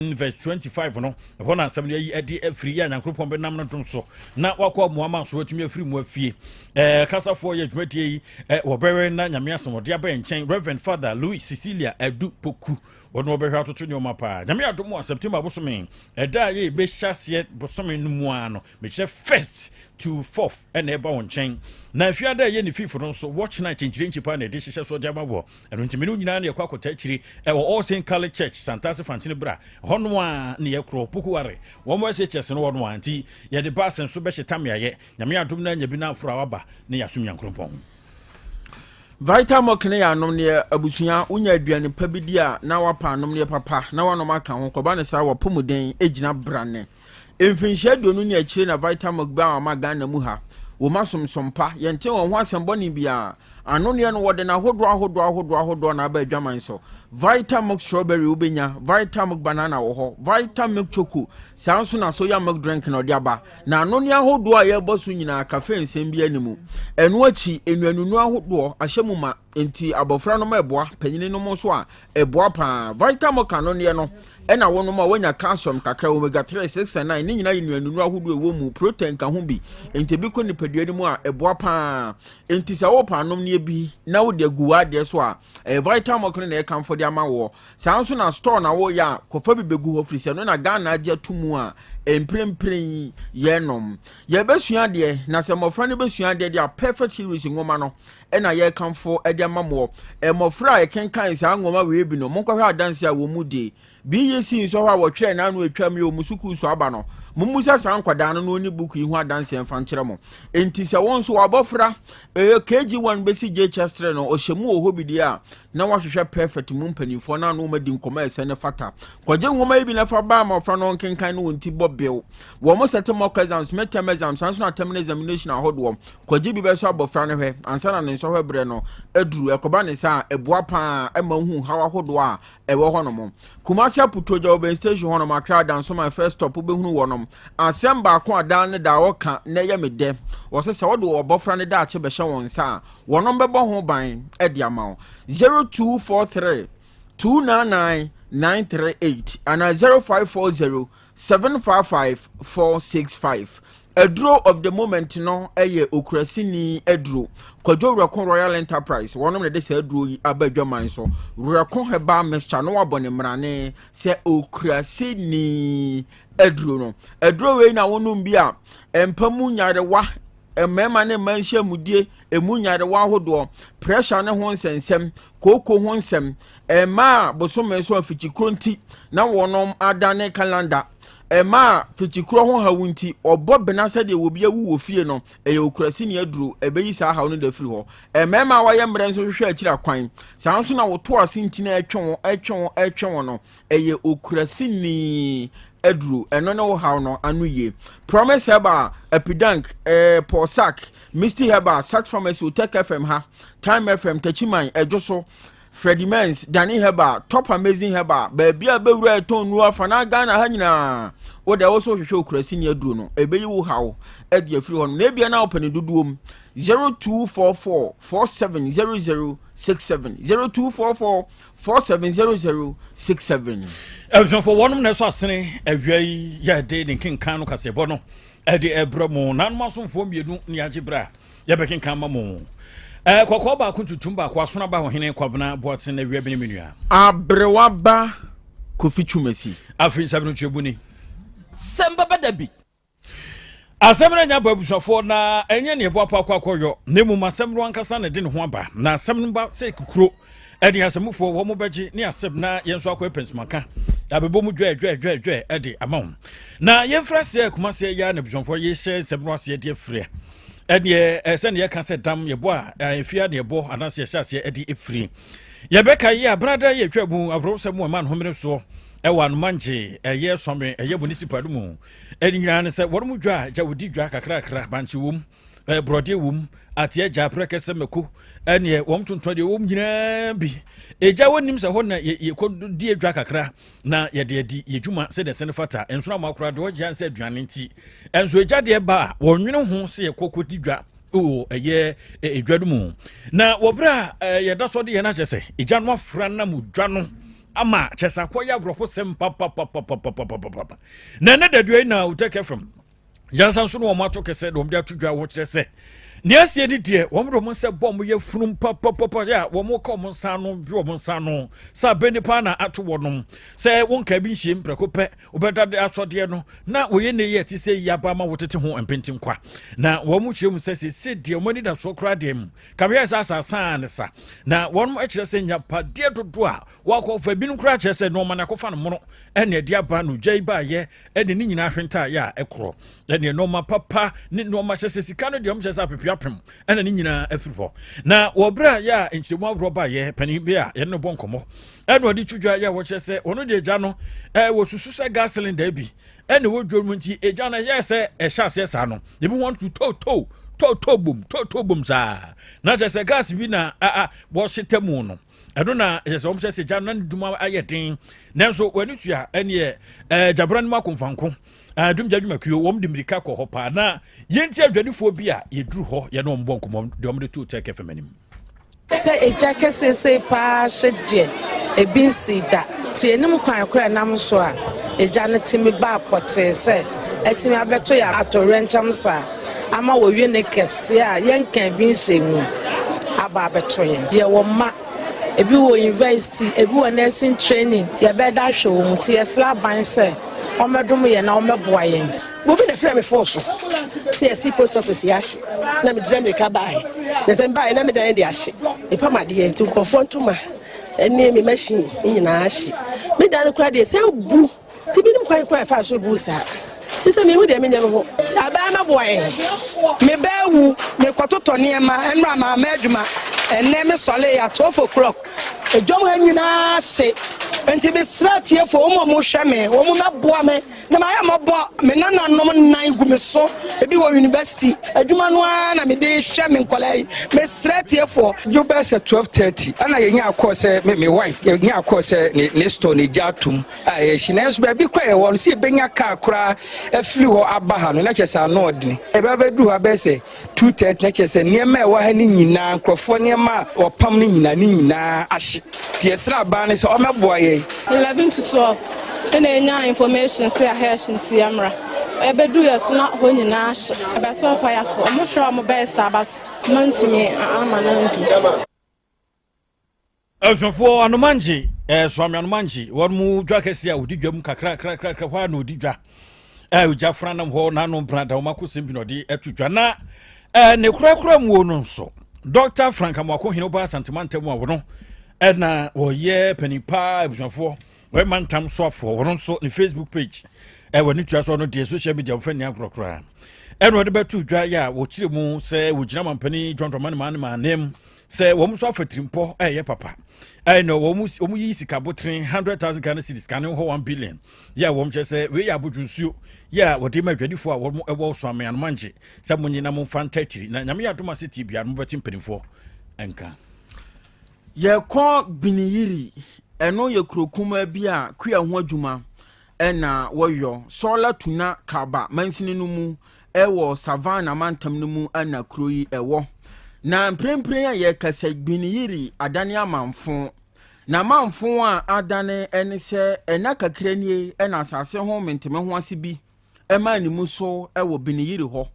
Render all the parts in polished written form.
verse 25 no hona asem yi edi afiri ya nyankropon be nam no dum so na wakwa muama so watumi afiri mu afie kasafo ye dwumadie yi wo bere na nyame asomode aba enchen Reverend Father Louis Cecilia Edu Poku wono obehwa atoto nyoma pa nyame adom wa September bosome eda ye be hyase bosome no mu ano me che first to 4th ene eba won chen na afiada ye ne fifo no so watch night nchirenchi pa na de hyehyɛ so jama bo eno ntimi no nyina na yakwa kota akiri wo Otec Catholic Church Santase Fantine bra hono a ne yakro pokuware wo mo SHS no wono anti ye de basen so be hyetamya ye nyame adom na nya bi na afro awaba ne yasum yankrompon Vital mokne ya anom ne abusua unya aduane pa bi dia na wapa anom ne papa na wanom aka ho koba ne sa wapomuden ejina brane emfinhye aduonu ne akire na Vital mokba amaga na mu ha wo masomsompa yente won ho asemboni bia ano ne no wode na hodo na ba adwaman so Vital milk strawberry ubenya Vital milk banana wo ho Vital milk choco sanso na soya milk drink na odi aba na ano ne ahodo a ye boso nyina cafe nsem bia nimu enu achi enuanunu ahodo ahyemu ma enti abofra no ma eboa panyini no mo so a eboa pa Vital milk ano ne no ena wono ma wanya calcium kakra omega 3 6 and 9 ni nyina enuanunu ahodo ewo mu protein ka ho bi enti bi ko nipadua ni mu a eboa pa enti sa wo pa anom ne bi na wo de guwa de so a Vital milk ne e kan fo de ama wo sanso na store na wo ya kofa bi begu ho frisi no na Ghana agye tumu a emprempren yenom ye besua de na se mofra ne besua de a perfect series ngoma no ena ye kanfo e de amamo mofra e kenkan sa ngoma we bi no monkwa adanse a wo mu de BEC so ha wo twa na no atwa me o musuku so aba no mumusa san kwada no oni buku ihu adanse emfa nkere mo enti se won so abofra KG1 besi je chestre no ohyemu o hobidi a na wahwehwe perfect mu mpanifo na no madi nkoma ese ne fata kwaje ngoma ibi na fa ba ma fra no kenkan no wonti bobil wo mo sete mo exams midterm exams sanso na terminal examination ahodo kwaje bi be so abofra ne hwe ansa na ne so hwebre no aduru ekoba ne sa eboa pa emahu hawa hodo a ewo hono mo Kumasi aputoja oben station hono makra dan so my first stop obehunu wonom Asem ba ko adan ne da woka na ye mede wo se wodo obofra ne da ache be hye won sa wonom bebo ho ban e dia ma 0243 299 938 and 0540 755 465 Edro of the moment no eye okrasini edro Kojo Rekon Royal Enterprise wonom ne de se edro yi abadwaman so Rekon heba mixture no wabone mrane se okrasini edro no edro we na wonum bia empamu nyarewa emema ne manhia mudie emu nyarewa hodo pressure ne ho nsensem koko ho nsem ema bosome so afichi kronti na wonom adane calendar ema fichikro ho hawunti obo benasa de wo bia wu wo fie no eye okurasi ne aduro ebeyi sa hawo no da firi ho emema waye mre nso hwehwe akira kwan sanso na wo to asinti na etwe no eye okurasi ni aduro eno ne wo hawo no anuye promise heba epidank porsak misty heba search pharmacy Otec FM ha time FM tachiman ejoso Freddy Mens, Danny Heba, top amazing Heba, baby a bewre ton nu afana Ghana hanyina. O de also show Cresinia Druno, a baby how, at your free on maybe an open duum 0244 470067 0244 470067. For one nurse was saying, a very ya day in King Kano Casebono, at the Ebromo, none mason for me, Niajibra, Yabekin Kamamo. Kwa ba kuntutumba kwa sona ba hohene kwabna boaten na wiabene menua abrewaba kofichumesi afi sabno twebuni Asem Beba Dabi Asem nya babusofo na enye ne ebo apa akwakoyo nemu masem ro ankasa na de ne ho aba na asem ba se kukuro edi asemufo wo mo beji ne asem na yenso akwa pensmaka da bebo mu dwa edi amon na yemfra se kuma se ya na busofo ye hye semro ase de afre Edye sene ye kan se dam ye bo a efia de bo anase ye hyase edi efri ye beka ye abrada ye twabu abrose mu man homere so e wan manje ye some ye municipal mu edi nyina ne se worum dwa ja wodi dwa kakra banchi wom brode wom atie ja prekese meko ene wom tonto de wom nyina bi eja wonim se ho na ye kodie dwa kakra na ye de di ye dwuma se de sene fata enso na makura de ogya se aduane nti enso eja de ba wonwene ho se ye kokodi dwa o eye edwadu mu na wobra ye da so de ye na chese eja no afra na mu dwa no ama chesa kwa ya brofo sem papa na na dadwe na Otec FM yansan so no mato kese do mdia tudwa wo kyese ne asie di de wo mdo mo se bom ye funum papa ya wo mo ka mo nsa no bi wo mo nsa no sa beni pa na ato wonom se won ka bi hye mprekope obeda de asode no na wo ye ne ye ti se yaba ma wotete ho empentim kwa na wo mo hye mu se de mo ni da so kra de mu ka be sa ne sa na won mo akire se nya pa de dodo a wa ko fa binum kra akire se no ma na ko fa no mo ene de aba no jai ba ye ene ni nyina hwenta ya ekro ene no ma papa ni no ma hye se sika no de mo hye se apepia pem ene ni nyina afirfo na wo bra ya enchemu abro ba ye pani bi a ye no bonkomo ene odi twudwa ya wo hye se ono de eja no wo susu se gas cylinder bi ene wo dwomu nti eja na ye se ehya se sa no de bi want to boom sa na je se gas bi na wo hyetemu no edo na je se wo hye se eja na nduma ayedin nanso wani tua ene jabran ma konfanko dum jadwuma kuo wom de mirika ko hopa na yenti adwadifo bi a yeduru ho ye no mbonkom de omde to Otec FM anim se eja kese pa hyede ebi sida ti enim kwan kora nam so a eja ne timi ba pote se etimi abeto ya atorencham sa ama wo wie ne kese a yenkan bi nhyemu aba abeto ye wo ma ebi wo university ebi wo nursing training ye be da hwe wo ti yesla ban se omedum ye na omeboa yen wo bi na frɛ me force CSC post office yashi na me dream ka bai na sem bai na me dan de ahye e pa ma de nti nkofo ntuma ene me machine nyina ahye me dan kura de se bu ti bi nim kwa fa so bu sa ti se me hu de me nyame ho ti aba ma boa yen me ba wu me kwato ne ma enra ma adwuma ene me sole ya 12 o'clock ejom ha nyina se enti be stratie fo mo hwe me wo mo na boa me na ma ya mo bo me nana nom nan gu me so ebi wo university adwuma no na me de hwe me nkolai me stratie fo jo be se 12:30 ana ye nya akọ me wife ye nya akọ ne store ne jatum a ye hine so be kwa ye won se be nya ka akora afiri ho abaha no na kyesa no odini e be be du ha be se 2:30 na kyesa niema e wa ha ni nyina nkrofo niema opam ni nyina ahye tie sra ba ne se o meboa ye 11 to 12 enya information say aheshin si amra ebedu yeso na ho nyina ahye ebeto fire for omo sure mo best about mantumi amanandu Efofo anomanji swami anomanji won mu dwa kese a odi dwam kakra hwa na odi dwa uja franam ho na no brada o makosim bi no di atudwa na ne kura mu no nso Dr. Frank Amwako hino ba santimante mu awono na wo ye panipa ebusafo we mantam sofo wono nso ne Facebook page woni tua so no de social media wo fani akrokra no de betu dwa ya wo kire mu se wo gina mampani John man name se wo mu so afatrimpo ye papa no wo mu yi sika botren 100,000 Ghana cedis kan ho 1 billion ya wo mche se we ya bodwunsuo ya wo de madwadifo a wo mu ewo so aman manje se mo nyina mo fantatiri na nyame ya doma city bia no betim penifo enka ye ko biniyiri eno ye krokuma bi a kua ho adwuma ena woyo sola tuna kaba mansini no mu ewo savana mantam no mu ana kroyi ewo na mprempren a ye kasa biniyiri adane amanfo na manfo a adane ene se ena kakranie ena asase ho menteme ho ase bi ema ni mu so ewo biniyiri ho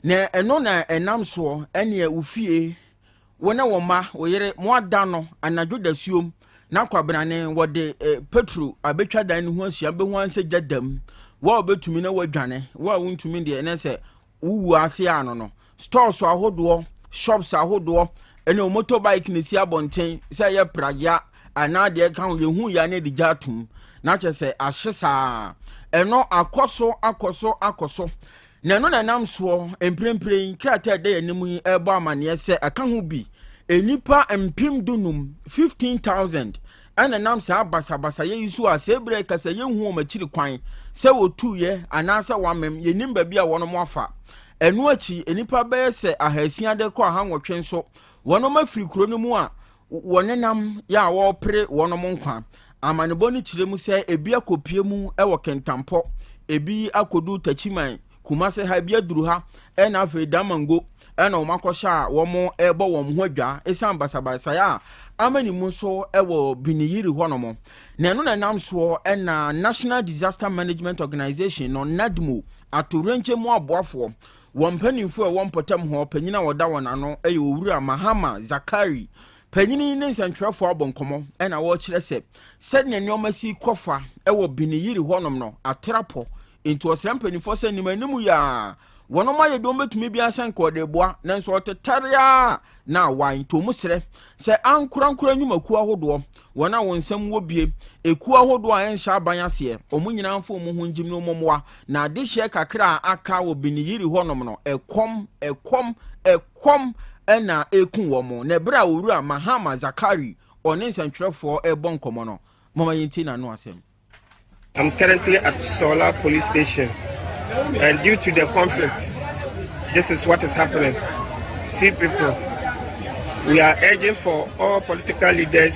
na eno na enam so ene ufie wona woma woyere mo adano anadwo dasuom na kwabrane wode petro abetwa dan ne ho asia be ho anse jadam wa obetumi na wadwane wa wontumi de ene se wuwu ase ano no stores ahodo shops ahodo ene motorbike ne si abonten se ye praja anade kan ye hu ya ne de jatum na che se ahyesa eno akoso na no na nam so emprempren krata de anim yi ebo amane se aka ho bi enipa empim dunum 15,000 ana nam sa basabasa ye isu asebre kasa ye hu o machiri kwan se wotu ye anasa wamem ye nimba bi a wono mo afa enu achi enipa be se ahasia de ko ahanwotwe nso wono mafiri kuro no mu a wonenam ya wo pre wono mo nkwa amanebo ni chire mu se ebi akopie mu e wo kentampo ebi akodu tachiman Kumase ha bia duru ha ena afi damango ena omakosha womo ebo wom ho adwa esan basabasa ya amani mu so ewo biniyiri honomo na eno na nam so ena National Disaster Management Organization no NADMO atorenche mu aboafo wompanimfo e wompotam ho panyina woda wonano eye owura Mahama Zakari panyini ne nsantwerefo abonkomo ena wo kire se ne nyoma si kofa ewo biniyiri honom no atrapo into osrampanimfo se nimanimu ya wonoma ye dom betumi bia sanko de boa nanso otetaria na wan to musre se ankurankura nyumaku ahodo wona wonsam wo bie eku ahodo a enhya abanyase omunyina mfo mu hu njim no momwa na adehye kakra aka wo biniyiri honom no ekom ena ekun wo mo na bra owura Mahama Zakari oni nsantwerefo ebonkomo no mama yinti na no asem. I'm currently at Solar Police Station, and due to the conflict, this is what is happening. See, people, we are urging for all political leaders,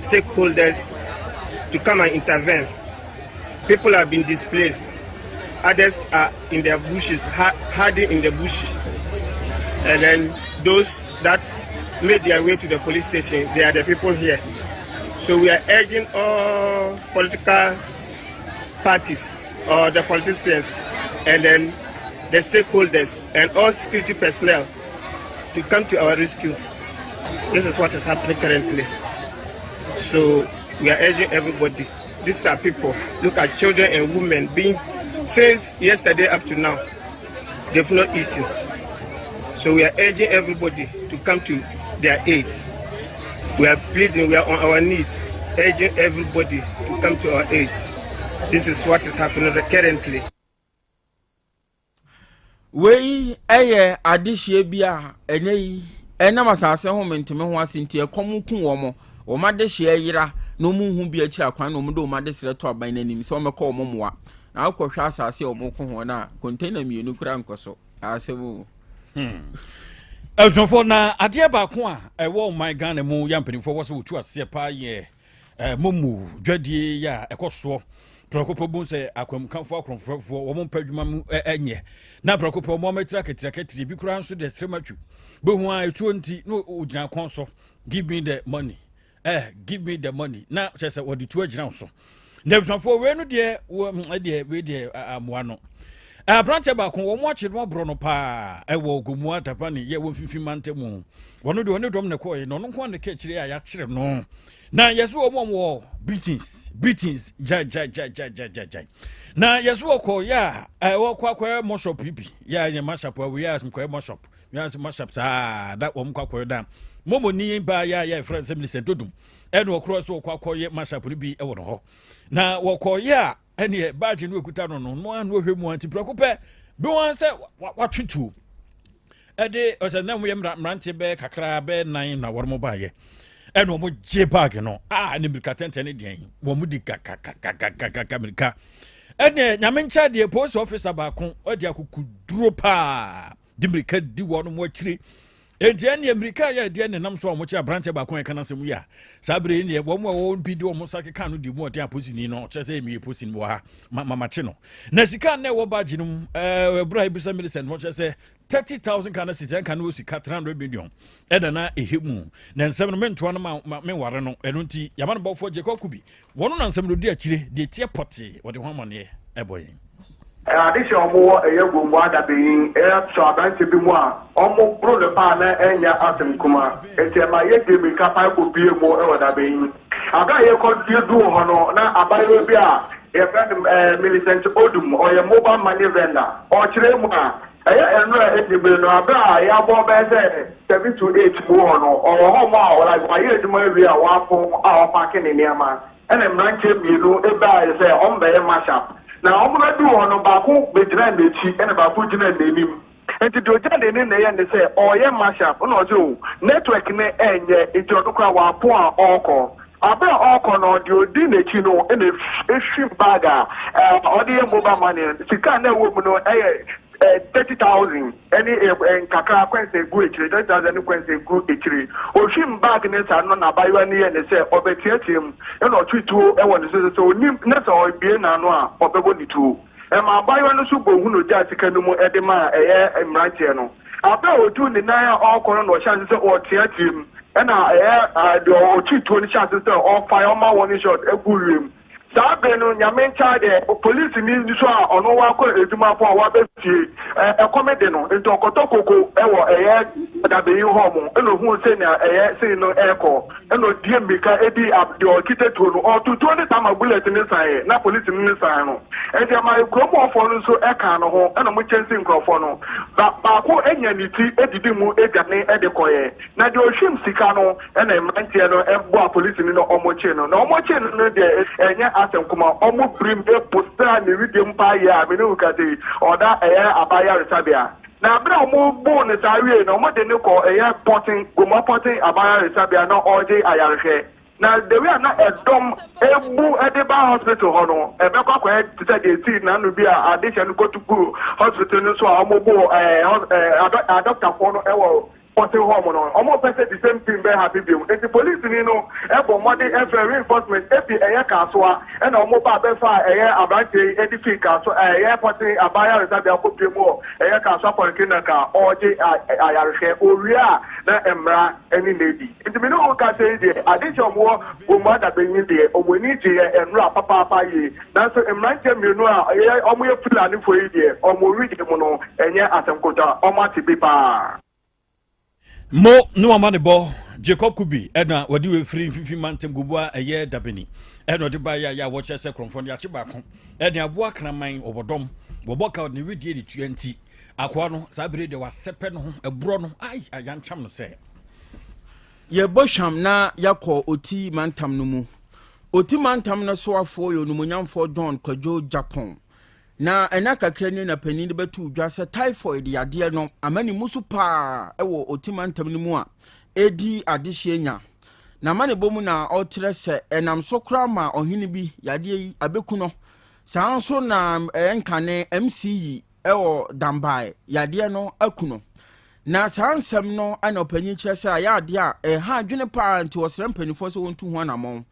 stakeholders to come and intervene. People have been displaced. Others are in their bushes, hiding in the bushes. And then those that made their way to the police station, they are the people here. So we are urging all political parties or the politicians and then the stakeholders and all security personnel to come to our rescue. This is what is happening currently. So we are urging everybody. These are people. Look at children and women being, since yesterday up to now, they've not eaten. So we are urging everybody to come to their aid. We are pleading, we are on our knees, urging everybody to come to our aid. This is what is happening currently. We adishie bia enei ena masase ho menteme ho asenti ekomukun wo mo ma de hye yira no mu hu bia kira kwan no mu do ma de sere to aban nanim so me ko mo moa na akɔhwa asase o mo ko ho na container mienu kura nkoso asemu Eljonfo na ade ba ko a ewo my Ghana mu yampanifo wo so wotu ase pa ye momu dwadie ya ekoso Prokopo bunse akwamkanfo akromfofo wo mo mpadwuma mu enye na prokopo mo metra ketraketri bi kura nso de srematwu be hu a etuo nti no ogina konso give me the money give me the money na chese wo de tu agina nso na bsonfo we no de we de amoa no brante ba ko wo mo akye no bro no pa wo gomu atapa ne ye wo fifi mantemu wono de dom ne ko ye no nko ne ka kire a ya kire no na yesu wo beatings ja na yesu ko ya wo kwa moshop pipi ya ye mashop we ya some kwa moshop ya some mashop sa da wo kwa da momo ni ba ya friend assembly dodum e no cross wo kwa ye mashop bi e wo no ho na wo ko ya ene badge no ekuta no anu hwemu anti preocupe bi won se watwetu e de o se na mo ye mrante be kakra be nan na wo mo ba ye eno mo je bag no ne mirika tenten den wo mu di kaka mirika ene nyamencha de post officer ba kon odi akukuduro pa di mirika di wo no mo akire enti ene mirika ya de ne nam so mo chi abrante ba kon e kana semu ya sabre ne wo mo bi di wo mo sake kan no di mo odi aposini no chese mi posini wo ha mama chi no na sika ne wo ba jinum bra ibisa medicine mo chese 30,000 kana sita kana wo sika 300 million eda na ehemu na nsem no mento no me ware no eno nti yaba no bofo je kokubi wono na nsem no di akire de tie pote wo de ho amane eboye adisi omo eyegombo adabeyin so abante bi mu a omo pro le pa na enya atem kuma etema yege mi kapa ko bie mo e wadabeyin aga ye ko du ho no na abayo bi a e friend Millicent Odum or your mobile money vendor or kire mu a eno edibere no abra ya bo be say 7 to 8 mo no or ho ma o like why you do wi a wa fo a park ni niama ene mranche mienu e ba say on be mashup na omo do ono ba ko be gina mechi ene ba ko gina nenim enti do gina ne ne ye say o ye mashup no ojo network ne enye enti odokwa wa po a oko abra oko no di odi nechi no ene ehwi baga odi ye mobile money sika na wo mu no 30,000 any kakra kwense go echire 30,000 kwense go echire ohim bag ne sa no na bayo ne ye ne se obetiatim e no twitu e won so nim na so obie na no a obebo ni tu ma abayewa no so bo hu no gya sika no mu de ma mrantie no aba otu ni na ọkọrọ no chance se o tiatim na de o tutu ni chance se o fire ma one shot egurem saa bere no nyame ncha de police ni so a ono wa ko eduma fo a wa be tie comedy no nto kotokoko ewo da be yi homo eno hu se na se no eko eno die mbika edi abde o kitetu no o tutu ni tama bullet ni sai na police ni sai no enti ma kromo fo no so eka no ho eno mu chensi nkrofo no ba ko enya ni ti edidi mu egane edekoye na de ohwim sika no ena mrantie no ebo police ni no omoche no na omoche no de enya Asem kuma omo brim e posta ni video mpa ya me no kate oda abaya resabia na bra omo bo ne sawie na omo de ne ko potting gomo potting abaya resabia na oje ayarhe na the way na edom ebu edeba hospital ho no ebe kwakwa tita de ti na no bia addition go to hospital no so omo bo doctor for no ewo potting home no almost the same thing be happy be the police ni no ebo modi reinforcement ebi kasoa and almost ba fa abante edify kaso potting abaya resabia ko pemo kaso for kinaka oje ayarhe oria na emra any lady it me no ka say the addition mo mo da benyin de omoni je enra papa ye na so emra nche no a omo ye fulani for ye de omo read mo no enye asemkota omo tibipa Mo no amane bo Jacob Kubi ena wadi we free fifi mantem gubua dabeni ena de ba ya wo chese kromfo ya chibako ena aboa kraman obodom boboka ne widie di 20 akwa no sabire de wasepe no ebro no ai ayantwam no se ye bosham na yakọ oti mantam no mu oti mantam no so afọ yo no munyamfo John Kwajo Japan na ena kakra ni na panin de betu dwa se typhoid yade no amani musu pa ewo otimantam ni mu a edi adehye nya na mane bomu na o kire se enam so kra ma ohini bi yade abeku no san so na enkane MCE ewo dambai yade no akuno na sansem no ana panin kire se ayade a ha adwene pa nti osrem panifo so wontu ho anamon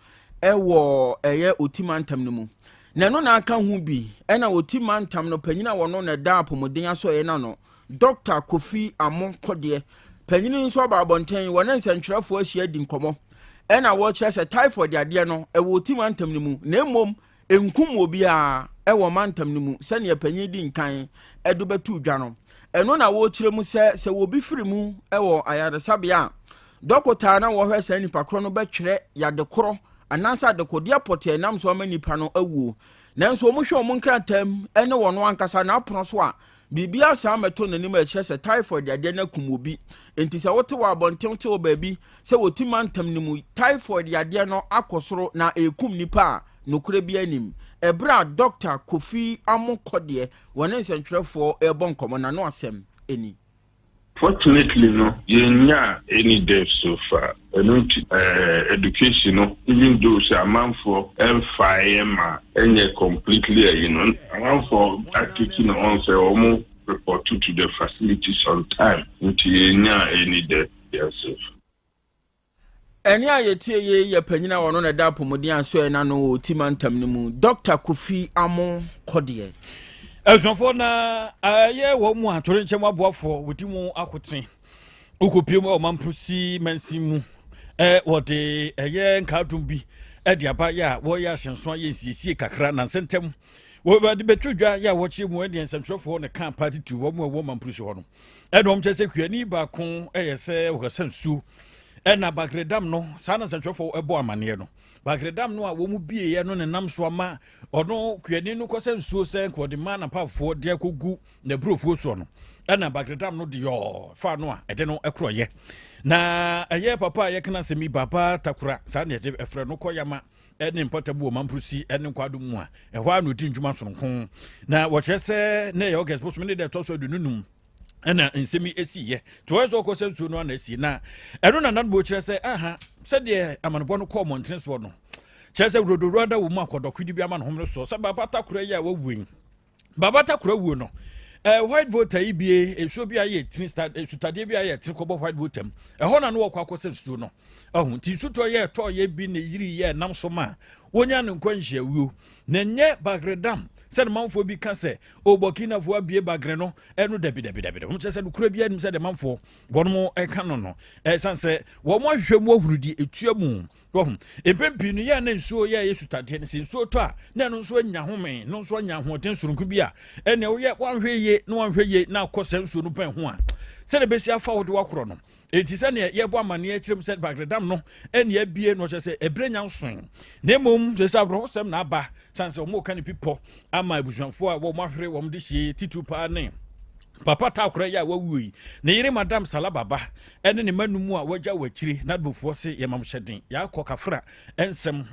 ewo otimantam ni mu na no na aka hu bi ena oti mantam no panyina wono na da apomodin aso ye na no Dr. Kofi Amon Kodie panyini nso ba abonten wona nsantwerafo ahia di nkomo ena wo kire se typhoid ade no e wo oti mantam ni mu na emom enkum obi a e wo mantam ni mu se ne panyin di nkan edo betu dwa no eno na wo kire mu se wo bi firi mu e wo ayaresabia dokota na wo hwe se nipa kro no betwere yadekoro anansa de kodia pote nam so manipa no awu nanso omuhwe omunkratam ene wono ankasa na apono so a bibia sa meto nanim a kyerɛ sɛ typhoid ade na kumobi enti sɛ wote wa abonten te obabi sɛ wotimantam ni mu typhoid ade no akosoro na ekum nipa nokure bi anim ebra Dr. Kofi Amokodie wone nsentwerefo ebon komo na no asem eni. Fortunately, no, you know any death so far. Education, even though a man for L5M and completely, a man for taking on say almost report to the facilities on time until you know any death yourself. Any ayeti ye panyina wono na da pomodi anso e na no timantam ni mu Dr. Kofi Amokodie. Ezonfo na aye wo mu atore nche maboafo wodi mu akoten ukopie mu o mampusi mansimu wode eye nkadum bi de aba ya wo ya hyenso ye nsiesie kakra na sentem wo ba de betudwa ya wo chi mu de nsentwefo ne kan party tu wo mu wo mampusi ho no edom che se kuani ba ko se wo sansu na bagredam no sana nsentwefo ebo amane no bagredam no a wo mu bie ye no ne nam so ama ono kuani no ko sansu se ko de man na pafo de akogu na brofo so no na bagredam no de yo fa no a ede no ekroye na aye papa ye kana semi baba takura sa na ede efre no koyama ene importable o mamprusi ene kwado mu a ehwa no di ndwuma sonkon na wo kyerese na ye August post me de to so dununum ena nsemi esiye to ezo ko sensu no na esi na eno na nanbo kyerese aha se de amanbo no ko monten so no kyerese rodoro da wo mu akodokudi bi ama no homre so se baba takura ye a wawuin baba takura wuo no white voter ibie esuo bi aye tin start esutade bi aye tin kobo white voter ho na no wo kwakọ sensu no ti suto ye to ye bi ne yiri ye nam so ma wonya no nkwanhia wuo na nye bagredam said the man for be can say o Burkina for be bagreno eno debi mo say no kura bia nim say the man for one more e kan no san say wo mo hwɛ mu ahurudi etua mu wohum empempi no ye na nsuo ye yesu tade ne nsuo to a na no nsuo nya home no nsuo nya hoten surunku bia ene wo ye wanhwɛ ye na wanhwɛ ye na akɔsa nsuo no pen ho a se de besi afa wo de wakoro no enti se ne ye bo amane a kirem set bagredam no ene abie no che se ebrenya nson na mom se sa bro sem na aba sanse mo ka ne pipo ama abusuanfo a wo mahwere wo de hie titu pa ne papa ta akora ya wawui ne yire madam salababa ene ne manumu a waja wachiri na dofo se ye mamhyeden ya akokafra ensem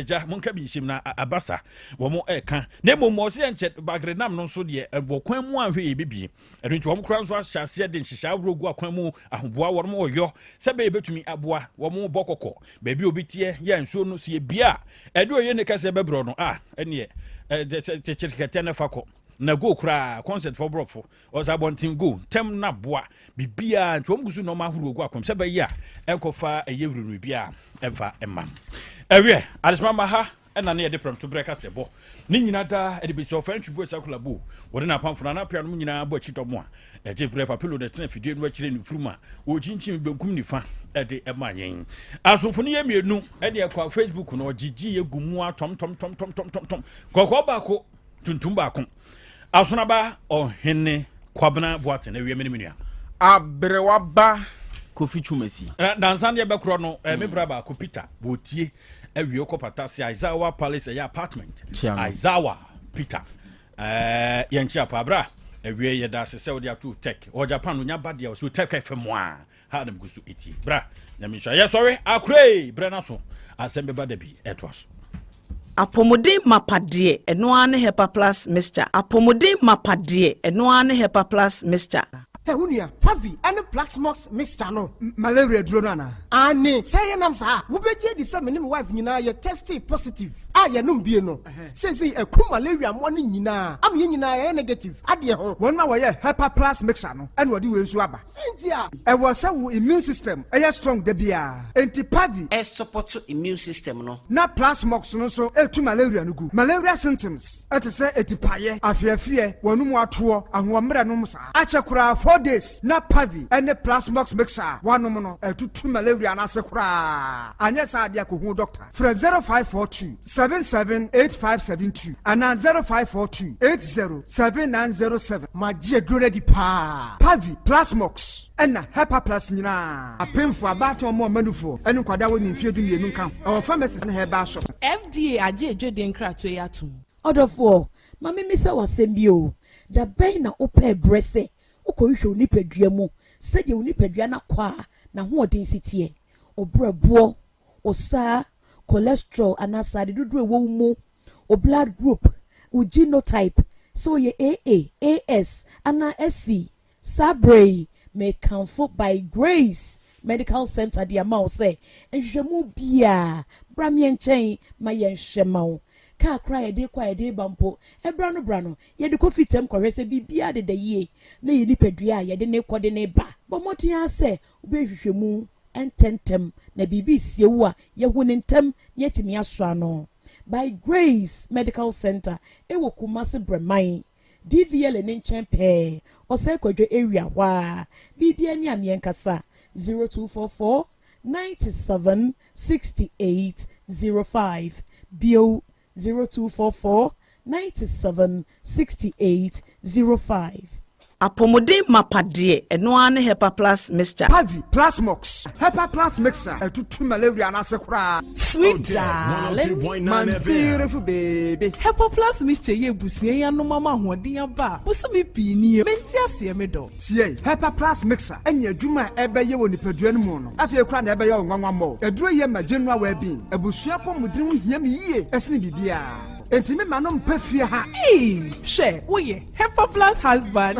ja monka bi him na abasa wo mo eka ne mo se enche bagrenam no so de bokwan mu ahwe ye bibi erinti wo mo kura nso ahyase de nhihya awrogu akwan mu ahoboa wo mo oyo se be betumi aboa wo mo bokoko ba bi obitie ya nsuo no so ye bia edo ye ne kase bebro no ene chekete na fako na go kra concert for brofo oza bontin go tem na boa bibia ntwom gusu no ma huru go akom se ba ya enkofa eyewuru bia eva emam ewe alisma ma ha ena na ye de prompt break asebo ni nyina da e de be so french boy sakula bo wode na pamfuna na pia no nyina bo chito mo a je bre papilo de tena fidie no akire ni fruma o chinchim benkum ni fa e de emanyen asofo ni ye mienu e de kwa facebook no gigi ye gumu atom tom kokko ba ko tuntum ba ko asonaba ohene kwabna boate na wiemene menua abrewaba kofi chumesi dansan de be kro no me braba ko peter botie awie ko patase Aizawa Palace ya apartment Aizawa Peter yanchi apabra awie ye da se odi atu tech o Japan nya badia so tech FM a ha dem gusu eti bra na mi sha yes sorry akure bra na so Asem Beba Dabi etwas apomode mapade eno ane hepa plus mixture apomode mapade eno ane hepa plus mixture Unia, Pavi, and a black smokes Mr. No, malaria dronana. Anne, say an answer. Who be the same wife, you know, you're tested positive. Ya no bieno. Says a cool malaria morning, you know. I'm negative. Adia, 1 hour, hepa plus mixture no, and what do you swabba? Cynthia, I was so immune system, a strong debia. Anti Pavi, a support to immune system no. Na plus mox no so, to malaria no good. Malaria symptoms, at a say a tipaye, a fear, one more tour, and 1 numsa. Achakura 4 days, na Pavi, and the plasmox mixer, 1 nomono, to malaria and asakura. And yes, I dear doctor. From 0542 778572 and 0542 807907. My dear Grady Pa Pavi Plasmox and Hepa Plus Nina. A pin for about or more manufo and Quada in Field in Camp. Our pharmacist and her bar shop. FDA aje Jordan Cratwayatu. Order for Mammy Missa was Sembio. The Baina Ope Bresse. Okoisho Nipedriamo. Said you Nipedriana qua. Na who density. O brabo. O sa. Cholesterol and aside do a womo or blood group or genotype so ye AA, AS, and SC Sabre may comfort by Grace Medical Center the amount say and Jamu Bia Bramian chain my yen shemau car cry a day bumpo a brano ye the coffee tem correct bia de ye no ye nipedria ye de coordinate ba but what ya say be shemu and tentem na bibi siewa ye hunentem yetimi asra no by Grace Medical Center ewo Kumasi Bremai DVL en champe o se kwadwo area wa bibi ani amienkasa 0244 97 68 05 bio 0244 97 68 05 apomode mapade eno ane hepa plus mixture Pavi Plasmox hepa plus mixture to malaria na sekura sweet darling my beautiful baby hepa plus mixture ye busie ya no mama hoden aba busumi pini menti ase me do tie hepa plus mixture enya adwuma ebe ye woni padua no mu no afie kura na ebe ye nwanwa mo aduro ye ma general well being abusua pomudin ho hia me yie esne bibia Enti me manom pefie ha. She, oye, Hepa Plus husband.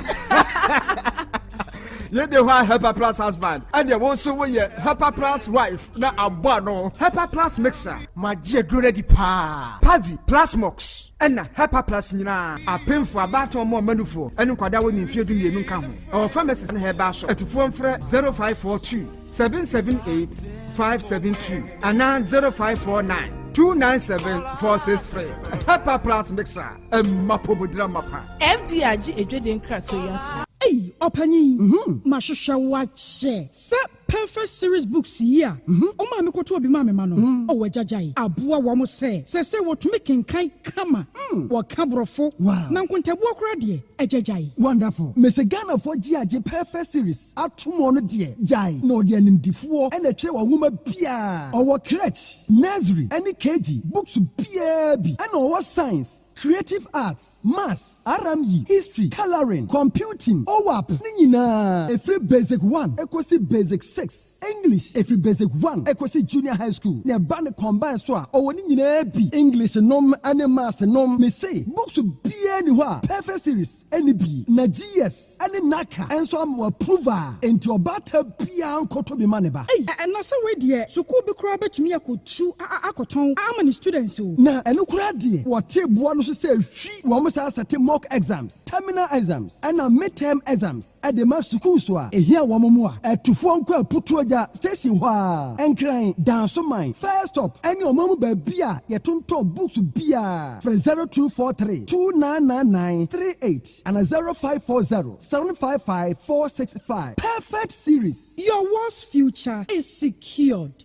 Ye de wa Hepa Plus husband. And ye also we Hepa Plus wife na abo no. Hepa Plus mixer. Ma je dure di pa. Pavi Plasmox. And Hepa Plus nyina. Apemfo abato mo manufo. Enu kwada woni mfie du mienu nka ho. Our pharmacist na heba shop. Etufo mfre 0542 778 572 and 0549 297-463. Pepper Plus Mixer. Mapobudra Mapa. FDIG Edwin Kratoya. Hey, Opani. Mashusha watche. Sir, perfect series books here. Oma me koto obi ma me mano. O wejajai. Abua wa mo se what to make in kai kama. Wa kabrofo. Wow. Na nkontabu akura de ejajai. Wonderful. Mese Ghana for GIG perfect series. Atumo no de jai. No de nimdifuo ene che wa nwoma bia. Owo crèche, nursery, any KG, books bia bi. And owo science, creative arts, maths, RME, history, coloring, computing, OWAP, nina. Every basic 1, equasi basic 6. English, every basic 1, equasi junior high school. Ne bane combine so owo nina bi. English nom and maths nom. Me say books bia ni wa. Perfect series, any bi. Na GS, any naka. And so am approval. Into obata bia ankoto bi maneba. Hey, and na so we there. So ko be kura betumi akotu akoton amani students o. Na eno kura de. What table no so say hwi wo mo sa set mock exams, terminal exams, and midterm exams. At the mass school so a here wo mo a etufo nko aputu oja station ho a enkran dance mine first stop any omamu ba bia ye tonton books bia for 0243 299938 and 0540 755 465. Perfect series. Your world's future is secured.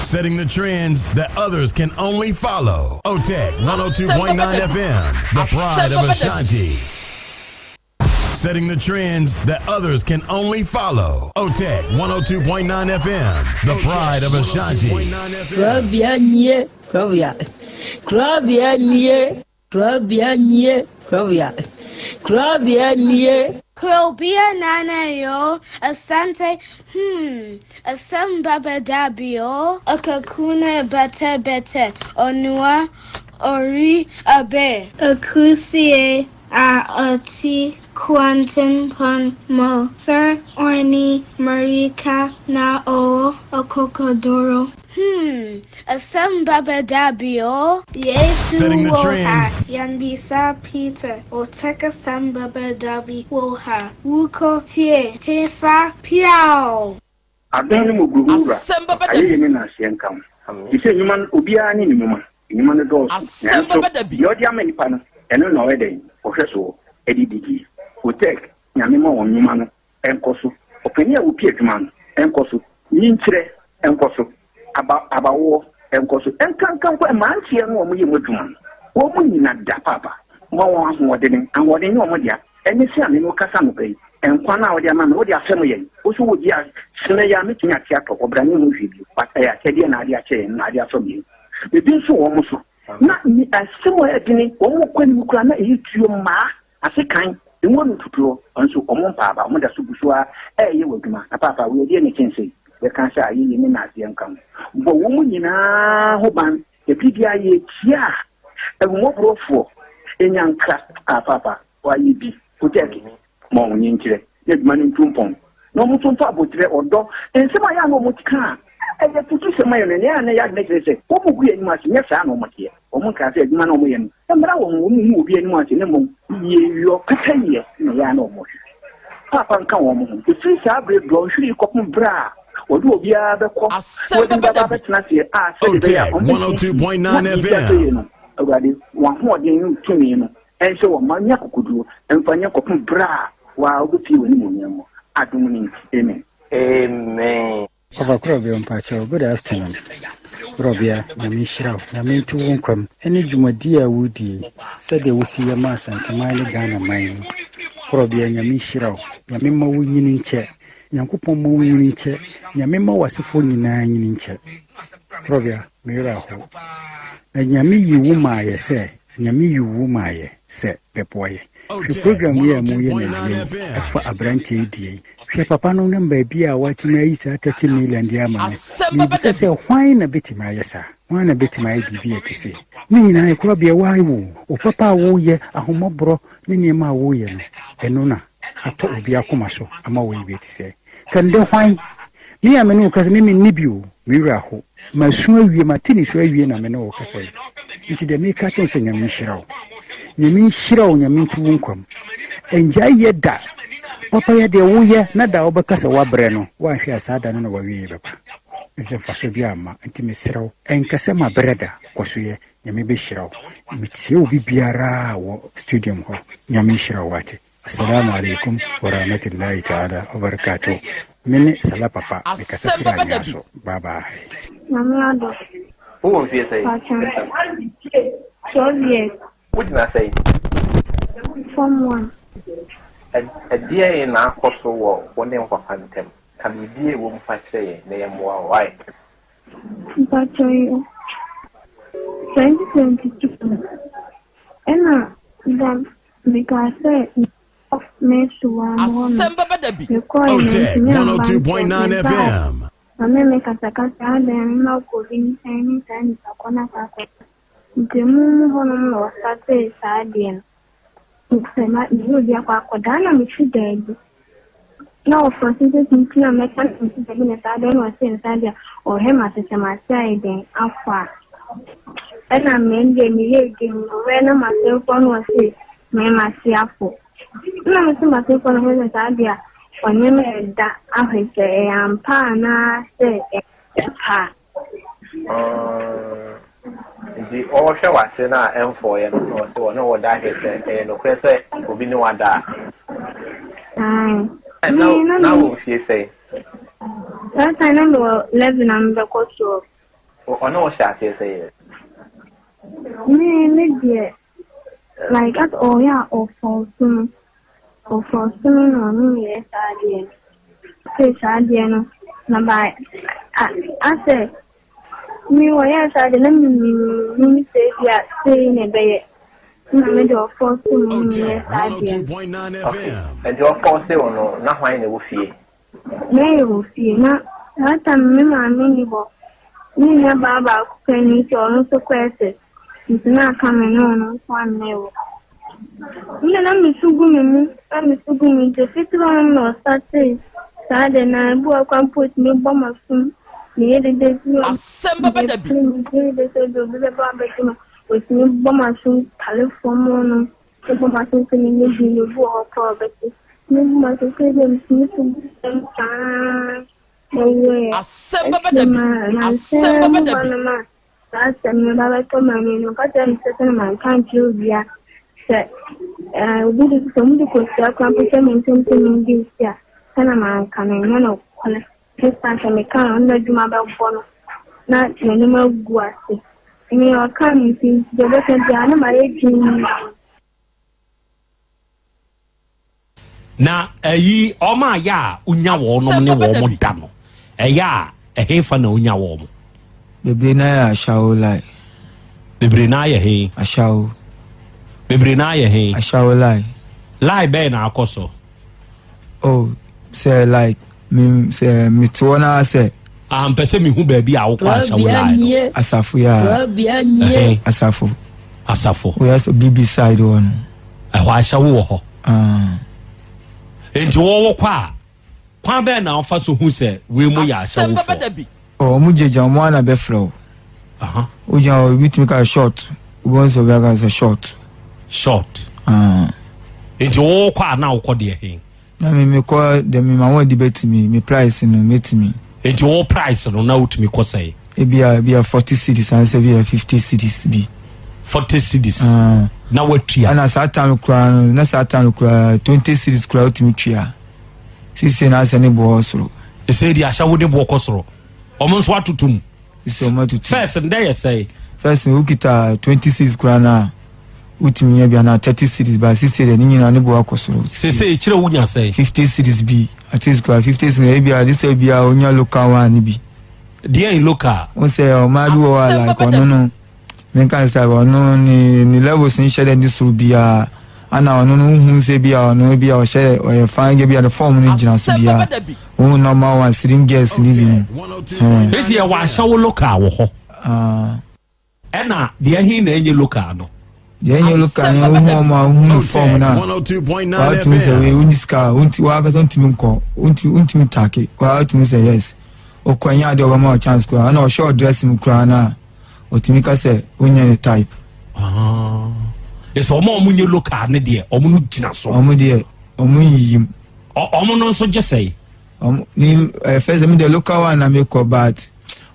Setting the trends that others can only follow. Otec 1029 FM, the pride of Ashanti. Setting the trends that others can only follow. Otec 102.9 FM, the pride of Ashanti. Krobea nye, Krobea. Krobea nye, Krobea nye, Krobea. Krobea nye. Krobea nana yo, Asante, Asem Beba Dabi yo, Akakune bete, Onua, Ori abe, Akusie, Ati, Quantum pon mo, Sir Orni, Marika na o, Okokodoro. Asem Beba Dabi yo, Yesu woha, Yanbisa Peter, Otec 1029Fm woha, Wuko tie, Hefa piao. Adani muguhura, ayi ni na sienkam. Ise nyuman obia ni nyuma, nyuma ne do. Asem Beba Dabi. Yo dia mani pa no, eno na wede, ohweso, edididi. Otec, nyame ma won nyuma no, enkoso. Openi a wo pie dwuma no, enkoso. Nyinkyire, enkoso. Abawo enkoso enkankan kwa mantie no omo yemoduma wo mu nyina da papa mo won ahoɔden ahoɔden ne omo dia ene si ame no kasa no bai enkwa na wo dia ma no wo dia asɛm yɛ wo so wo dia sene ya metumi atia to obrane mu hwebi pata ya kɛde na ade akyɛ na ade asɔ bi ebi nso wo mo so na ni asɛm yɛ dini wo mo kwani mu kura na eyi tuo ma asekan enwo no tutuo nso omo mpa ba omo da so busua ɛyɛ waduma na papa wo die ne kense we can say ayi ni na asiam kam bo wo mu nyina ho ban e bibia ye tia e mo brofo enyanka papa wa yi bi Otec mo nyinkire ye duma ni tumpon no mo tumpa abotire odo ensema ya no mo tika e ye tutu sema yo ne ya ya ne kire wo mo gu enima se nyesa na mo tie o mo ka se aduma na mo ye no e mra wo mu obi enima se ne mo ye yo kakaye ne ya na mo papa nka wo mo e free sa bre bro hwiri kopum bra Odu obia beko Asem Beba Dabi. Otec 102.9 FM. Ogade wa hoɔden no tumi no ense wo manya kokoduo emfanya kopum bra wa obepi woni monyam adum ni amen amen. Papa Krobea mpacho, good afternoon. Krobea na mishira na mintu wonkwam ene dwumadi a wudi sɛde wosi ya ma Asante man Ghana man. Krobea na mishira na memma wo yini nkyɛ Yankopɔn ma wo yini nkyɛ nyame ma wasefo nyinaa yini nkyɛ. Krobea mera ho na nyame yi wo ma yɛ sɛ nyame yi wo ma yɛ sɛ pepoye hwe program yi a mu yɛ na yɛ afa abrante die hwe papa no na baabi a watimi ayi sa 30 million dia ma ne bi sɛ hwan na betima ayɛ sa hwan na betima ayɛ bibi etise ne nyinaa Krobea wai wo o papa wo yɛ ahomobro ne niema wo yɛ no ɛno na ato obi akoma so ama wo yi etise kan de hwan me amene wo kase me nibio mewura ho masu awie matini so awie na me no wo kase nti de me ka kyɛn nyame hyirawo nyame hyirawo nyame tu wonkwam enja yeda papa ya de wo ye na da wo bekasa wa brɛ no wa hwe asada no na wa wie baba nse faso bi ama nti mesrew enkase ma breda kosoye nyame be hyiraw mitie obi biara wo studium ho nyame hyiraw wate assalamu alaikum wa rahmatullahi ta'ala wa barakatuh mini sala papa mikasa fira nyaso bye bye mama ado who won't say so yes what did I say someone a dear in our coastal war one name for phantom can you be a woman say name more why but 2022 and because Asem Beba Dabi. Otec 1029Fm. Mame katakata then no cooking any time sakona kako. Demu hono no sate sadien. Sema ni dia kwa kodana michidege. No for since you make an incident sadien was in sadia or him at the side afa. And I mean the meeting when myself on was it me masiafo. Na mtu myself on was sadia. Onye da ahwese ampa na se pa the all show us na M4 ye no so no wo da hese no kwese obi ni wada now we see say that time no 11 am the course o no sha say me dey like at all ya of soon o for soon no me sadie say sadie no na by I say me wa ya sadie na me say ya say ne be na me do for soon me sadie 1029FM. and your force no na hwan ne wo fie me wo fie na ata me ma me ni bo ni na baba ku ni so no so kwese na ka me no kwan ne wo na misugu mi je fitwa no sate sade na bu akwan put me bomb fun ni yede de Asem Beba Dabi ni de so do be ba be ma o ti bomb fun telephone no so bomb fun ni ni bu o ko be ni ma so ke de mi fun ta Asem Beba Dabi Asem Beba Dabi Asem Beba to ma ni no ka tell se man kan ju bia se we do some of the computer maintenance in this kana man kana no kola pesa me kan na duma ba bono na ne ma guase ni o kan mi de be kan dia na ma eji na eyi oma ya unya wo no ne wo mo da no eya ehefa na unya wo mo bebre na ya shawo lai bebre na ya he ashawo bebre na ya he ashawo lai be na akoso oh say like me to na say am pese mi hu ba bi a wo kwa ashawo lai asafo ya asafo we has a BB side one ho ashawo wo ho enti wo kwa be na ofa so hu se we mu ya ashawo oh mu jeja mo na be flow o ja o bit me ka short once we ga say short enti wo kwa na wo ko de he na me ko de me ma won debate me price no metimi enti wo price no na utimi ko say e bia 40 cedis and say bia 50 cedis bi 40 cedis na watua ana satan kura na satan kura 20 cedis kura utimi tua sisi na se ne bo soro e say di asha wo de bo ko soro omo nso atutum so matutum first and there say first we kita 26 kura na utimi ya bia na 30 cedis ba sisi de ni na ne bo ko soro sisi kire wunya say 50 cedis bi at least kura 50 cedis bia this bia onya local one bi there in local on say o ma do wa like no men kan say no ni levels ni share ni suru bia ana no hu se bia no bia o share o fan ge bia the form ni jina so bia o normal one sitting girls ni bi ni this year wa shawo local wo ho ena de hin na enye local no de enye local no hu ma hu form na 102.9 FM say we uniska unti wa ga ntimi nko unti take wa to say yes o kwanya de o ma chance ko ana o short dress mu kura na otimi ka say onya ni type eso omo nye local ne de omo no gina so omo de omo yim omo no so je say ni first me the local one na make ko bad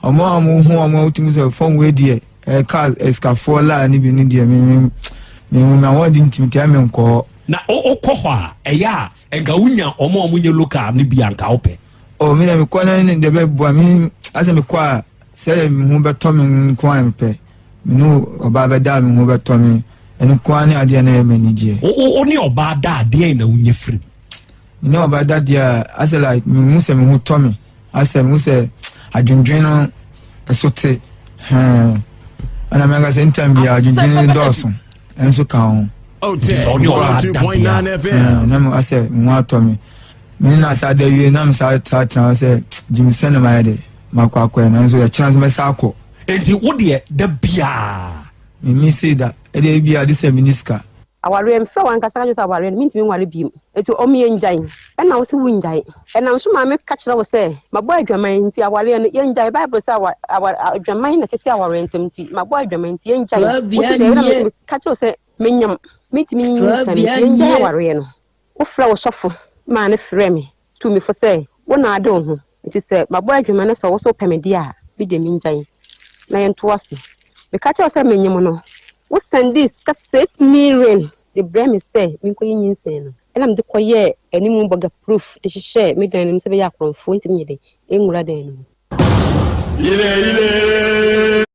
omo hu omo utimi se phone we die car escafo la ni bi ni die me want intimity am nko na okọ ho a eya enga unya omo nye local ni bi anka ope o me na me kwa na ni de be bo mi ase me kwa se me hu be to me kwa me pe me no oba be da me hu be to me eni kwa ni ade na me ni die o ni oba da ade na unye free me no oba da dia ase like me hu se me hu to me ase me hu se adwendwen no esote ana me ga se ntam bia adwendwen doso enso ka ho Otec 1029Fm. Na I said, "Mwatomi." Me na sa de wie na me sa tra say Jimmy send my de makwa na so ya chance me sa akọ. Enti wo de da bia. Me say that e dey bia this minister. Aware em fa wan kasa ka so aware mi ntimi nwale biem. Etu omi enjan. E na wo se wunjan. E na so ma me ka kire wo say mabo adwaman nti aware no yenjan Bible say adwaman na tete aware ntem nti mabo adwaman nti yenjan. Wo se de na me ka kire wo say menyam mitimi nsanti yenja aware no wo fra wo sofo ma ne frɛ me to me for say wo na ade ho it is say mabo adwuma ne so wo so pemedi a bi de minjan na yento aso me ka kire wo say menyam no wo send this ka 6 million the brand me say me ko yin nsen no ela me de koye animu boga proof de hye me dan nim se be yakronfo ntimi yede enwura dan no ile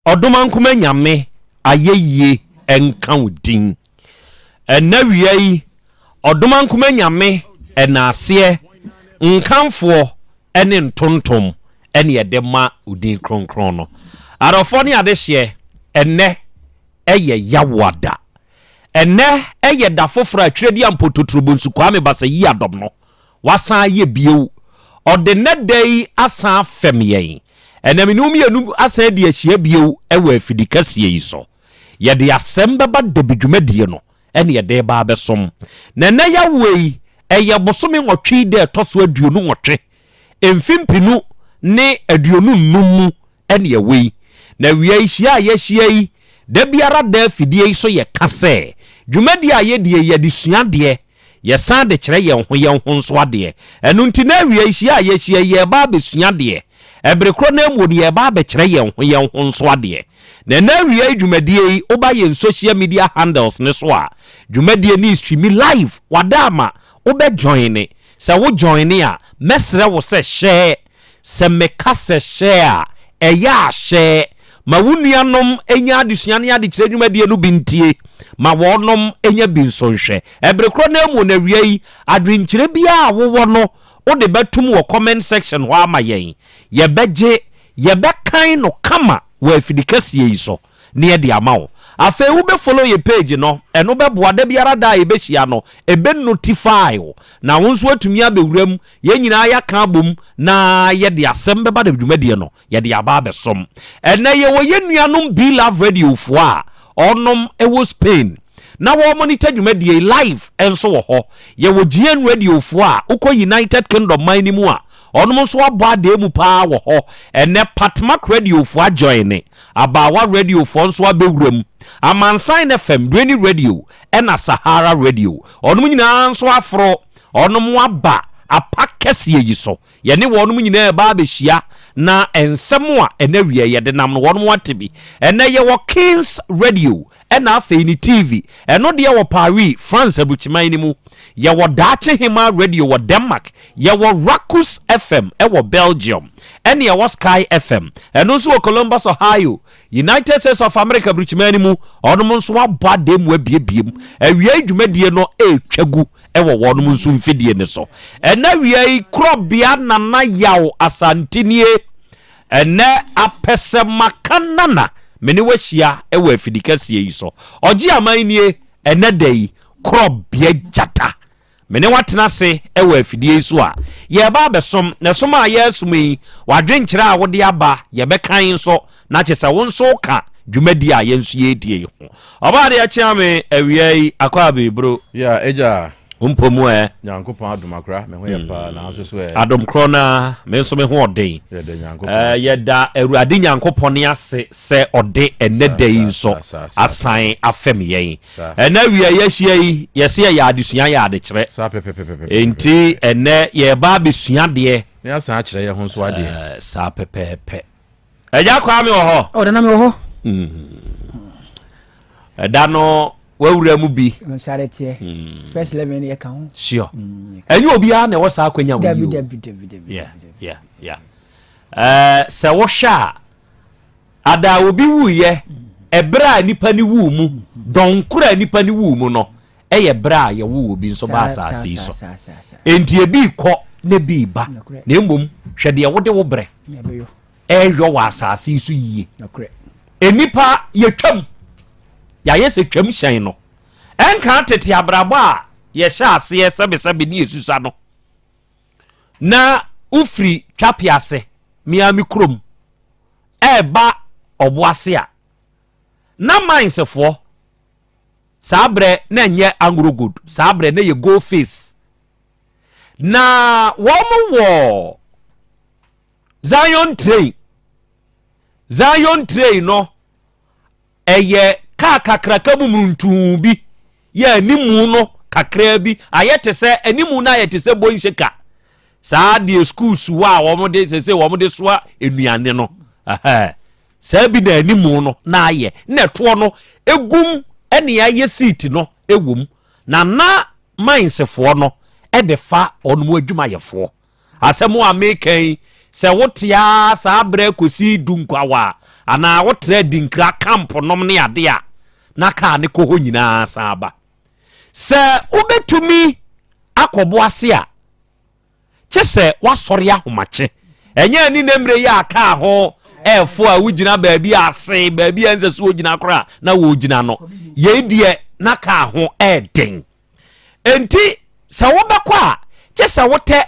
Odomankuma nyame ayeye enkaudin enawia yi odomankuma nyame enase nkanfo ene ntontom ene yedema udin kronkron no arofo ne adehye enne eye yawada enne eye da foforo atwedi ampototrobo nsukwa me basa yi adom no wasan ye bieu odene dai asan fem yen enaminu mienu asan di ahia bieu ewa afidikasie yi so yɛde asɛm bɛba dabi dwumadie no ɛne yɛde ba bɛsom na na ya wei ɛyɛ bosome nwɔtwe de ɛtɔ so aduonu nwɔtwe mfimpinu ne aduonu nnum ɛne yɛwei na wia hyia yɛhyia yi da biara da fidie yi so yɛ kasɛ dwumadie a yɛdie yɛde suadeɛ yɛsan de kyerɛ yɛn ho nso adeɛ ɛno nti na wia hyia yɛhyia yɛ ba besuadeɛ ɛbere kro na mu de ba bɛkyerɛ yɛn ho nso adeɛ na wia dwumadie yi oba yɛn social media handles ne so a dwumadie ni stream live wadama oba join ne sɛ wo join ne a mɛsrɛ wo sɛ share sɛ meka sɛ share ɛyɛ a share ma wunuanom enya adesua ne ade kyerɛ dwumadie no bintie ma wɔnom enya binsonhwɛ ɛbere kro na mu na wia yi adwenkyerɛ bia a wo no o de betum wɔ comment section hɔ ama yɛn yɛbɛgye yɛbɛkan no kama wɔ afidikasie yi so ne yɛde ama wo afei wo be follow your page no ɛno bɛboa da biara da yɛbɛhyia no ebe notify wo na wo nso atumi abɛwuram yɛn nyinaa yɛka abom na yɛde asɛm bɛba da dwumadie no yɛde aba abɛsom ɛnɛ yɛwɔ yɛnuanom Be Love Radio fo a ɔnom ɛwɔ Spain na wo monitor dwumadie live enso wo ho ye wo GN radio fo a uko United Kingdom man ni mu a onom so aba de mu pa wo ho ene Patmak radio fo a join abawa radio fo nso abewuram Amansan FM Brainy radio ena Sahara radio onom nyina nso afro onom aba apakesie yi so ye ne wo onom nyina ba behia na ensem a ena wie ye de nam no wonom watebi ena ye wo Kings radio ena afei ni TV eno de wo Paris France abuchiman ni mu ye wo Dache Hima radio wo Denmark ye wo Rakus FM e wo Belgium ene ye wo Sky FM eno so wo Columbus Ohio United States of America abuchiman ni mu onom nso aba de mu abiebiem awie dwumadie no etwagu e wo wonom nso mfidie ne so ena wie Krobea nana Yaw Asante nie ene apesemakanana meni wahia ewa afidikasie yi so oji amanie ene dai Krobea jata meni watena se ewa afidie yi so a ye ba besom na som a ye sumi wadwenkyere a wode aba ye bekan so na kyesa won so ka dwumadi a ye nso ye die ho oba de ya chiame awiai akwa bebro ya eja umpomu nyankopon adomakra me ho ye pa na so so adomkro na me nso me ho ode ye da awurade nyankopon ne ase se ode ene dai nso asan afem yen ena wia ye hia yi ye se ya adesua ya ade kire enti ene ye ba besua de ne asan akire ye ho nso ade sa pepepe eja kwa me ho o da na me ho eda no wawura mu bi msharetie first 11 ye kan sure enyi obi a na wo sa akwanya wo se wo sha ada obi wuye ebra nipa ni wu mu donkura nipa ni wu mu no eye bra ye wu obi nso ba asase so enti ebi kɔ na bi ba na embom hwede ye wode wo bre ehwo wa asase so yie enipa ye twam ya yese twam hyan no enka tete abrabo a ye hya ase sebe ni esusa no na ufri twapiase miami krom eba oboase a na minesefo sabre na nye angurugud sabre na ye go face na wo Zion train no eye ka kakraka bumuntu bi ye animu no kakra bi ayete se animu na ayete se bonhyeka saa de schools wa wo de se wo de soa enuane no saa bi na animu no na aye na to no egum ene aye seat no ewum na minesefo no e de fa onmo adwumayefo asemu amekan se wotia saa bra kosi dunkwawa ana wotre dinkra camp nom ne ade a na ka ne ko ho nyina saaba se ubetumi akobo ase a kyese wasori ahomache enye ni nemre ya aka ho efo a wugina baabi ase baabi ense so wugina kora na wo gina no ye die na ka ho eden enti se wobekọ a kyese wote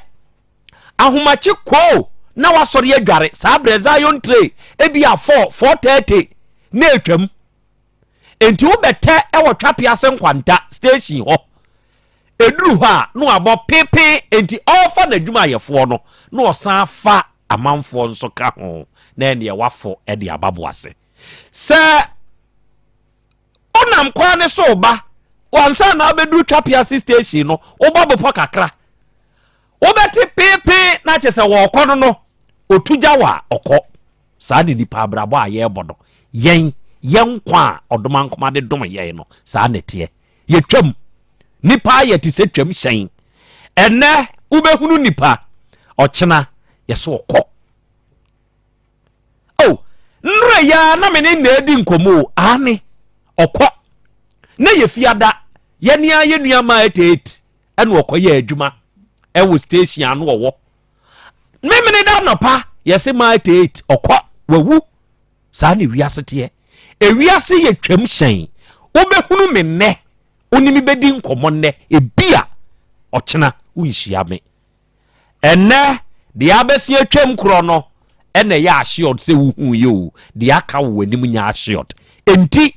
ahomache ko na wasori adware saa breza yon tray ebi a 4:30 na etwam enti wo bete e wo twapia se nkwanta station ho eduru ha no abo pepe enti ofa na dwuma yefo no no osan fa amanfo nso ka ho na ene wafo e de ababoase se onam kwa ne so ba wansa na abedu twapia station no obabopo kakra obeti pepe na chese wo kono no otuja wa okọ saa ne nipa abrabo a ye bodo yen kwa odoma nkoma de dom ye no saa netie ye twam nipa ye ti se twam hyen ene ubehunu nipa ochena ye so okọ oh nre ya na me ne na edi nkomo ane okọ na ye fiada ye nia ye nua ma etet ene okọ ye adwuma e wo station anu owo memene da no pa ye se ma etet okọ wawu saa ne wiase te ewiase ye twam hyen obehunu me ne onimi bedi nkomo ne ebia ochena unhia me ene de abesi atwam kro no ene ya ashiot se wuhu ye o de aka wo anim nya ashiot enti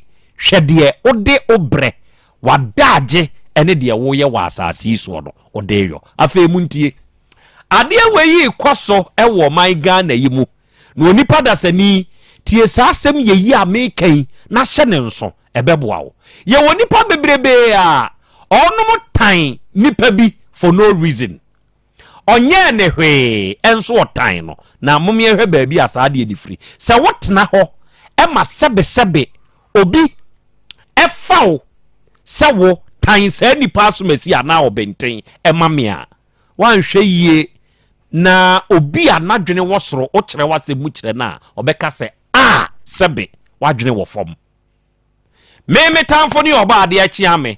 hwede ode obre wadaje ene de wo ye wa asase so no ode yo afa muntie ade weyi kwaso ewo man Ghana yimu na onipa dasani tie saasem yeyi amekan na hye nso ebeboa wo ye wonipa bebrebe a onum tan nipa bi for no reason onye ne hwe enso otan no na momye hwe baabi asade edi free se wotena ho e ma sebe obi efaw se wo tan sa nipa asomasi ana obenten e mamia wan hwe yie na obi anadwene wo soro o kire wase mu kire na obeka se sebe wadwene wo fom meme tamfo ni oba ade achi ame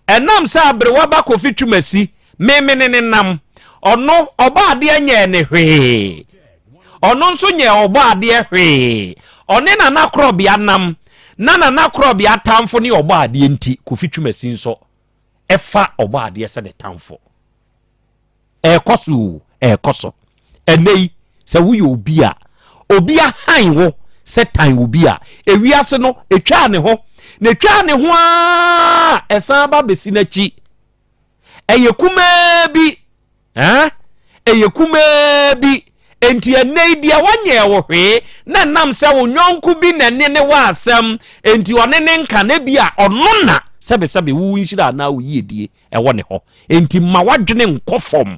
enam se abre waba kofi twumasi meme ne nam ono oba ade anya ne hwe ono nso nye oba ade hwe one na Krobea nam na Krobea tamfo ni oba ade nti kofi twumasi nso efa oba ade se ne tamfo ekoso enei se wo ye obi a han wo se tan obi a ewiase no etwa ne ho na etwa ne ho a esan ba besi na chi eyekuma bi enti enei dia wanye wo hwe na nam se wo nyonku bi na ne wa asem enti one ne nka na bi a ono na sebe wu nhira na wo yiedie ewo ne ho enti ma wadwene nkofom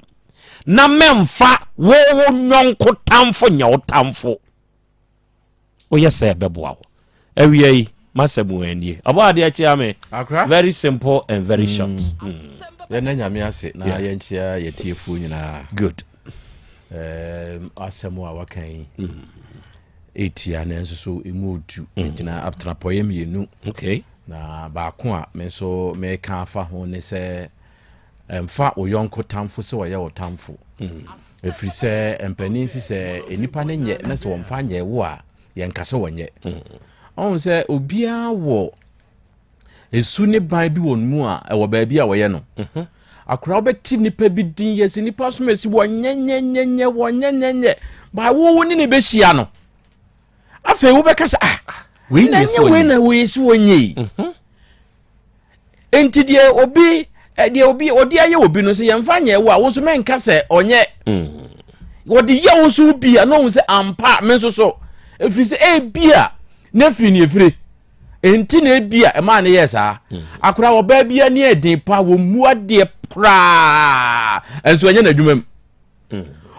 na memfa wo nyonku tamfo nya tamfo oye se beboa wo awiei masemu anie abade achi ame very simple and very short ya na nyame ase na ya nchia yetiefu nyina good asemu awakan etia na nso so emodu nyina aptrapoye mienu okay na baako a me so me ka afa ho ne se mfa oyonko tamfo se oye wo tamfo efiri se empani si se enipa ne nye na se wo mfa nye wo a yenkase wonye on se obia wo esu ne ban bi won mu a ewo ba bi a wo ye no akura obeti nipa bi din yesi nipa so mesi wo nyenyenyenye ba wo ni ne be hia no afa wo be kasa we na we esi wonye enti de obi odi aye obi no se yemfa nye wo a wo so menka se onye wodi ye wo so bi a no se ampa menso so efiri se ebia na firi ne efiri enti na ebia e ma ne yesa akura wo ba bia ne edin pa wo mu ade kra enso anya na dwumam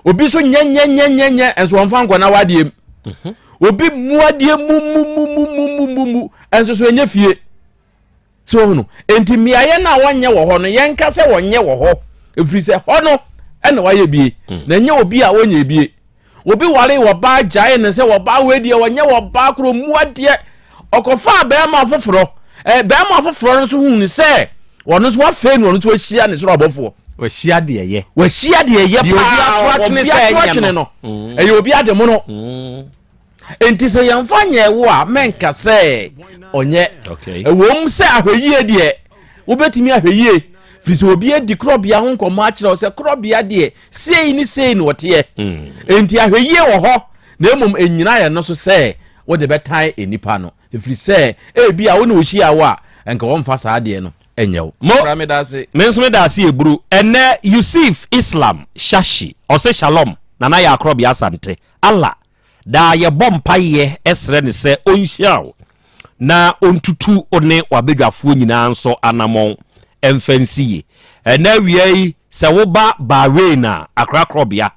obi so nyenyenyenyenye enso wonfa nkwa na wade obi mu ade mu enso so anya fie so no enti miaye na wonye wo ho no yenka se wonye wo ho efiri se ho no ene waye bie na nye obi a wonye bie obi ware wo ba jae ne se wo ba wedi wonye wo ba kro mu ade okofa be ma foforo be ma foforo no so hu ni se wono so afa nu wono so ahia ne so robofo wahia de ye bi obi atwatne se enye no eyi obi ade mo no enti se yemfa nye wo a menka se onye ewom se ahweyie de wobetimi ahweyie fisi obi edi Krobea ho nkomo a kire se Krobea de sei no wote enti ahweyie wo ho na emom enyina ye no so se wo de betan enipa no If you say, bi a wo na oshi awa enka wo mfa saa de no enyew. Mo me da se ebru ene Yusuf Islam Shashi ose Shalom nana ya Krobea Asante. Allah da ye bompaye esre ne se onhia na ontutu one wabedwafo nyina nso anamon emfansiye. Ena wiei se wo ba Bahrain akra Krobea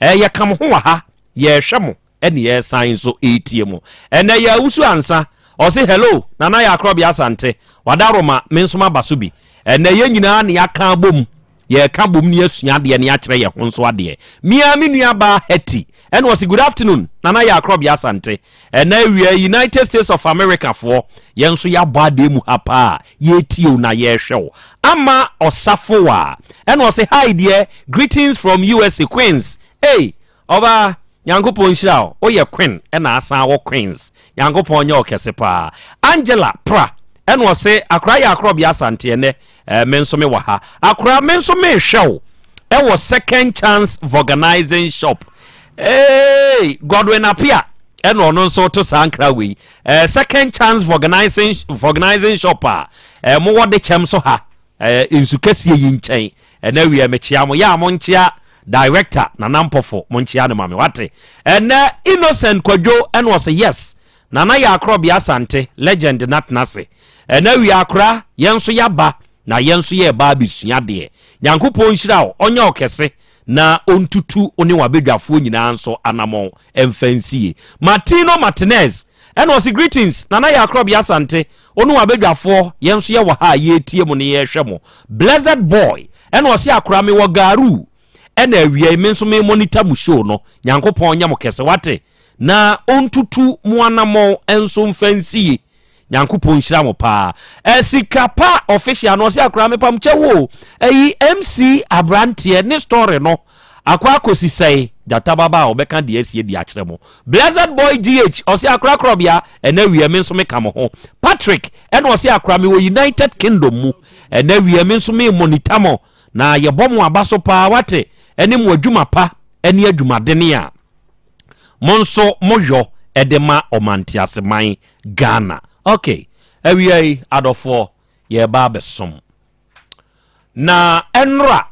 ye kam ho ha ye hwemo ene ye san so ATM ene ya wusu ansa o say hello nana ya Krobea Asante wadaroma mensoma basobi ene ye nyina ne aka bom ye ka bom ne asua de ne akere ye ho nso ade mia menua ba heti ene was good afternoon nana ya Krobea Asante ene wie United States of America for ye nso ya ba de mu hapa ye tio na ye hwew ama osafo wa ene was hi dear greetings from USA Queens hey oba Yankopon hira o ye queen na asan wo queens Yankopon nye okesepa Angela pra eno se akra ya Krobea Asante ne menso me waha akra menso me hwew e wo second chance organizing shop hey Godwin apia eno no nso to sankra we second chance organizing shop mo wode chem so ha insukasie yi nchen na wi mechia mo ya mo nchia director na nampofo monchia ne mame wate ene Innocent Kwadwo and was a yes nana ya Krobea Asante legend natnase ene wi akra yenso yaba na yenso ye ba bisua de Yankopon hira o onye okese na ontutu oni wabedwafo nyina nso anamon emfansie Martino Martinez and was greetings nana ya Krobea Asante oni wabedwafo yenso ye wa ha ye tie mu ne ye hwemo blessed boy and was ya akra me wagaru ena awie menso me monitor mu show no Yankopon nya mo kese wate na ontutu mu anamo enso mfansie Yankopon hira mo pa esikapa official no se akra me pam chewo eyi MC Abrante ne story no akwa kosisai data baba obeka de asie di akere mo blessed boy GH ose akra Krobea ena awie menso me kam ho Patrick ena ose akra me wo United Kingdom mu ena awie menso me monitor mo na ye bom abaso pa wate eni mo adwuma pa eni adwuma dene a monso moyo edema omanti aseman Ghana okay awiai adofo ye ba besom na enra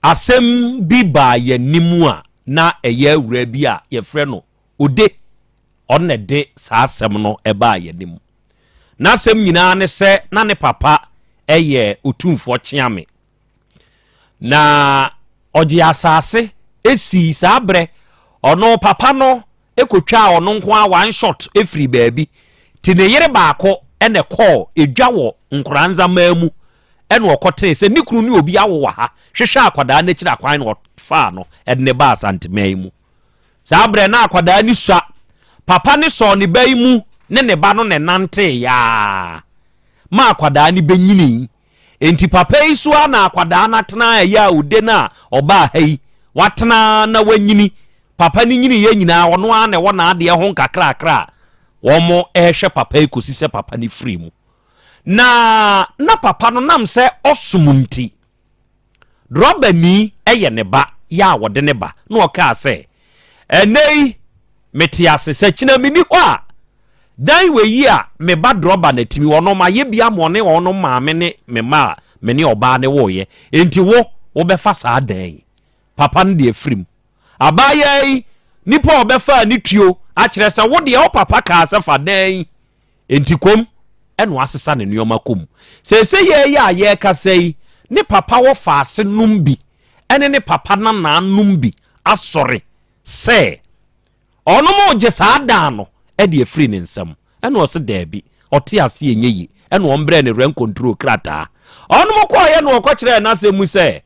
Asem Beba ye nimu a na eye awura bi a ye frɛ no ode onne de saa asem no eba ye nimu na asem nyina ne se na ne papa eye otumfo kyeame na oji asase esi sabre ono papa no ekotwa ono nko a one shot efiri baabi ti ne yere baako ene call edwa wo nkoranza maamu ene okote se nikunu ni obi awo ha hwehwe akwada na kira kwan no fa no ene ba Asante maamu sabre na akwada ni sua papa ne so ne baamu ne ba no ne nante ya ma akwada ni benyini enti papa isu na akwada na tena ya ude na oba hai watena na wanyini papa ni nyini ye nyina ono a na wona ade ho nkakra womo ehwe papa ikosise papa ni free mu na papa no nam se osumunti droba ni eye ne ba ya wode ne ba na oka se enei metiase se kina mini ho a dan we yi a me ba droba na timi wono ma ye bia mo ne wono ma me ne me ma me ne oba ne wo ye enti wo be fa saa dan papa no de afrim abaye nipa obefa ni tuo a kire se wo de o papa ka se fa dan enti kom eno asesa ne nuoma kom se ye ya ye ka sei ni papa wo fa ase numbi ene ne papa na numbi asore se ono mo je saa dan no e de afri ne nsam eno se daabi ote ase enyeyi eno ombre ne ren control krata ono mo kwa ye no okokire na se mu se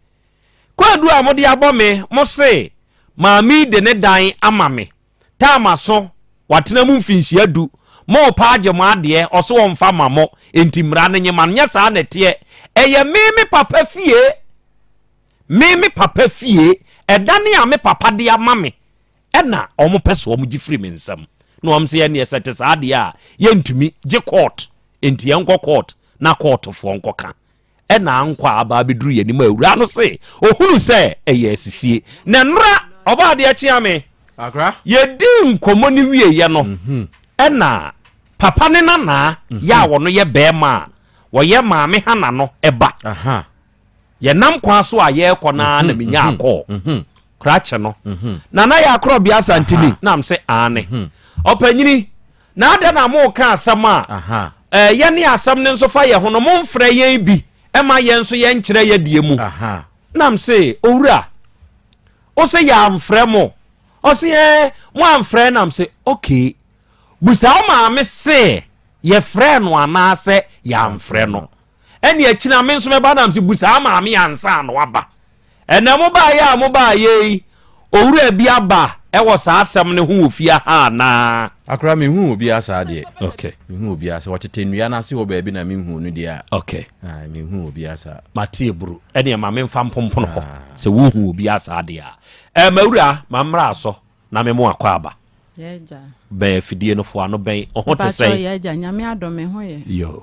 kwadu amode abome mo se maami de ne dan amame tama so watena mu mfinhyi adu mo paaje mo ade oso wonfa mamo enti mra ne nyema nya saa nete eye meme papa fie edane a me papa de amame ena omo pese omo gifiri me nsam no am se ye ne sete saa de a ye ntumi je court enti ye nko court na court fo nkoka ena ankwa aba beduru ye ni ma awura no se ohunu se eye asisie na nra oba de achi ame akra ye din komoni wie ye no ɛna papa ne nana ya wo no ye bema wo ye maame hana no eba ye nam kwa so a ye kɔ na na menya akɔ krache no nana ya Krobea Asante ni nam se ane opanyini na ada na mo ka asam a ye ne asam ne nso fa ye ho no mo mfrɛ ye bi ema ye nso ye nkyerɛ ye die mu nam se owura o se ya mfrɛ mo o se mo amfrɛ nam se okay busa maame se ye frɛ no ana se ya mfrɛ no ene akina me nso me ba nam se busa maame ansa no aba ene mo ba ye owura bi aba e wo sa asem ne ho ofia ha na akra me hu obi asa de okay me hu obi asa wotete nua na se wo ba bi na me hu no dia okay me hu obi asa mate buru ene maame mfa mpompono ho se wo hu obi asa de a mawura mamra so na me mo akwa aba yeja be fidie no fo ano ben ho te sei yeja nyame adome ho ye yo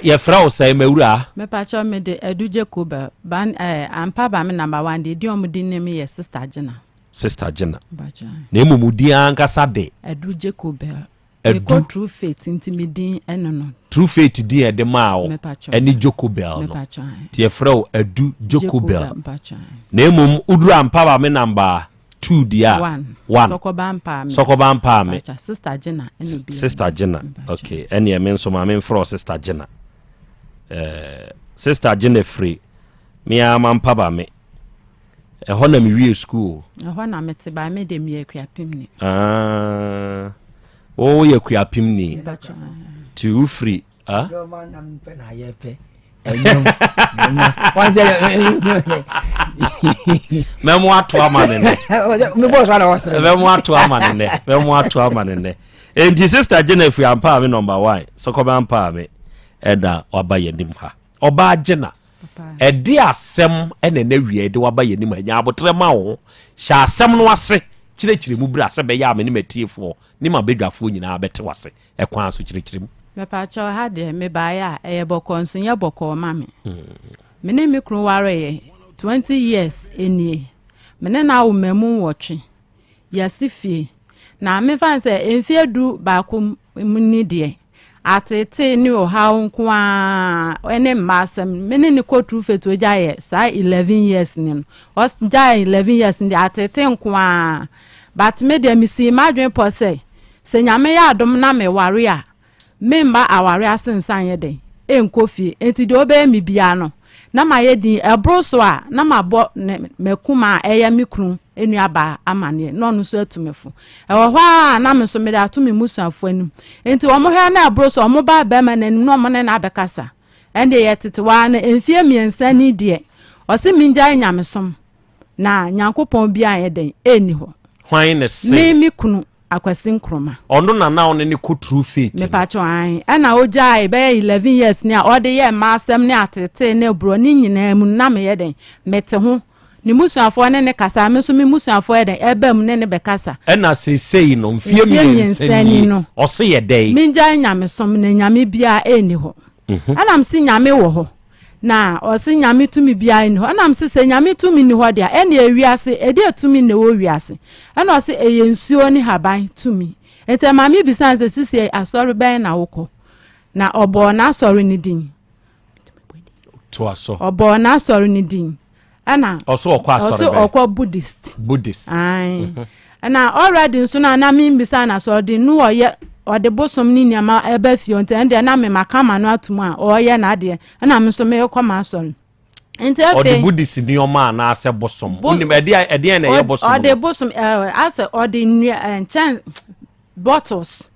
ye fra o say mawura me pa cho me de eduje koba ban ampa ba me number 1 de di omudi ne me ye sister Gina bacha na emumudi ankasa de eduje koba e ko true faith intimidin eno no true faith di e de ma o eni Jokobel no ti ye fra o edu Jokobel bacha na emum uduru ampa ba me number 2 dia 1 sokoba mpa me sister Gina eno bi sister Gina okay eni e men so ma men fro sister Gina sister Gina free me ampa ba me e ho na me wie school e ho na mete ba me de me akuapim ni o ye akuapim ni tu free yo man am pe na ye pe One Memo atu amanene. Me boss ala wasre. Memo atu amanene. Memo atu amanene. Enti sister Jennifer ampa me number 1. Sokoba ampa me. Eda oba yenim ha. Oba agena. Edi asem ene na wie de waba yenim anya abotre ma wo. Sha asem no ase. Kirekire mu bra se be ya me ni matiefo. Ni ma bedwafo nyina bete wase. Ekwan so kirekire mu. Me pa cho ha de me ba ya boko nso ye boko ma me. Me ne me kru ware ye 20 years enie. Me ne na wo mamu wotwe. Ya sifie. Na me fan se enfie du ba ko mu de. Atete ni o ha nko a ene masem me ne ko tru fetu ja ye sa 11 years ni. O ja 11 years ndi atete nko a. But me de mi si madwen po se nyame ya adom na me ware a memba aware asensan ye den enkofie enti de obe mi bia no na ma ye din ebroso a na ma bo mekuma eye mikru enuaba amane no no so atumefo ewo hwa na me so me da atumi musuafo anim enti omo hwa na ebroso omo ba ba ma nanim no omo na abekasa ende ye tetewa na enfie miensa ni de o se minja nyamesom na nyankopon bia ye den eni ho hwan ne se me mikunu akwasin kroma ono na na one ni ko true faith me pacho an na ojai be 11 years ni a ode ye masem ni atete na bro ni nyina mu na me ye den mete ho ni musuafo ne kasa me so me musuafo ye den ebam ne be kasa na sesei no mfie miensani no o se ye dei minja nyame som na nyame bia eni ho ana msi nyame wo ho na o se nyame tumi bia eni ho ana msi se nyame tumi ni ho dia ene ewiase ede tumi ne wo wiase ana o se eyensuo ni haban tumi ente mami bisanse sisi asori ben na woko na obo na asori ni din to aso obo na asori ni din ana oso okwa asori ben oso okwa buddhist ai ana already nso na mi bisana asori din no oye ode bosom ni nyama ebe fio nte ende na me makama no atum a oye na ade na me so me koma asori ente afi ode buddhist ni o ma na ase bosom unim ede na ye bosom ode bosom ase ode enchan bottles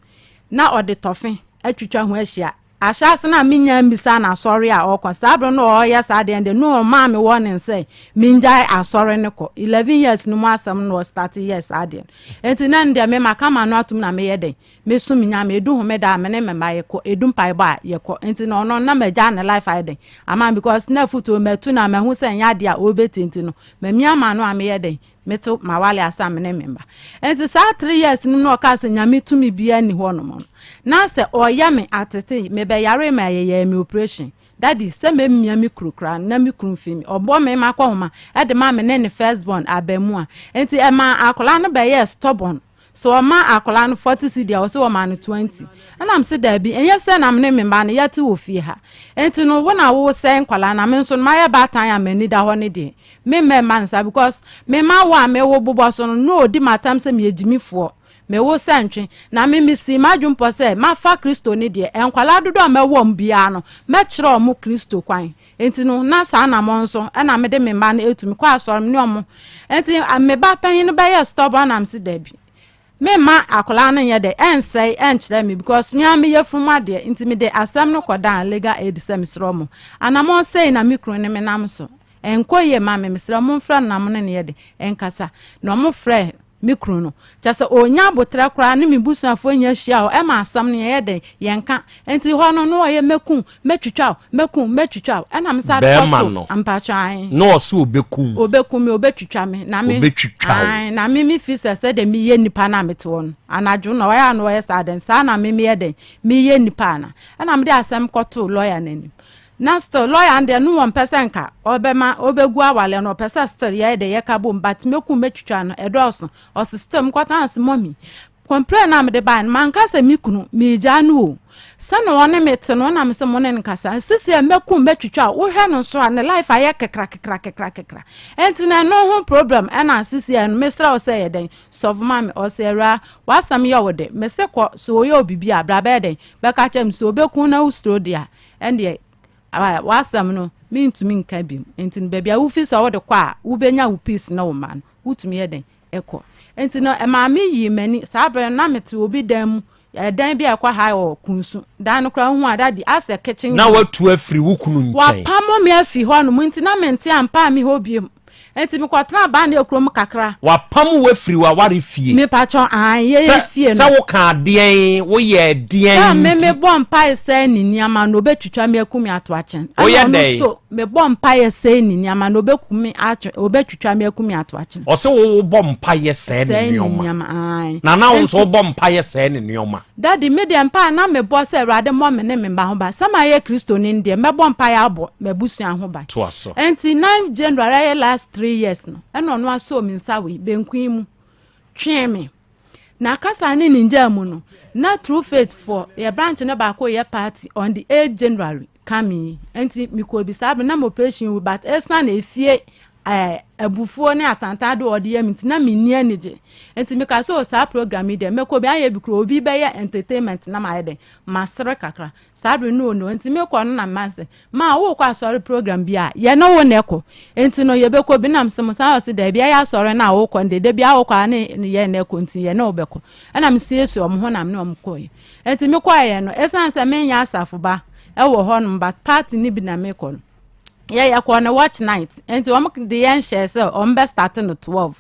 na ode tofe atwitwa ho ahia ashase na minya mbisa na asori a okonsabro no oye sade ende no ma me warning say minjai asori ne ko 11 years no asam no start years ade enti na nde me makama no atum na me yeden me so minya me edu ho me da me ne me ma ye ko edum pai ba ye ko enti no no na me ja na life ade ama because na futo metu na me hu say nya de a obetenti no me mia ma no ame yeden meto mawale asam ne memba enti sa 3 years no ka se nyame tumi bia ni ho no mo na se oya me atete me be yare ma ye me operation daddy se me mia mi krukra na mi krumfimi obo me makwa homa e de ma me ne first born abemu a enti e ma akola no be ye stubborn so ma akola no 40 cedi a wo so ma no 20 ana am se da bi enye se na me ba no yate wo fie ha enti no wo na wo se nkwala na me nso ma ya ba tan ya mani da ho ne de me man sa because me ma wa me wo bobo so no odi matam se me ejimifo me wo santwe na me si madwumpo se ma fa Kristo ne de enkwala dodo a me wo mbia no me kire omo Kristo kwan enti no na sa na mo nso na me de me ma na etumi kwa asoro me omo enti me ba panyin no ba ye stubborn na am se da bi me ma akola no ye de ensei enkire me because me am ye fuma de enti me de asem no kodan legal aid se me sro mo anamo sei na me kru ne me nam so enkoye ma me sro mo mfra nam ne ye de enkasa no mo frɛ mikro no chase onya botra kra ne mibusuafo nya hia o e ma asam ne ye de yenka enti ho no no ye mekun metwitwa e na me sa to ampa twan no so obekum me obetwitwa me na me na me fi se de me ye nipa na me to no anajo no ya no ye sa den sa na me ye de me ye nipa na e na me de asem koto lawyer nani na still lawyer and no one person ka obema obegu awale no person still ye de ye ka bom but meku metwitwa no edoso o system kwata as mommy complain na me de ban man ka se mikunu me gya no o sana wona mete no na me se mo ne nkasa sisi meku metwitwa wo hwe no so an life aye kekra enti na no ho problem na sisi an mestra o se ye den solve mame o se ra wasam ye wo de me se ko so ye obibi abra be den be ka chem so obeku na ustro dia and wasam no mintumi nka bim enti no bebia wo fi so wo de kwa wo benya wo peace na wo man wutumi ye den eko enti no maami yi mani sabre na mete obi dam dan bia kwa ha o kunsu dan no kra hu adadi ase kitchen na watu afiri wo kunu nchen wa pamo me afi ho no enti na mente ampa mi ho biem enti mi kwatra ba na ekrom kakra wa pam we free wa ware fie me pacho an ye fie no sa wo ka den wo ye den sa me bom pa se ni niama no betwitwa me akumi ato achen so me bom pa se ni niama no bekumi achen obetwitwa me akumi ato achen o se wo bom pa ye se ni nioma na wo so bom pa ye se ni nioma daddy me de mpa na me bo se rade mo me ne me ba ho ba sama ye Kristo ni ndie me bom pa ya abo me busuan ho ba to aso enti 9 January last 3 years no eno no aso mi nsawe benkwin mu tweme na kasa ne ninja mu no na true faith for your branch na ba ko ye party on the 8 January coming enti mi ko bi sabe na operation but esa na efie abufuo ne atanta do ode ya minti na minni anije enti me ka so sa program de me ko bi aye bi kro obi be ya entertainment na ma de masere kakra sabe no enti me ko no na mase ma wo kwa sorry program bi a ye no wo ne ko enti no ye be ko bi na msem sa o da bi ya sorry na wo ko de bi a wo kwa ne ye ne ko enti ye no be ko ana msie so om ho na me om ko enti me ko ye no esanse me nya asafo ba e wo ho no but party ni bi na me ko ya kwa na watch night enti o mk de yan share so o mbe start no 12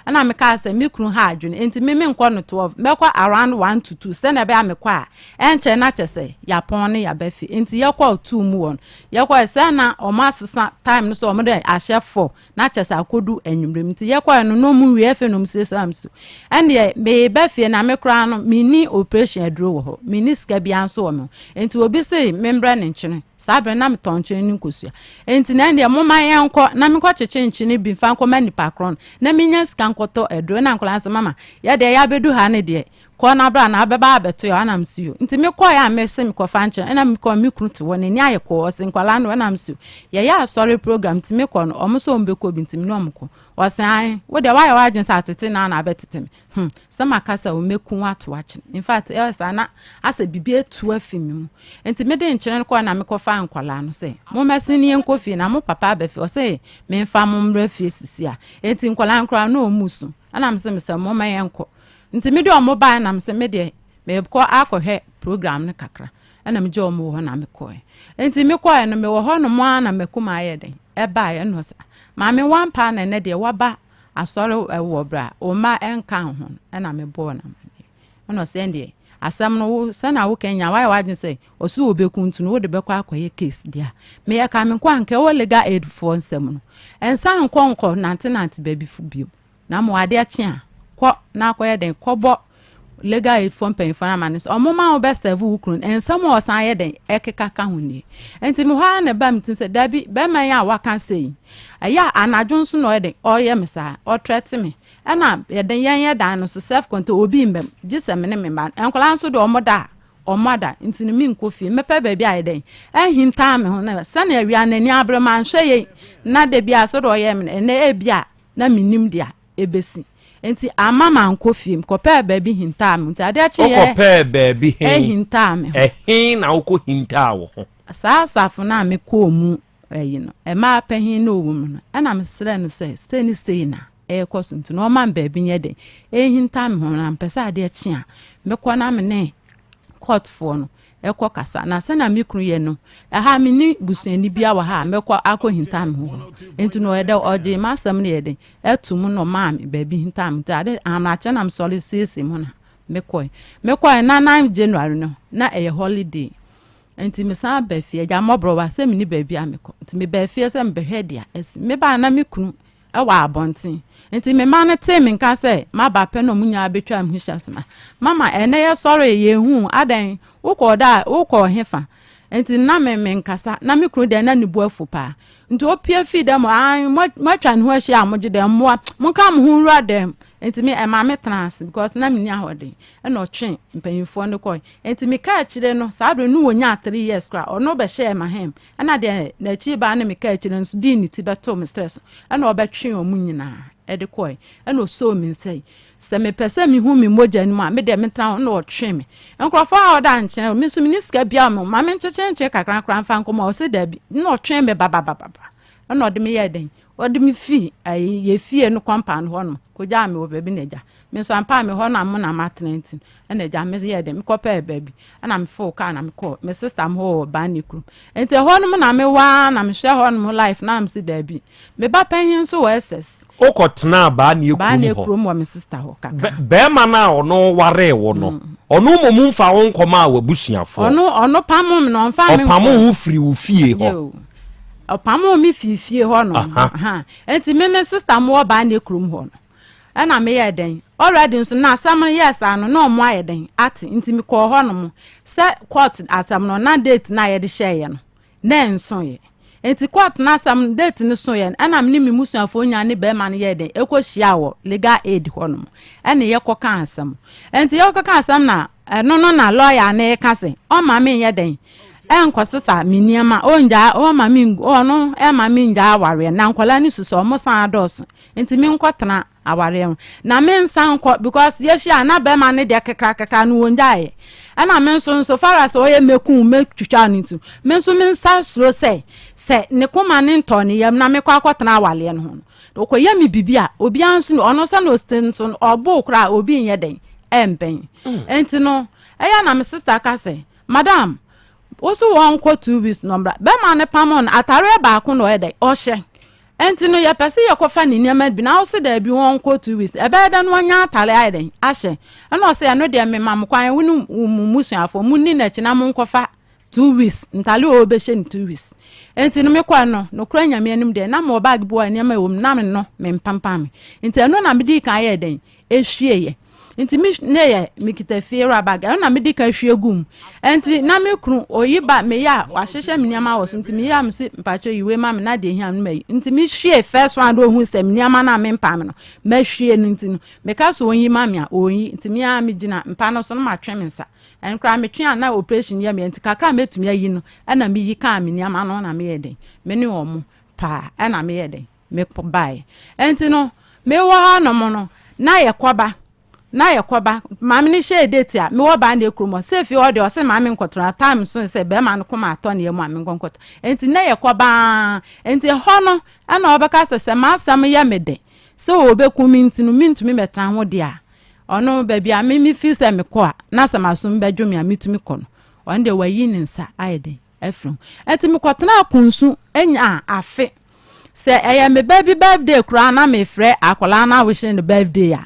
ana me ka say me kunu ha adwene enti me nko no 12 me kwa around 1 to 2 se na be a me kwa enche na chese ya pon ne ya bafi enti ya kwa 2 mu won ya kwa se na o masesa time no so o me de a share 4 na chese akodu anwumrem enti ya kwa no mu wie fe no mse so am so ene me bafi na me kra no mini operation aduro wo ho mini ska bia so wo me enti obi se membra ne nchene sabe na me tonche ni nkosua enti na ndia mo man yanko na me kwa chechenchi ni bi fa nkoma nipa kron na me nya ska nkoto edro na nkola nse mama ya de ya bedu ha ne de ko na bra na abeba abeto ya na msuo nti me kwa ya me se me kwa fanche na me kwa me kunu to woni ni aye ko o se nkola no na msuo ya sorry program ti me kwa no omso mbeko bi nti me no omko wasan wo de wa ya wa agin sa tete na abetete me sama kasa o meku ato achi in fact esa na asa bibie etu afimi mu enti me de nkyere ko na me ko fa nkwala no se mo mesini enko fi na mo papa abefi o se me mfa mo mra fi sisi a enti nkwala nkra na o musu ana me se mo ma yenko enti me de o mo ba na me se me de me ko akohwe program ne kakra ana me je o mo ho na me ko enti me ko no me wo ho no mo ana me kuma aye den e ba ye no sa ma me wan pa na ne de waba asore wo bra o ma enka ho na me bo na mane ono sende asam no sana wo kenya why wajin say osu obekuntu no wo de bekwa akoye case dia me ya ka me kwa nke wo legal aid for nsem no ensa nkonko nante baby fu bio na mo ade ache a ko na akoye den kobo legal aid from mpanyinfo na manis omoma wo best serve wo kunu ensam o san ye den ekeka ka ho ni enti me hwa na ba mtin se dabi be man ya waka sei aya anadwo nso no den o ye me sa o threat me ana ye den ye dan no so self control obi mbem gise me ne me ba enkola nso do omoda omada enti ne mi nkofi mepe ba bi aye den ehinta me ho na se na awia na ni abrema nhwe na de bia so do ye me na e bia na minim dia ebesi enti amama nkofi mkope baby hinta me nti ade achi ye okope baby hinta me na uko hinta wo sa safo na me ko mu no e ma pahin no wo mu no ana me sere no say na e koso nti no man baby nye de hinta me ho na mpesa ade achi a me ko na me ne court for no ekọ kasa na se na mikru ye no ha me ni busuani bia wa ha mekọ akọ hintam ho enti no ede oje masam ne ede etum no ma me baby hintam tade amache na msole sisi mo na mekọ na 9 January no na eye holiday enti me sa ba fie ja mobro wa se me ni baby amekọ enti me ba fie se me behwe dia me ba na mikru e wa abonten enti me ma ne te me nka se ma ba pe no munya betwa am hishasma mama ene ye sorry ye hu adan uko hefa enti na me nkasa na me kru de na ni buafu pa nti opia fi dem matwa ne ho ahia amogye dem moa monka mo hu nra dem enti me ema me trans because na me ni ahode e no twen mpanyimfo ne koy enti me ka akire no sa do nu wonya 3 years kra ono be share ma hem ana de na chi ba na me ka akire nso di ni ti beto me stress ana obetwen o munyina e de koy ana so me nsei se me pese mi hu mi moja ni ma me de me tra no otwe me enkrofo a oda nche me so miniska bia mo ma me nche kakran kran fa nko ma o se da bi no otwe me baba ana ode me ye den ode me fi ayi ye fie no compound ho no ko ja me wo baby neja me so ampa me ho na mo na maternity ana ja me ye den me ko pa baby ana me fo ka na me ko me sister am ho ba ni kru ente ho no na me wa na me share ho no life na am se da bi me ba panyin so ss okotena ba ni ekru mo me sister ho kaka be ma na ono ware wo no ono momu mfa wo nkoma a wabusuafo ono pamo me no mfa me opamo wo firi wo fie ho opamo mi fifie ho no ha enti me sister mo ba na ekru ho no ana me ye den already nso na asam yes ano no mo aye den ati enti me ko ho no mo se court asam no na date na ye de share no na enso ye enti court na asam date ni so ye ana me ni musuafo nya ne be ma ne ye den ekohia wo legal aid ho no ene ye ko kan asam enti ye ko kan asam na no na lawyer na ye ka se o ma me ye den enkosisa miniama onja o ma mi ono e ma mi nja aware na nkola ni suso o mo san ados enti mi nkotena aware na me nsan ko because yeshia na be ma ne de kekra no onja ye ana me nso far as o ye meku metwitwa ni tu me nso me nsa suro se ne koma ne nto ne yam na me kwa akotena awale no ho okoye mi bibia obi anso ono sa no stinson obo kra obi nye den emben enti no eya na me sister ka se madam oso won ko 2 weeks number be ma ne pamon atare ba ko no ede o hye enti no ye pese ye ko fa ni niam bi na o se da bi won ko 2 weeks e be da no anya atare aiden a hye na o se ya no de me mam kwan wonu musuafo munni na chi na mon ko fa 2 weeks ntale o be hye ni 2 weeks enti no me kwa no kura nyame anim de na mo bag bo aniam ewom na me no me mpampam enti no na me di kan ye den ehwie ye enti mi ne ye mikita fiera bag na me di kan hwie gum enti na me kru oyiba me ya wahyehyɛ me niama wo so enti me ya me si mpacho yiwe ma me na de hiam no mai enti mi hwie first one do hu sɛ me niama na me mpam no ma hwie no enti no me ka so onyi ma me a onyi enti me ya me gina mpa no so no ma twe me nsa enkra me twe na operation ye me enti kakra me tumi ayi no na me yi ka me niama no na me ye den me ne omo pa na me ye den me bai enti no me wo ha no mo no na ye kwaba mami ni share date ya me wo ba na ekrumo se fi ode o se mami nkotra time so se be ma no koma ato na yemu ami nkonkota enti na ye kwaba enti ho no ana obeka se ma asam ya mede so obeku minti no mintumi metra ho de a ono ba bia mi fi se me ko a na asam asum bedwumi a mitumi ko no on de wayi ni nsa aide efru enti me kotena akunsu enya afe se eya me baby birthday kura na me frɛ akola na wishing the birthday ya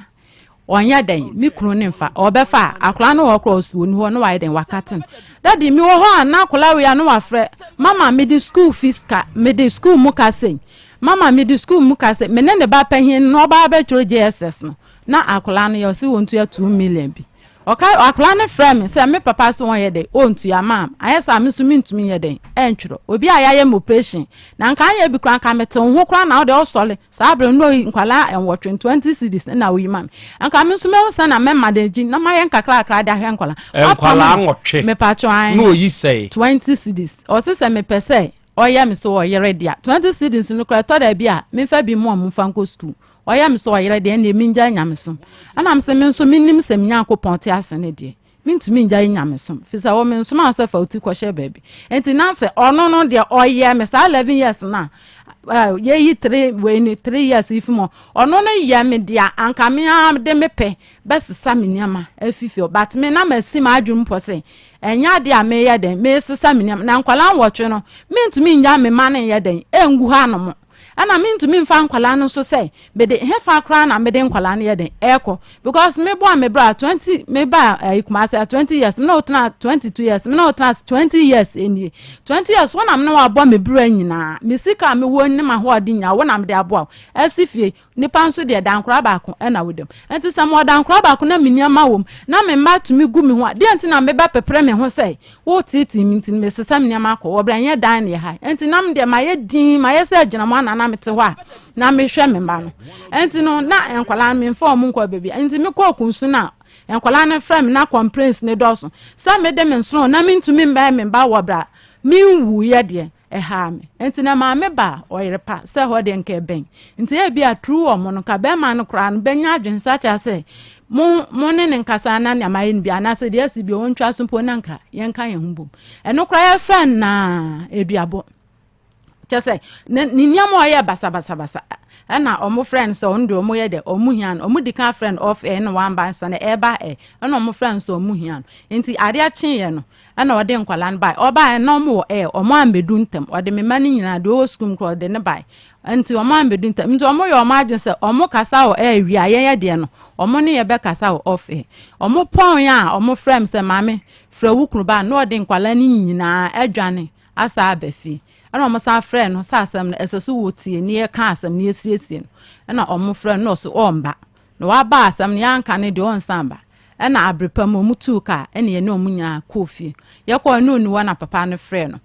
onya den mi kunu ne mfa obefa akola no wo cross woni ho no wa den wakaten daddy mi wo ho na akola we ya no wa frɛ mama me di school fees ka me di school mu ka sen mama me di school mu ka sen me ne ba pahin no ba ba tro JSS no na akola no yo si wontu ya 2 million bi okay akla ne frame say me papa so won ye dey ontu ya mam ayesa me so me ntumi ye dey entwro obi ayaye mo operation na nka anya bi kran ka mete ho kran na o de osole sabre no nkwala enwotwe 20 cedis na wo yi mam nka me so me usa na me madeji na maye nkakra akra da hwe nkwala nwotwe me pa cho an no yi say 20 cedis o se me pese oya me so o yere dia 20 cedis no kra to da bia me fa bi mo mo fa nko school oya me so o yere dia na mi nja nyamesom ana me se me so minim sem nyankopon te asene die mintumi nja nyamesom fi sa wo me so ma se fa uti kwhye baby enti na se ono no de oya me sa 11 years na ye yi 3 years if mo ono no ya me dia anka me de me pe best saminiama afifio but me na masi ma adwum pose enya de me ye den me sesa miniama na nkwala nwotwe no mintumi nya me ma ne ye den engu ha no mo ana mintumi mfa nkwala no so say be de hefa kra na me de nkwala no ye den eko because me bo me bra 20 me ba ikumase 20 years me no tena 22 years me no tena 20 years eni 20 years wona me no abo me bra nyina me sika me wo ni ma ho odi nya wona me de abo asifie nipa nso de dankra ba ko na wodem enti sam dankra ba ko na miniama wom na me ma tumi gu me ho de enti na me ba pepre me ho say wo titi minti me sesa miniama ko wo bra nya dan ne ha enti nam de ma ye din ma ye se agina mo na me te ho na me hwe me ba no enti no na enkwala me form nko baby enti me ko kunsu na enkwala na frame na complaints ne doso sa me de me nso na me ntumi mba me ba wo bra me wu ye de ha me enti na ma me ba oyere pa se ho de nke ben enti e bia true o mo no ka be ma no kra no benya adwensa cha se mo ne nkasa na na mai bia na se de asi bi o ntwa so po na nka ye nka ye humbom eno kra ye friend na eduabo cha se ni nyamo ye basa na omo friends so ndo omo ye de omo hian omo dika friend of no one bansa na eba na omo friends so omo hian enti ade a chen ye no na ode nkwala n bai oba na omo omo ambedu ntem ode me mani nyina de o skum kro de ne bai enti omo ambedu ntem enti omo ye omo agin se omo kasa o wi aye de no omo ne ye be kasa o of omo pon ya omo friends se mame fra wukunu ba na ode nkwala ni nyina adwane asa abafi ana omo sa friend no sa asem na eseso wotie ni e ka asem ni esiesie no ana omo friend no so omba no wa ba asem ni anka ne de on samba ana abrepa mo mutu ka ene ye ne omunya kofi ye ko no ni wana papa ne friend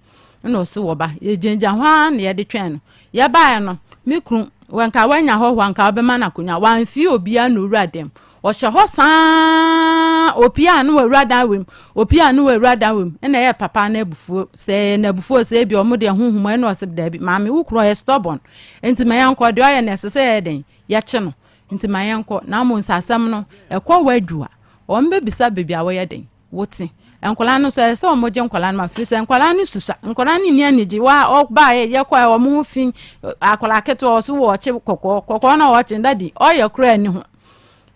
no no so wo ba ye jenja hwa na ye de twen no ye ba no mikru wanka wanya ho wanka be mana kunya wanfi obia no ruadem o hye ho saa opia no wurada wem opia no wurada wem ena ye papa na ebufuo se bi omo de honhom ena o se da bi maame wukro ye stubborn enti mayanko de oye na se se den ye che no enti mayanko na mo nsasam no ekọ wadua o mbe bisa bebi awo ye den woti enkola no se omo je enkola no ma firi se enkola ni susa enkola ni aniji wa o ba ye kwa o mo fin akola keto o so wo che kokko na wo che ndadi o ye kra ni ho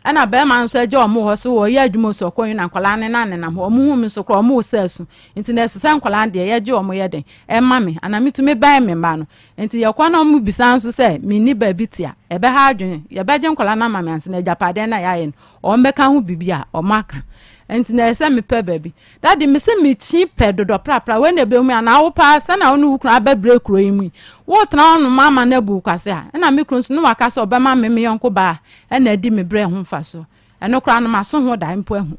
ana be man so eje omo ho so wo ye adwumo so ko na nkwala ne na na ho omo hu mi so kro omo sesu nti na sesa nkwala de ye je omo ye den e ma me ana mitumi ban me ma no nti ye kwa na omo bisa so se mi ni ba bitia e be ha adwen ye be je nkwala na ma me anse na japade na ya ye o mbeka hu bibia o maka enti na ese me pe baby daddy me se me chi pe dodo prapra we na be mu ana wo pa se na onu wukun abebre kro yimu wo tena onu mama na bu kwase a na me krunsu no waka se obema me yonko ba na di me bre ho fa so eno kra no maso ho da mpo ahu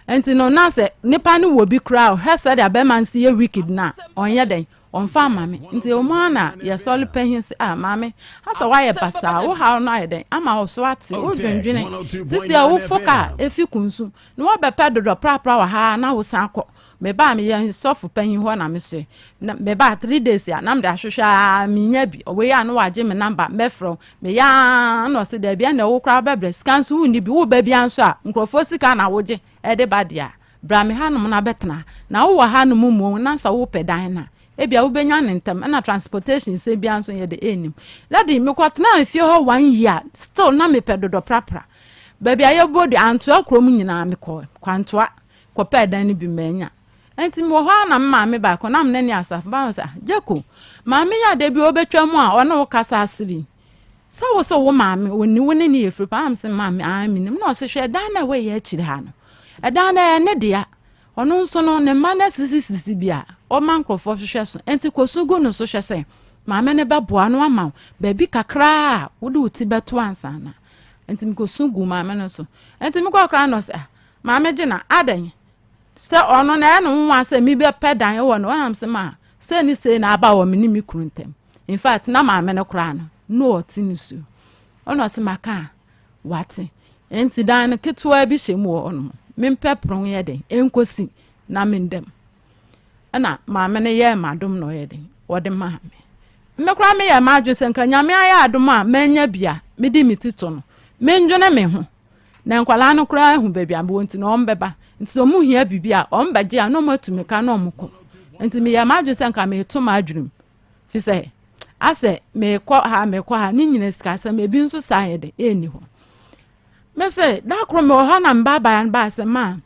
enti no na se nipa ni wo bi kra o he se da be man se ye wicked na onye den onfa mame nti o mo na ye sole penhin se mame asa wa ye basa wo ha no ye den ama o so ate o dwendwene sisi wo foka efi kunsu no wo be pedodo prapra wa ha na wo san akọ me ba me ye sofu penhin ho na me se me ba 3 days ya na me da hwehwa me nya bi o we ya no waje me number me fro me ya no se da bia na wo kra bebre scansu wu ni bi wo ba bia nso a nkrofo sika na woje e de badia bra me hanom na betena na wo ha no mu na sa wo pedan na ebia wo benya nentem na transportation se bia nso ye de enim ladi me kwatna afie ho 1 year still na me pedodo prapra babia ye bodi anto akrom nyina me kwantoa ko pedan ni bi manya enti mo ho na mma me ba ko na me ne asaf ba sa jeko ma me ya de bi obetwa mu a ono wo kasa asiri sa wo so wo ma me woni woni ne yefri pa am se ma me aminim na o se hwe dan na we ye akiri ha no edan na ne dia ono nso no ne ma na sisi bia o man krofo hwehwe so enti kosugu no so hwese ma me ne beboa no ama baby kakra wo de uti beto ansa na enti mikosugu ma me no so enti mikọ kra no se maame gina adan se ono na no nwa se mi be pedan wo no am se ma se ni se na aba wo me ni mi kruntem in fact na maame no kra no otinisu ono se maka wate enti dan ketua bi hyemu wo ono mempe pron ye den enkosi na mendem ana maame ne ye madom no ye den wode maame mmekra me ye maadwe se nka nyame aya adom a manya bia medi mitito no menjone me ho na nkwala no kra hu babia bo nti no ombeba nti so mu hia bibia ombaje a no matumi ka no omko nti me ye maadwe se nka me to maadwurum fi se ase me ko ha ni nyina sika se me bi nso sa ye de eni ho me se da kro me ho na mbaba ba se ma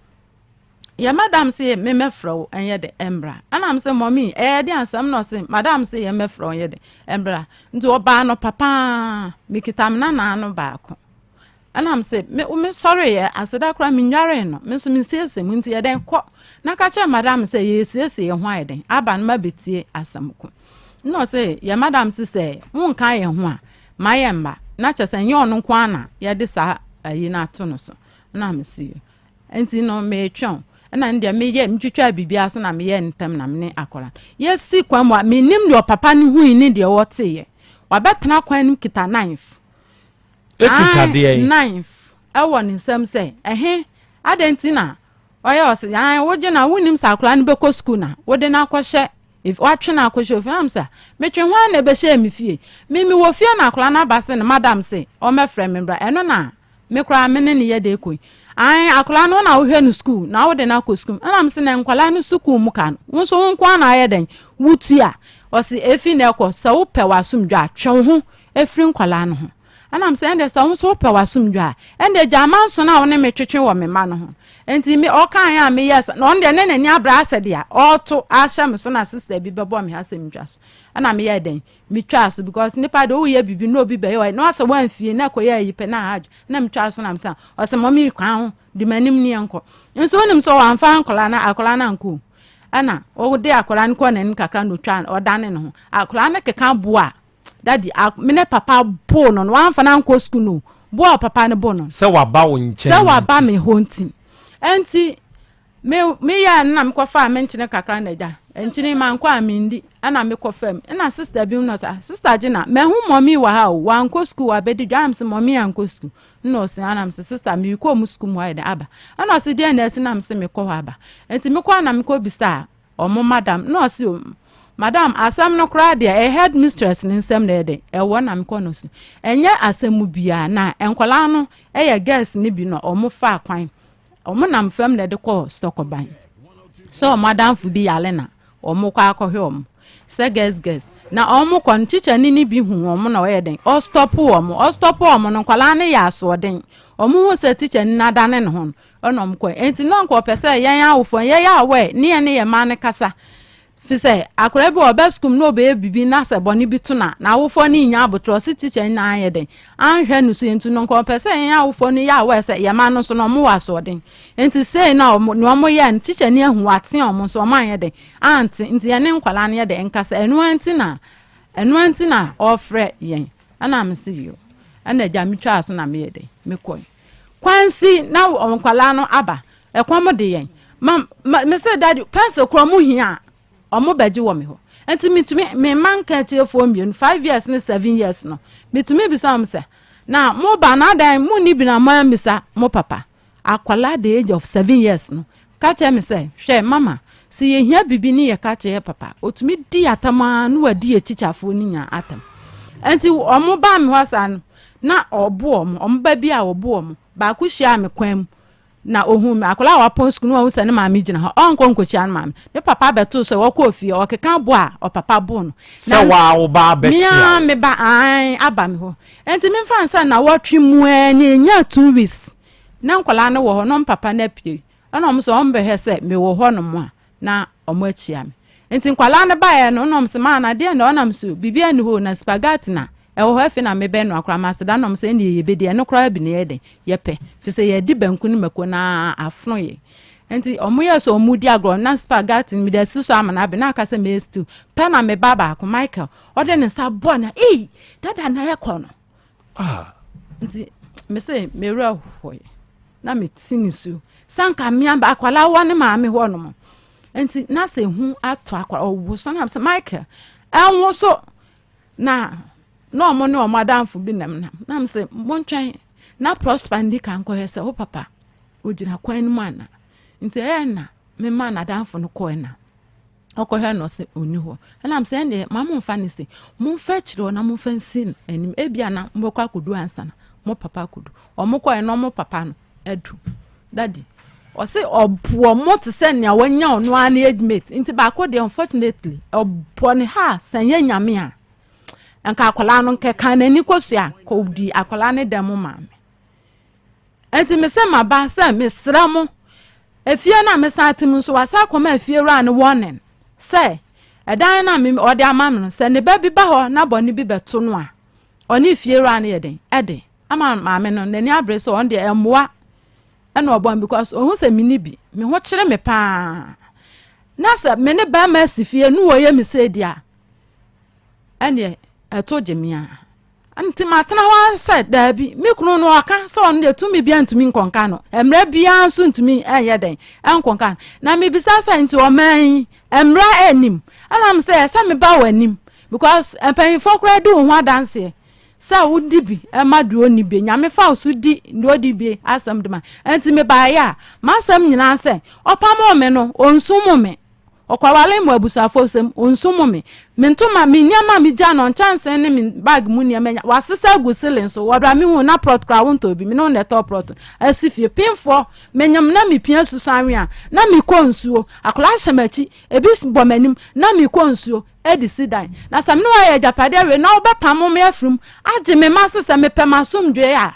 ya madam se me mefro enye de embra anam se mommy de ansam no se madam se ye mefro enye de embra nti oba no papa me kitam na no ba ko anam se me sorry ye aseda kra me nware no me so me siese mu nti ye den ko na ka che madam se ye siese ye ho ayeden aba no ma betie asam ko no se ya madam se mu nka ye ho a ma ye mba na che se nye ono nko ana ye de sa ayi na to no so na me see enti no me twon na ndia me ye mtwitwa bibia so na me ye ntem na me akora yesi kwamwa me nim de papa ne hu ni de wote ye wabetena kwan nim kita knife ekita de knife ewo ni nsem se adentina oye ose yan woje na wonim sakora ne beko school na wode na akohye if watwe na akohye ofi am sa metwe hwan na be hye mi fie mimi wo fie na akora na base ne madam se o me frɛ me bra eno na me kra me ne ye de koi akola no na wo hwe no school na wo de na ko school anam se na nkwala no school mu kan wo so nkwa na aye den wutua o se efi na ekọ se wo pɛ wasumdwa atwe ho efri nkwala no ho anam se ende se wo so pɛ wasumdwa ende jaman so na wo ne metwetwe wo me ma no ho enti me o kan ya me yes no nde ne nani abra asede a oto ahya me so na sister bi bebo me hasem dwaso ana me ye den me twaso because nipa de wo ye bibi no bi be yo no ase wan fie na ko ye yipe na haj na me twaso na me sa o se mommy kwan ho di manim ni enko nso nim so wan fa nkola na akola na nko ana o de akola nko na nkakra no twa o dane no akola na keka boa daddy me ne papa bo no wan fa na nko school no boa papa ne bo no se wa ba wo nche se wa ba me honti enti me ya na me kofa me nchine kakra na ja nchine man kwa amindi ana me kofam na sister bi no sa sister gina me hu mommy wa ha wa nko school wa bedi jam se mommy anko school no se ana me sister me ko mu school mu ida aba ana se dia na se na me se me ko aba enti me ko na me ko bisa o mo madam no se madam asam no kra dia head mistress ni nsem na ede wo na me ko no so enye asem bia na enkwala no girls ni bi no o mo fa kwan omo nam fam na de ko stokoban so madam fu bi yale na omo kwa akohwe omo se guess na omo kon chicha ni bi hu omo na oyeden o stop omo no kwala ne ya so den omo hu se teacher ni na dane ne ho onom ko enti no nko pese yan awofo yan ya we ne ye ma ne kasa fi se akora bi obeskum no be bibi na se boni bi tuna na awofo ni nya abotro se teacher ni na ayeden anhwe no so entu no nko pese yan awofo ni ya we se ye ma no so no mo waso den enti say na omo ye teacher ni ahu ate omo so ma ayeden anti enti ye ne nkwala ne de nkasa enu anti na ofre yen ana am see you ana ja mitwa aso na me ye de me koy kwansi na nkwala no aba ekwam de yen me say daddy pense kro mu hia omo beji wo me ho enti mitumi me man ka tiefo mienu 5 years ne 7 years no mitumi bi sam se na mo ba na dan mu ni bi na ma misa mo papa akwala the age of 7 years no ka che me se hwe mama si ye hia bibi ni ye ka che papa otumi di atama no wadi ye chichafo ni nya atam enti omo ba me ho san na obo omo ba bi a obo omo ba ku hia me kwam na ohun akola wa pon school no se ne maami gina ho onko nkochi an maami ne papa beto so wo ko fie o keka bo a o papa bo no se wa wo ba betia me ba an aba me ho enti me fransa na wo twi mu anya nya 2 weeks na nkola ne wo ho no papa na pie ana mo so o mbe he se me wo ho no mo a na o mo achia me enti nkola ne ba ye no no mse ma na de na onam so bibia ni ho na spaghetti na ewo hafi na mebe no akra maseda no mse ne ye bedi no kra bi ne ye de ye pe fi se ye di banku ni mako na afno ye enti omo ye so omu di agro na spaghetti mi de susu amana be na aka se me stew pe na me baba ko Michael o de ne sa bo na dada na ye ko no enti me se me ra hoye na metini su sanka miamba akwala wane maame ho no enti na se hu ato akwala owo so na se Michael enwo so na no mo ne o madamfo bi nam na se montwan na prosper ndi kan ko hese wo papa o gina kwan mu ana nti na me ma na damfo no ko na okohwe no se oni ho na se ne mamu mfa ne se mu mfa kire na mu mfa nsin anim ebia na mbokwa kodu ansa na mo papa kodu omukọ no mo papa no edu daddy o se obo mo te se ne wanya ono an agement nti ba ko de unfortunately obo ne ha sanya nyame a anka akola no nke kan ani kosua ko di akola ne dem maame enti me se maba se me sra mo efie na me sa atim so wasa koma efie ra ne warning se edan na me ode amam no se ne ba bi ba ho na boni bi beto no a oni efie ra ne yeden ede ama maame no nani abre so on de emoa na obon because ohun se mini bi me ho kire me pa na se me ne ba ma sifie nu wo ye me se dia ene eto jemia anti matena wa se da bi me kunu no aka so on de tumi bia ntumi nkonka no emra bia nso ntumi enye den enkonka na me bisa sa nti o man emra enim anam se me ba wanim because empan fokra do ho adanse sa wudi bi emadu oni bi nyame fa so di odi bi asem de ma enti me ba ya masem nyina se opamo me no onsumu me okwawale mu abusafo sem onsumu me mentoma me nyama me gya no chance ne me bag mu ne menya wasesa guselen so wabra me hu na prot kra wonto bi me no ne top prot asifie pinfo menyam na me pia susanwe a na me konsuo akola hyemachi ebi bomanim na me konsuo edisidan na sam no aye japade we na obepam me afrum age me masese me pemasum dwe a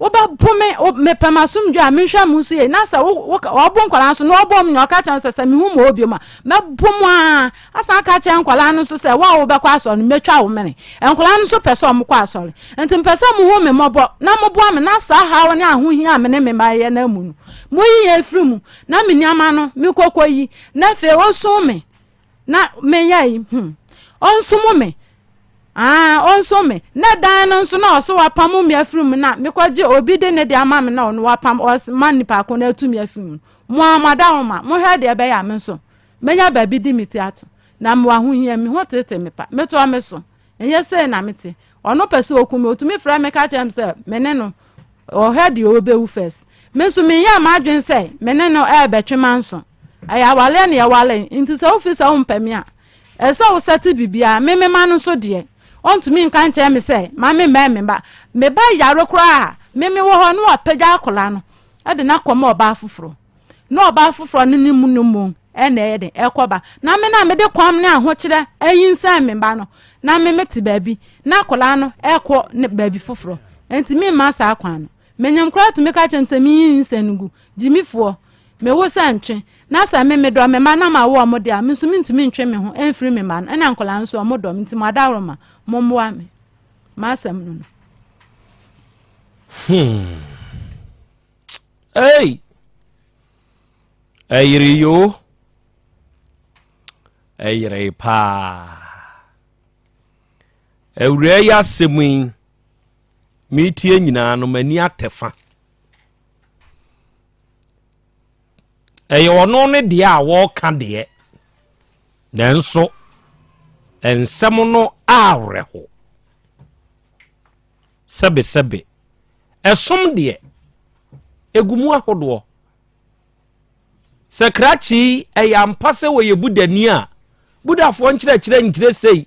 oba bome me pemasum dwe a me hwa mu sie na sa wo bonkwala so no obom nya ka chan sese me hu mo obioma me bom a asa ka chan kwala no so se wa wo be kwa so no metwa wo mene enkwala no so pese o mo kwa so enti pese mo hu me mobo na mobo am na sa ha woni ahohia me ne me maye na mu mu yi afrum na me nyama no me kokoyi na fe wo so me na me yai onsumu me onsume na dan no nso na oso wapam me afrum na me kwaje obi de ne de ama me na ono wapam man nipa ko na atumi afrum mo amada homa mo hwe de be ya me so menya ba bi di miti ato na mo ahohia me ho tete me pa me to me so enye se na meti ono pese oku me otumi fra me ka chem se me ne no o hwe de obewu first me so me ya ma adwen se me ne no betwema nso aya wale na ya wale inti se ofisa umpemi a esa wo sati bibia me ma no so de ontumi nkan che me se ma me ba me ba yaro kra me wo ho no apagya akola no ade na koma oba afufuro no oba afufuro no ni mu ena ede ekoba na me de kwam ne aho kire ayinsan me ba no na me meti baabi na akola no eko ne baabi fufuro enti me ma sa akwan no menyam kra to me ka che nsem yinsan nugu jimifo me wo santwe na sa me do me ma na ma wo mo de a me so me ntumi ntwe me ho enfiri me ma no na nkola nso mo do nti ma da roma mo moa me ma sam no hey ayriyo ayre pa ewre ya semuin mi tie nyina no mani atefa ono ne de a wo ka de nanso ensem no awreho sebe esom de egumu ahodo sakrachi eyampase wo yebudani a budafo nkyerɛ sei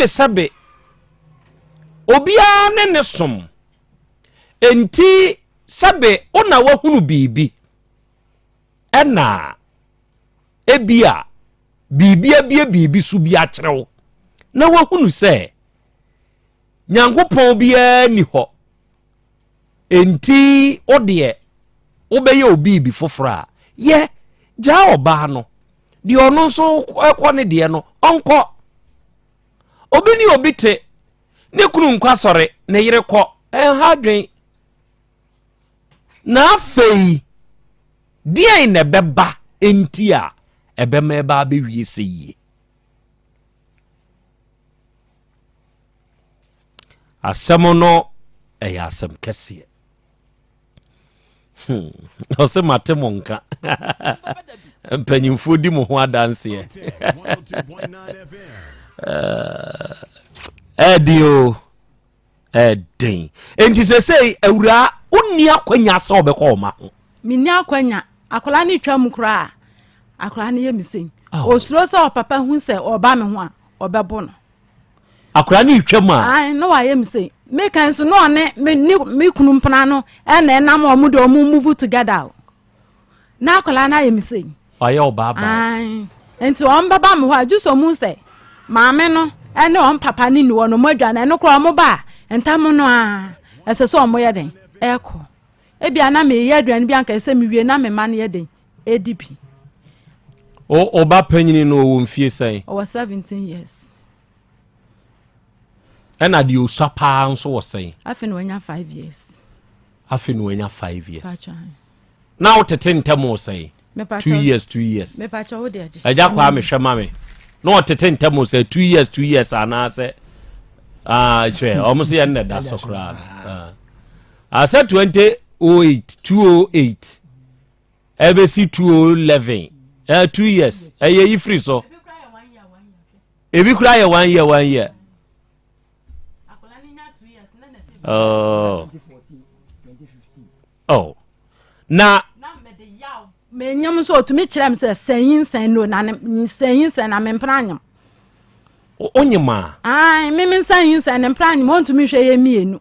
sebe obia ne som enti sebe ona wahunu bibi ena ebia bibi su bia kyerɛw na wahunu sɛ nyankopɔn bia ni hɔ enti ode obeye obibi foforo ye gya oba no de ono nso ekɔ ne de no onko obi ni obi te ne kunu nkwa sɔre ne yere kɔ ha dwen na afei die ne beba enti a ebema eba be wie seye asɛm no ɛyɛ asɛm kɛseɛ ɔsɛ mate mo nka mpanyimfoɔ di mo ho adanseɛ ɛdio ɛden enti sɛ sɛ awura wonni akwanya sɛ wobɛkɔ ɔma ho menni akwanya akola ne twa mu koraa akola ne yɛ misɛn osuro sɛ ɔpapa hu sɛ ɔba me ho a ɔbɛbo no akola ne twa mu a ai no wa yɛ misɛn me kan so no ɔne me kunu mpana no ɛna ɛnam ɔmo de ɔmo move together na akola na yɛ misɛn ɔyɛ ɔbaaba ai enti ɔmbaba me ho a juso mu sɛ maame no ɛne ɔm papa ne ni wɔ no modwa na ɛno koraa ɔmo ba ntam no a ɛsɛ sɛ ɔmo yɛ den ɛkɔ ebia na me yɛ aduane bi anka sɛ me wie na me ma no yɛ den edi bi ɔba panyini no wɔ mfie sɛn ɔwɔ 17 years ɛna de osua paa nso wɔ sɛn afei no wanya 5 years afei no wanya 5 years na wotete ntɛm wɔ sɛn 2 years me pa wo de agye agya kwa mehwɛ ma me na wotete ntɛm wɔ sɛ 2 years anaasɛ hwɛ ɔmo sɛ yɛ nnɛ da so koraa asɛ 208 ɛbɛsi 2011 2 years ɛyɛ yi free so ebi kura yɛ 1 year na menyam so otumi kyerɛ me sɛ sɛyin no na sɛyin na me mpra anyam onyema ai me sɛyin ne mpra anyam ontumi hwɛ yɛ mienu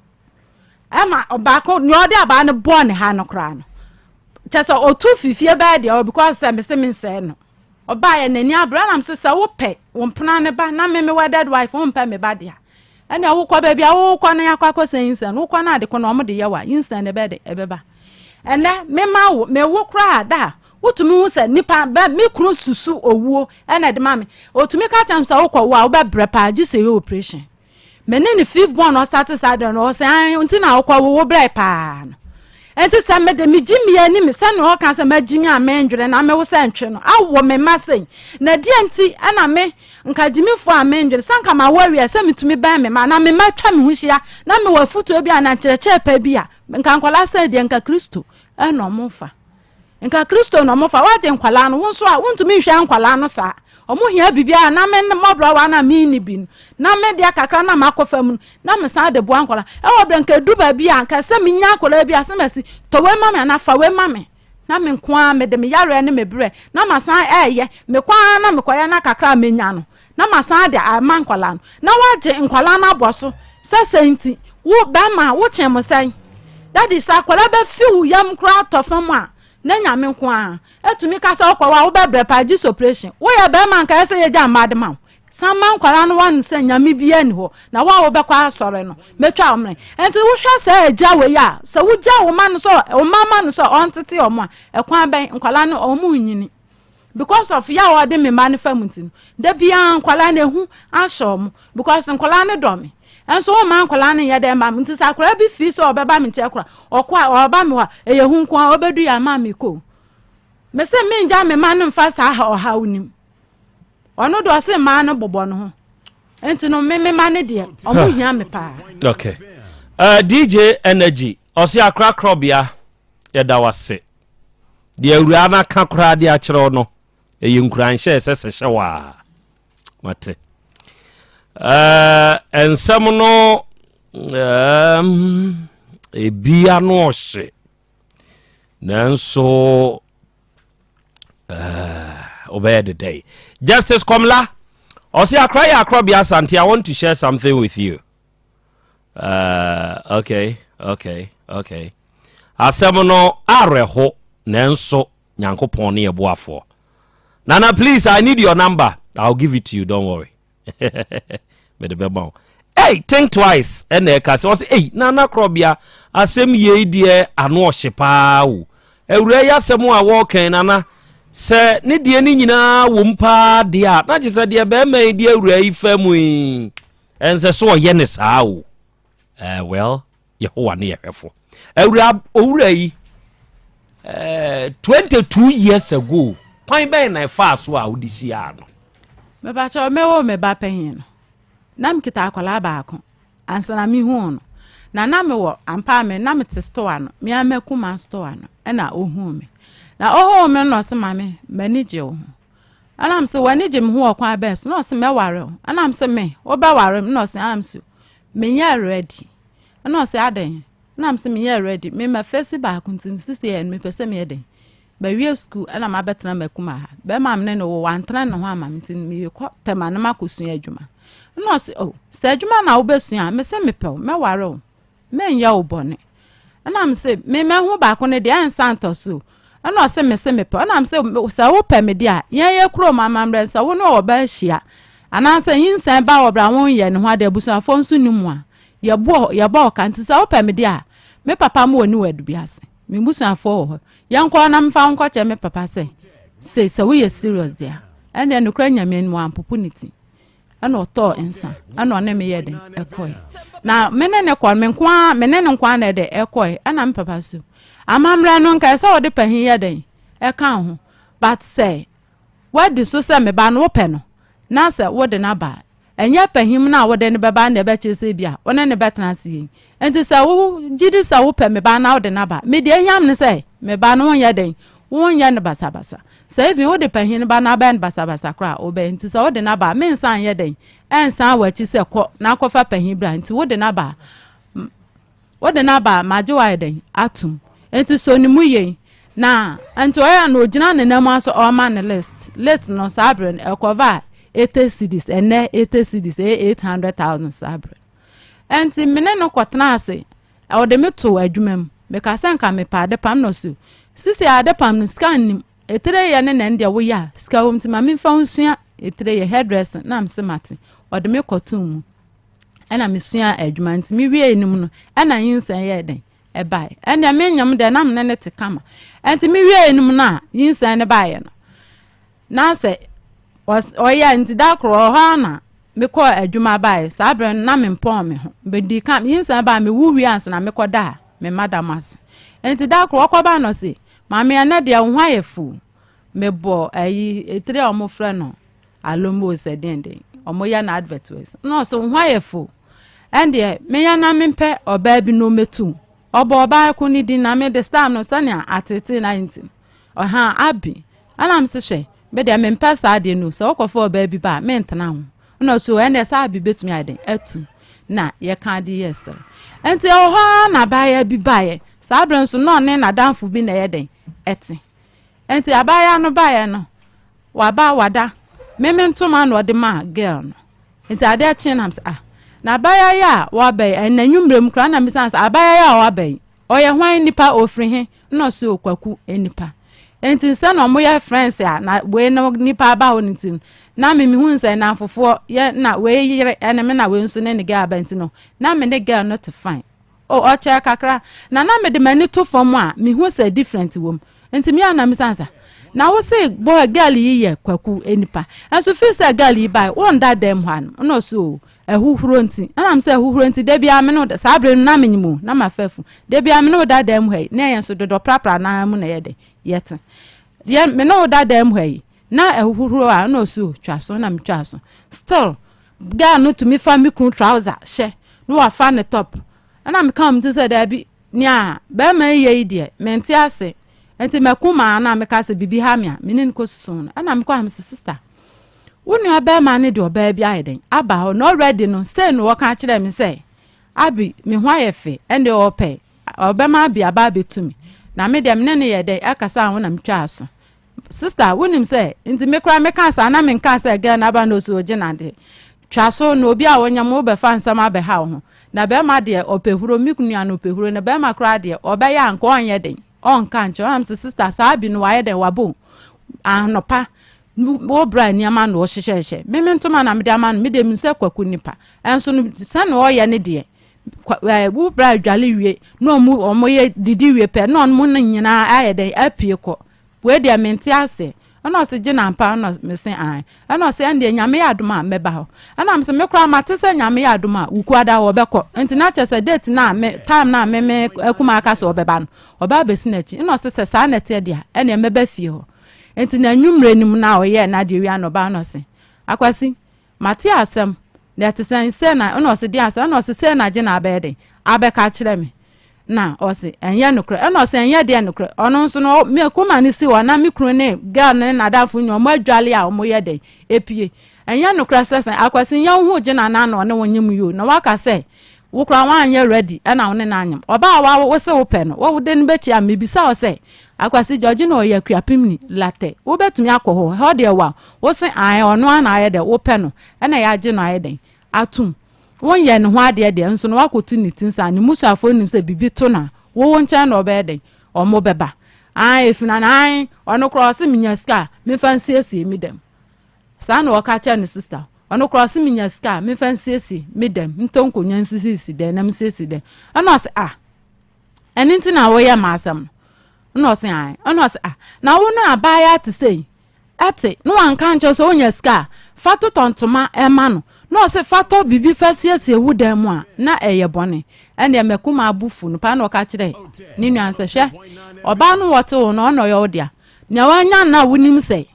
ama obako ni ode aba ne bo ne ha no kra no kyesa otu fifie ba de because say me se me nsɛ no oba ye nani abranam se wo pɛ wo mpena ne ba na me wedded wife wo mpɛ me ba de ɛna wo kɔ ba bia wo kɔ na yakɔ sɛyin wo kɔ na de kɔ na ɔmo de yɛ wa yinsan ne ba de ɛbɛba ɛna me ma wo me wo kra da wotumi hu sɛ nipa ba me kunu susu owuo ɛna de ma me otumi ka kyam sɛ wo kɔ wo a wo bɛ brepa gi sɛ operation mene ne fifth born no start side no say unti na okwa wo brai pa no enti se me de me gimi ani me se no ka se ma gimi a me ndwere na me wo se ntwe no awo me masen na die enti ana me nka gimi fo a me ndwere sanka ma warrior se metumi ba me ma na me ma twa me hu hia na me wa futo bi ana kyerɛkyerɛ pa bi a nka nkwala se de nka Kristo ɛna mo fa nka Kristo no mo fa waje nkwala no wo so a wontumi hwɛ nkwala no sa omo hia bibia na me mobra wa na me ni bi na me dia kakra na makofa mu na me san de bo ankola e wo brenka du ba bia nka se me nya ankola bia se masi to we mame na fa we mame na me nko a me de me yare ne me bre na ma san eye me kwa na me koya na kakra me nya no na ma san de ama ankola no na waje nkola na boso se senti wo ba ma wo chem san that is akola be fiu yam kra tofam a na nyame nko a etumi ka sa okwa wa wo bebre pa gi operation wo ya be man ka se ye ja mad ma san man kwara no wan se nyame bia ni ho na wa wo be kwa asore no metwa omre enti wo hwa sa agya we ya se wo gya wo man so o mama no so on tete o mo a ekwan ben nkwala no o mu nyini because of ya wo de me man famutin da bia nkwala na hu asho mo because nkwala ne do me enso o man kwala ne ye de ma nti sa kwara bi fi so obeba me nche kwara okwa oba me ho eye hu nko obedu ya ma me ko me se me nja me man mfa sa ha o ha unim ono do se man no bobo no ho enti no me man de o mu hia me pa okay DJ Energy osi akra Krobea ye da wase de awura na ka kra de a kire no eye nkuran hye se hye wa mate ensem no ebia no ohye nanso obey the day Justice Komla osi akra ya Krobea Asante. I want to share something with you. Okay asem no areho nanso nyankopon ne eboafo Nana, please, I need your number. I'll give it to you, don't worry. Hey, think twice. And the cast was, hey, Nana Krobea, asem ye dear, ano shepa. Ewreya semua walking, Nana. Se, ni die ni nyina wumpa dia. Na just dia be me dia ewrei famui. And se so ye ne saa o. Well, Yehowa ne yefo. Ewrei 22 years ago. Pine ben na fast wa udisia no. Me ba cho me wo me ba pahin no. Nam kita akola ba ako. ansana mi hu no na me wo ampa me na me te store no me amakuma store no na ohu me na ohu me no se mame manage wo anam se wani je me hu okwa best no se me ware anam se me wo be ware no se am so me ya ready no se aden anam se me ya ready me ma face ba kuntin sisi en me pese me eden ba wie school anam abetena makuma ha be mam ne no wo antena no ho amam tin me ko tema na makosua adwuma no se se adwuma na wo besua me se me pew me ware o me nya wo bone anam se me hu ba ko ne de ansanto so ana se me pew anam se wo pe me de a ye kuro mamamre se wo no wo ba hia ana se yinsan ba wo bra won ye ne ho ade busua fo nso ni mu a ye bo kan ti se wo pe me de a me papa mo ni wadu biase me busua fo ho yanko na mfa nko che me papa se we serious there and then kura nyame mu ampopunity ana oto ensa ana one me ye den ekoi na menene kwa me kwa menene kwa na de ekoi ana me papa so amamra no nka se odi pahin ye den e kan ho but say what the so say me ba no pe no na se wo de na ba enya pahim na wo de ne beba na be chese bia one ne betena sie enti se wo gidi se wo pe me ba na wo de na ba me de enyam ne se me ba no ye den won ye ne basa se even wo de pahin ba na ba ne basa kra wo be enti se wo de na ba me nsan ye den ensan wa chi se ko na kofa pahin bra enti wo de na ba maje wa ye den atum enti so ni mu ye na enti oya na ogina ne nam aso o ma ne list no sabre e cover 80 cedis ene 80 cedis 800,000 sabre enti mene no kwotena ase o de meto adwumam me ka senka me pa de pam no so sisi ade pam no scan nim etere ye ne nde wo ya ska wom ti ma me fa nsua etere ye hairdresser na mse mate o de me kotum ena me sua adwuma nti me wie enim no ena yinsan ye den e bai ena me nyam de na me ne te kama enti me wie enim na yinsan ne bai no na se oya nti da kro ha na me ko adwuma bai sabre na me mpon me ho be di kam yinsan ba me wuwi ansa na me ko da me madam as enti da kro ko ba no se ma me na de ho ayefu me bo ayi etre omo frɛ no alomo se dende omo ya na advertise no so ho ayefu ende me ya na me mpe oba bi no metu oba ko ni di na me de star no sania atete 19 oha abi anam se hwe be de me mpe sa de no so okofo oba bi ba me ntena ho no so ende sa abi betumi ade atu na ye kan di yes enti oha na ba ya bi ba ye sa abren so no ne na danfo bi na ye den eti enti abaya no ba ye no wa ba wada me ntoma no de ma girl no enti ade chinam sa na abaya ya wa ba na nwumrem kra na misansa abaya ya wa ba oye hwan nipa ofri he no so kwaku enipa enti se no mo ya friends ya na we no nipa ba ho ntin na me hu nse na afofo ye na we yire ene me na we nso ne ga ba ntin no na me ne girl not fine o che kakra na me de mani to fom a me hu se different wom enti me ana misansa na wo se boy girl yi ye kwaku enipa enso fi se girl yi bai won da dem han no so ehuhuro nti anam se ehuhuro nti de bia me no sabre na menyimu na mafafu de bia me no da dem hwai na yen so dodo prapra na mu na ye de yet ye me no da dem hwai na ehuhuro a no so twaso na metwaso still ga no to me fa me kun trouser she no wa fa ne top ana me come to say da bi nya ba ma ye ide menti ase enti makuma na me ka se bibi ha me a me ne ko susun ana me ko am sister wonu aba ma ne de oba bi ayeden aba ho no ready no say no waka kire me say abi me ho ayefe ende ope oba ma bi aba betumi na me dem ne ye de akasa ho na metwa aso sister wonim say nti me kra me ka sa na me nka sa ga na aba no so ogina de twa so no obi a wonyam wo be fa nsam abe ha ho na be ma de opehuro mikunu an opehuro na be ma kra de oba ya nka onye den on kan cho am sister sa abi no ayeden wabo anopa wo bra ni ama no hyehyehye me ntoma na me de ama no me de mi se kwaku nipa enso no se no oye ne de wo bra dwale wie no omo ye didi wie pe no mo nyina ayeden apie ko we de menti ase ana se gina mpa ana me se an ana se ande nyame ya adoma meba ho ana me se me kra mate se nyame ya adoma ukuada wo beko enti na chese date na me time na me akuma aka so obeba no oba besi na chi ana se sa na te dia ene meba fie ho enti na nwumre nim na oye na de wi anoba no se akwasi mate asem na te say na no se dia say no se say na je na abede abeka kire me na o se enye nokre no se enye de nokre ono nso no me kuma ni si wa na me kru ne ga ne na dafo nyo mo adwale a mo ye den epie enye nokre sesen akwasi nya ho je na na no ne wonyim yo na waka say wo kra wan anye ready na wo ne na anyam oba wa wo se wo pe no wo de ne bechi am bisa o say akwasi George na o ye kuapimni late wo betumi akọ ho de wa wo se an ono ana aye de wo pe no na ya je no aye den atum won ye ne ho ade de nso no wakotu ni tinsa ni musafo nim se bibi to na wo ncha na obede o mo beba an efina na ono cross minya ska me fancy esi mi dem sa na waka cha ni sister ono cross minya ska me fancy esi mi dem ntonko nyansisi de nam sisi de ana se eni ntina wo ye masam no se ono se na wo na abaya to say ate no anka ncho so onya ska fato tontoma ema no se fato bibi fasiesie wu dan mu a na eye bone ene mekuma abufu no pa na oka kire ni nuanse hwe oba no woto no no yo dia nya wanya na wunim se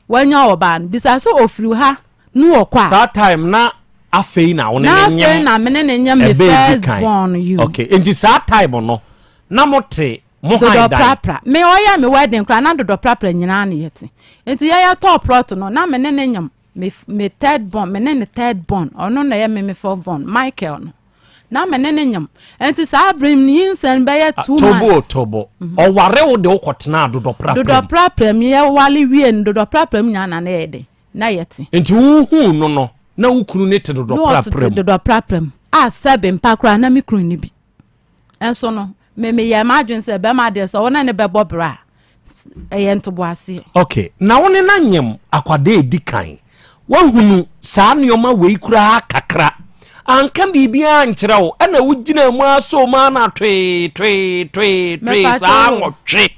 wanya oba no bisa so ofiri ha no okwa that time na afei na wo ne nyam na afei na mene ne nyam me first born you okay enti that time no na mote mo hide prapra me oya me wedding kra na dodo prapra nyina na yeti enti ya top plot no na mene ne nyam me third born mene ne third born ono na ya me fourth born Michael no na mene ne nyam enti sa abrim ni insen be ya 2 months tobo o ware wo de okotena dodo prapra me ya wale wie dodo prapra nya na na yede na yeti enti hu no na wukuru ne te dodo prapra a seven pakra na me kru ni bi enso no me ya imagine say be ma de so wona ne be bobra eyento boase okay na woni na nyem akwade edikan wahunu saa nioma wei kura kakra anka bibia nkyerɛ wo ana wugina mu aso ma na twe saa nwotwe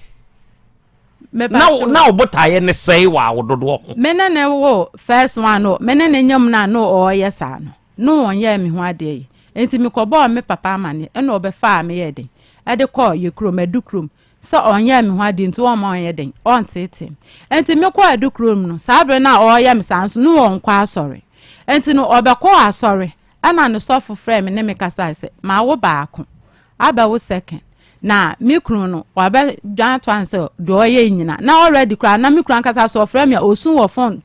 na obotaye ne sei wa wododo ho mena ne wo first one no mena ne nyam na no o yesa no onye me ho ade enti me kɔbɔ me papa amane ɛna obefa me yɛ den ɛde kɔ ye krom adukrom so onye me ho ade nti wo ma onye den ontete enti me kɔ adukrom no sabre na oyɛ me sanso no won kwa asɔre enti no obekɔ asɔre ana no sɔfo frɛ me ne me kasa sɛ ma wo baako aba wo second na me kunu no wabe dwan to ansɛ do oyɛ nyina na already kra na me kunu kasa so frɛ me osun wo phone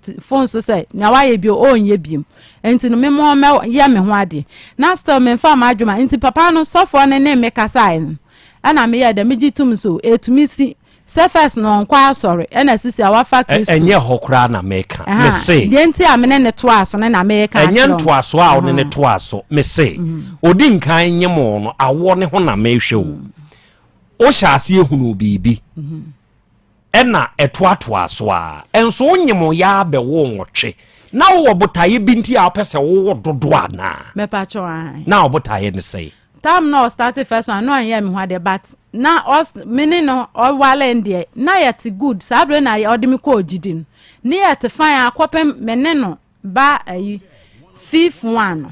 so sɛ na wayɛ bi o onye biem enti no me mo me yɛ me ho ade na still me fa ma adwuma enti papa no sɔfo ne me kasa ana me yɛ da me gitum so etumi si surface no nkwa asɔre ɛna sisi awafa Kristo enye hokra na meka me say de enti amene ne to aso ne na meka enye nto aso a one ne to aso me say odi nkan nyemo no awo ne ho na mehwe o hyase ehunu bibi ɛna ɛto ato aso a enso onyemo ya be wo nwotwe na wo botaye binti a pese wo dodo ana me pa cho an na wo botaye ne say tam no start first one no anya me ho de but na os mini no o wale ndie na yet good sabre na ya odimi ko ogidin ni yet fine akopem mene no ba ayi fifth one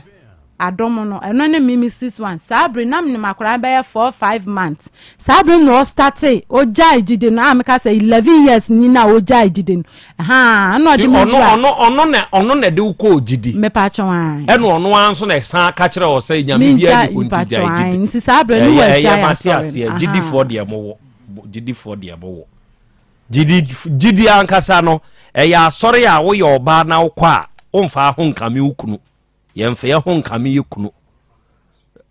adomo no eno ne mimi 61 sabre na me makora ba 4-5 months sabre no start o jai gidin na ameka say 11 years ni na o jai gidin no odimi ono ne de ko ogidi me pa chwan eno ono anso na san ka kire o say nyame bia ni konti jai gidi nti sabre no wa jai gidi for de mo gidi ankasa no ya asore a wo ye oba na wo kwa omfa ho nkame ukunu yemfa ye ho nkame yekunu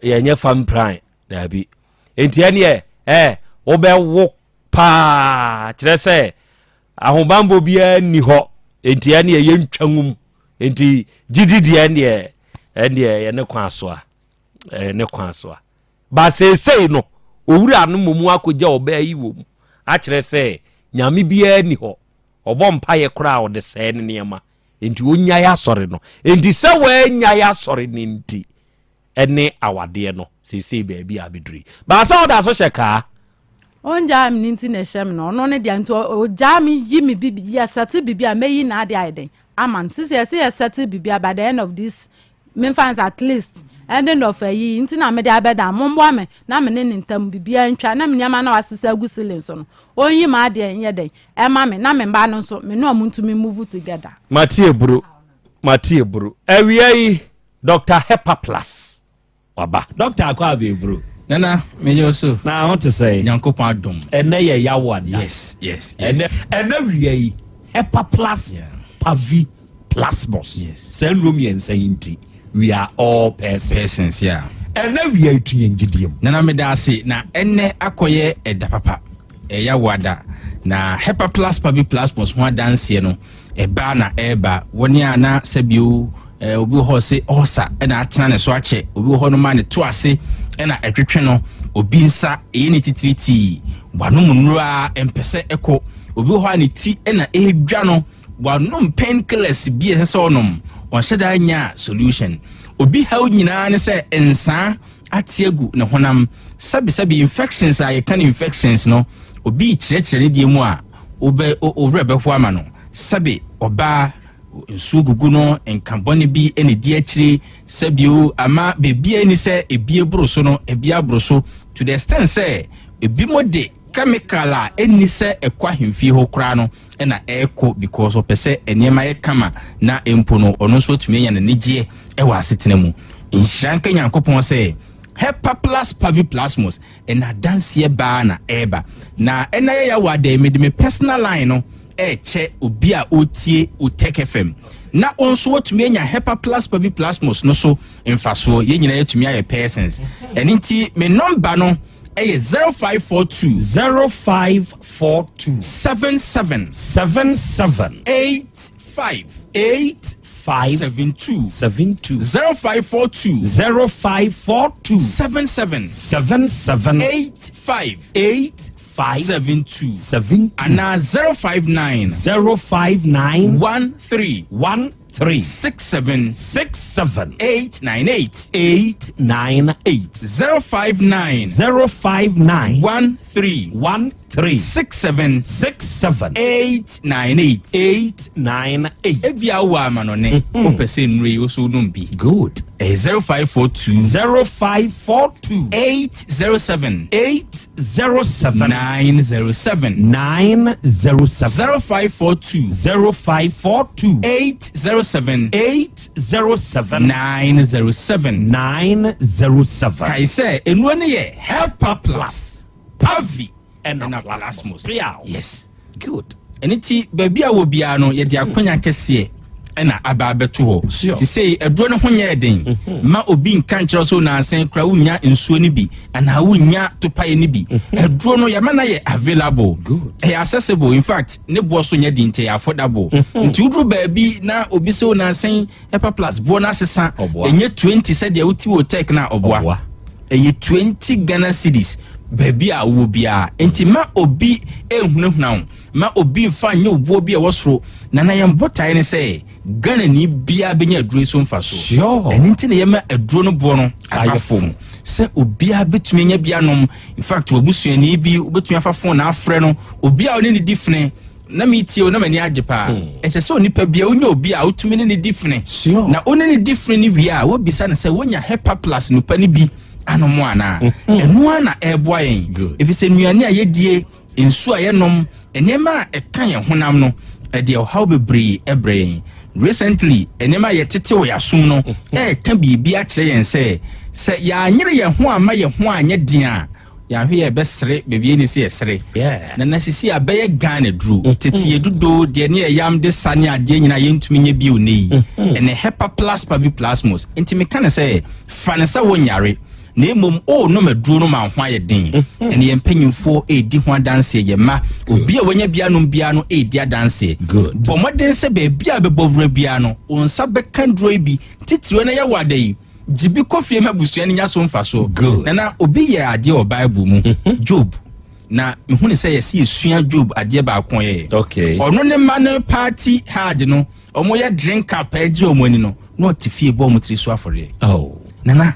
yenye fam pran dabi enti ene wo be wo pa kire se ahobambo bia ni ho enti ene ye ntwangum enti gidi de ene ye ne kwa so a ba sei no owura no momu akogya oba yi wo mu a kire se nyame bia ni ho obo mpa ye kura wo de se ne niema enti onya ya sori no enti se we nya ya sori ni nti ene awade no sei baabi abedri ba sa oda so sheka onja mi nti na shem no no ne dia nti oja mi yi mi bibi ya sati bibi a meyi na ade aiden aman sisi ya sati bibi by the end of this me fans at least ending of yi nti na me de abeda mombo ame na me ne ntam bibi antwa na me nyama na wasesa agusile nso no onyi ma ade enye den e ma me na me mba no nso me no omuntu me move together Matie buru awia yi Dr. Hepa Plus waba Dr. Akwa Bebro Nana me also na I want to say Nyankopon adom ene ye yawo ada yes ene wiye Hepa Plus Pavi Plasmos say no me ensanti we are all persons yeah ene wiye tu yengidiem Nana me da ase na ene akoye eda papa yawo ada na Hepa Plus Pavi Plasmos ho dance no eba na eba woni ana sabio obi ho se osa na atena ne so ache obi ho no ma ne to ase na etwetwe no obi nsa ni titiriti wanom nura empese eko obi ho ani ti na edwa no wanom painkillers bi ese onom wanhyeda anya solution obi ha nyina ne se ensa atiegu ne honam sabi infections a yekan infections no obi kyerɛkyerɛ die mu a obrebe ho ama no sabi oba nsugugu no enkambone bi ene di akire sabio ama bebia ni se ebie broso no ebia broso to the extent say ebi mode chemical a eni se ekwa hemfie ho kra no na eko because opese enema ye kama na empo no ono so tumi nya na negie ewa asetena mu nhyanka Nyankopon se Hepa Plus Pavi Plasmos na dance ba na eba na ena ya wade me personal line no che obi a otie Otec FM na onso watumi anya Hepa Plus Pavi Plasmos no so mfaso ye nyina yatumi aye persons enti me number no 0542 77 85 72 0542 77 85 572 and 059 13 67 898 059 13 67 898 ebia wa manone opese nre oso numbi good 0542 807 907 0542 807 907 kai say enu ne ye Hepa Plus Pavi and Plasmos yes good eniti baby a wo bia no ye de akonya kese na aba beto ho ti say eduro ne ho nya den ma obi nka nkyerɛ so na ansen kra wunya nsuo ni bi ana wunya topaye ni bi eduro no yama na ye available accessible in fact ne bo so nya di nte affordable nti uduro baabi na obi so na ansen Hepa Plus bo na sesa enye 20 said dia wuti Otec na oboa enye 20 Ghana cedis baby a wo bia enti ma obi ehunahuna ma obi mfa nye obo bi a wosoro na na yem botae ne say Ghana ni bia benya aduro so mfa so sure enti ne yema aduro no bo no ayefom se obi a betumi nya bia nom in fact obusuani bi obetumi afa phone na afre no obi a oni ne difne na metie na mani ajepa ese se onipa bia onya obi a otumi ne difne sure na oni ne difne ni wi a wo bisa ne se wonya Hepa Plus no pa ni bi anomo ana enu ana eboa yen efise nuane a yedie ensu a yenom enema ekan ye honam no de how bebre ebre recently enema yetete wo yasum no kan bibi a kire yen se ya anyere ye ho ama ye ho anye din a ya hwe ye besere bebi ni se yesere na nasisi abaye Ghana dru tete yedudo de ne yam de sane ade nyina yentumi nya bi onei ene Hepa Plus Pavi Plasmos enti kan se fanesa wonyare na mom no maduro no ma hwa ye den ene ye mpanyimfo edi ho dance ye ma obi a wanya bia no bia no edi dance bo moden se be bia be bovra bia no onsa be kan duro bi titiro na ya wadai jibi kofie mabusua nya so mfa so na obi ye ade o Bible mu Job na mehune se ye si esua Job ade ba akon ye okay ono ne man party hard no omo ye drink up eji omoni no no tifie bo mutri so afore nana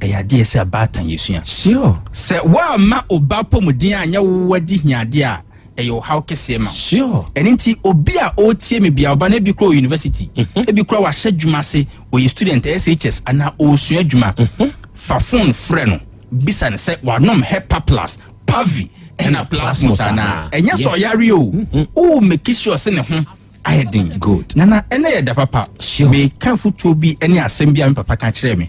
eyade ese abatan yesua sure se wa ma obapo mudin anya wadi hiade a eyo how kese ma sure enti obi a otie me bia oba na bi kro university e bi kro wa hwedwuma se o ye student SHS ana o sua dwuma fa phone frɛ no bisa ne se wa nom Hepa Plus Pavi na Plasmos ana enya so yare o make sure se ne ho I think good. Nana, and I da papa. Me can foot be any assembly and papa can cheer me.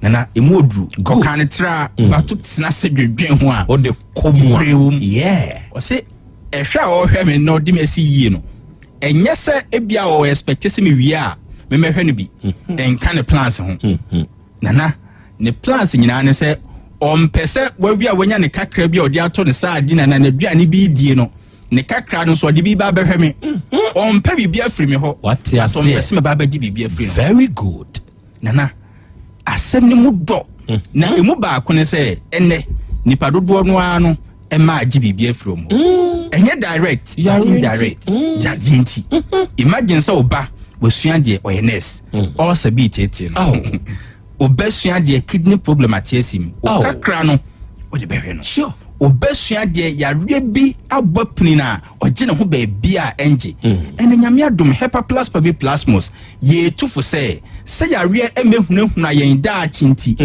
Nana, imodru. Go can tra, but to snatch dream one. Or the common. Yeah. Or say, a shower or him and no dimesi, you know. And yes, sir, ebia or expect me we are. Me be and kind of plans home. Nana, the plans in your say, pese where we are when you can't crab your dear to the side dinner and the Biani be dino. Ne kakra no so de bi ba behwe me on pa bibia free me ho what ya so me se ba ba ji bibia free very good nana asem ni mu do na emu ba ko ne se enne nipa dodo no ano e ma ji bibia free mo enye direct indirect ja dinti imagine so oba wasua de oyenes all sabi tete no oba sua de kidney problem atiesim o kakra no o de behwe no sure obesua de yare bi abopni na ogene ho ba bia enje ene nyame adom hepa plus pavi plasmos ye tufo se yare emehunahuna yen da chinti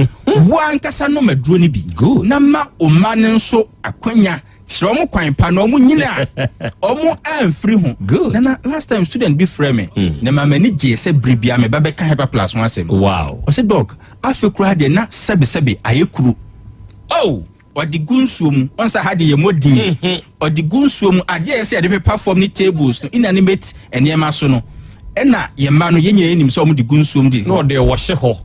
wo ankasa no maduro ni bi na ma omane nso akwanya kire omo kwan pa na omo nyina omo amfiri ho na last time student be frame na ma mani je se bribia me ba be ka hepa plus one asem wow o se dog afekura de na sebe ayekuru oh odi gunsuom onsa hade ye modin odi gunsuom ade ye se de perform ni tables no inanimate enema so no ena ye ma no ye nyina enim so omdi gunsuom di no de wo hye ho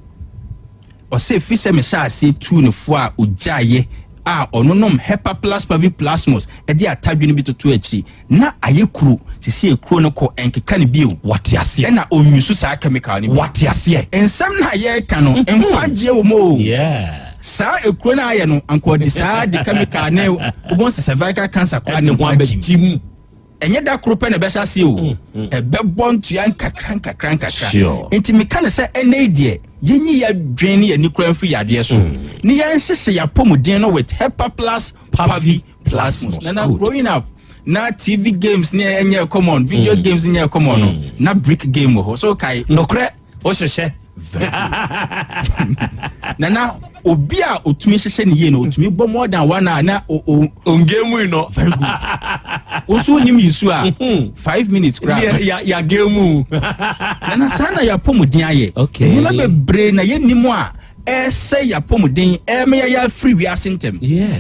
o se fi se me sha se tu ne fo a ojaye a ononom hepa plus pavi plasmos e de atadwe no bi to akiri na ayekuru sisi ekuro no ko enkeka ne bio wate ase ena onwusu sa chemical ni wate ase ensam na ye ka no enkwaje wo mo yeah sa ekuro na aye no anko di sa di chemical ne obon se cervical cancer kwa ne ho abajim enye da kuro pe na be hya se o e be bontu ya nkakran enti me kan se ene die yenyi ya dwen ne ni kura mfiri yade so ni ya nhyehyɛ ya pomuden no with hepa plus pavi plasmos na growing up na TV games ne enye common video games ne common no na brick game ho so kai no kre o hyehyɛ nana obi a otumi hyehyɛ ne ye no otumi bɔ more than 1 hour na on game no very good also nim yisu a 5 minutes kra ya game nana sana ya pomuden aye okay na be bre na ye nim a say ya pomuden me ya free we asentem yeah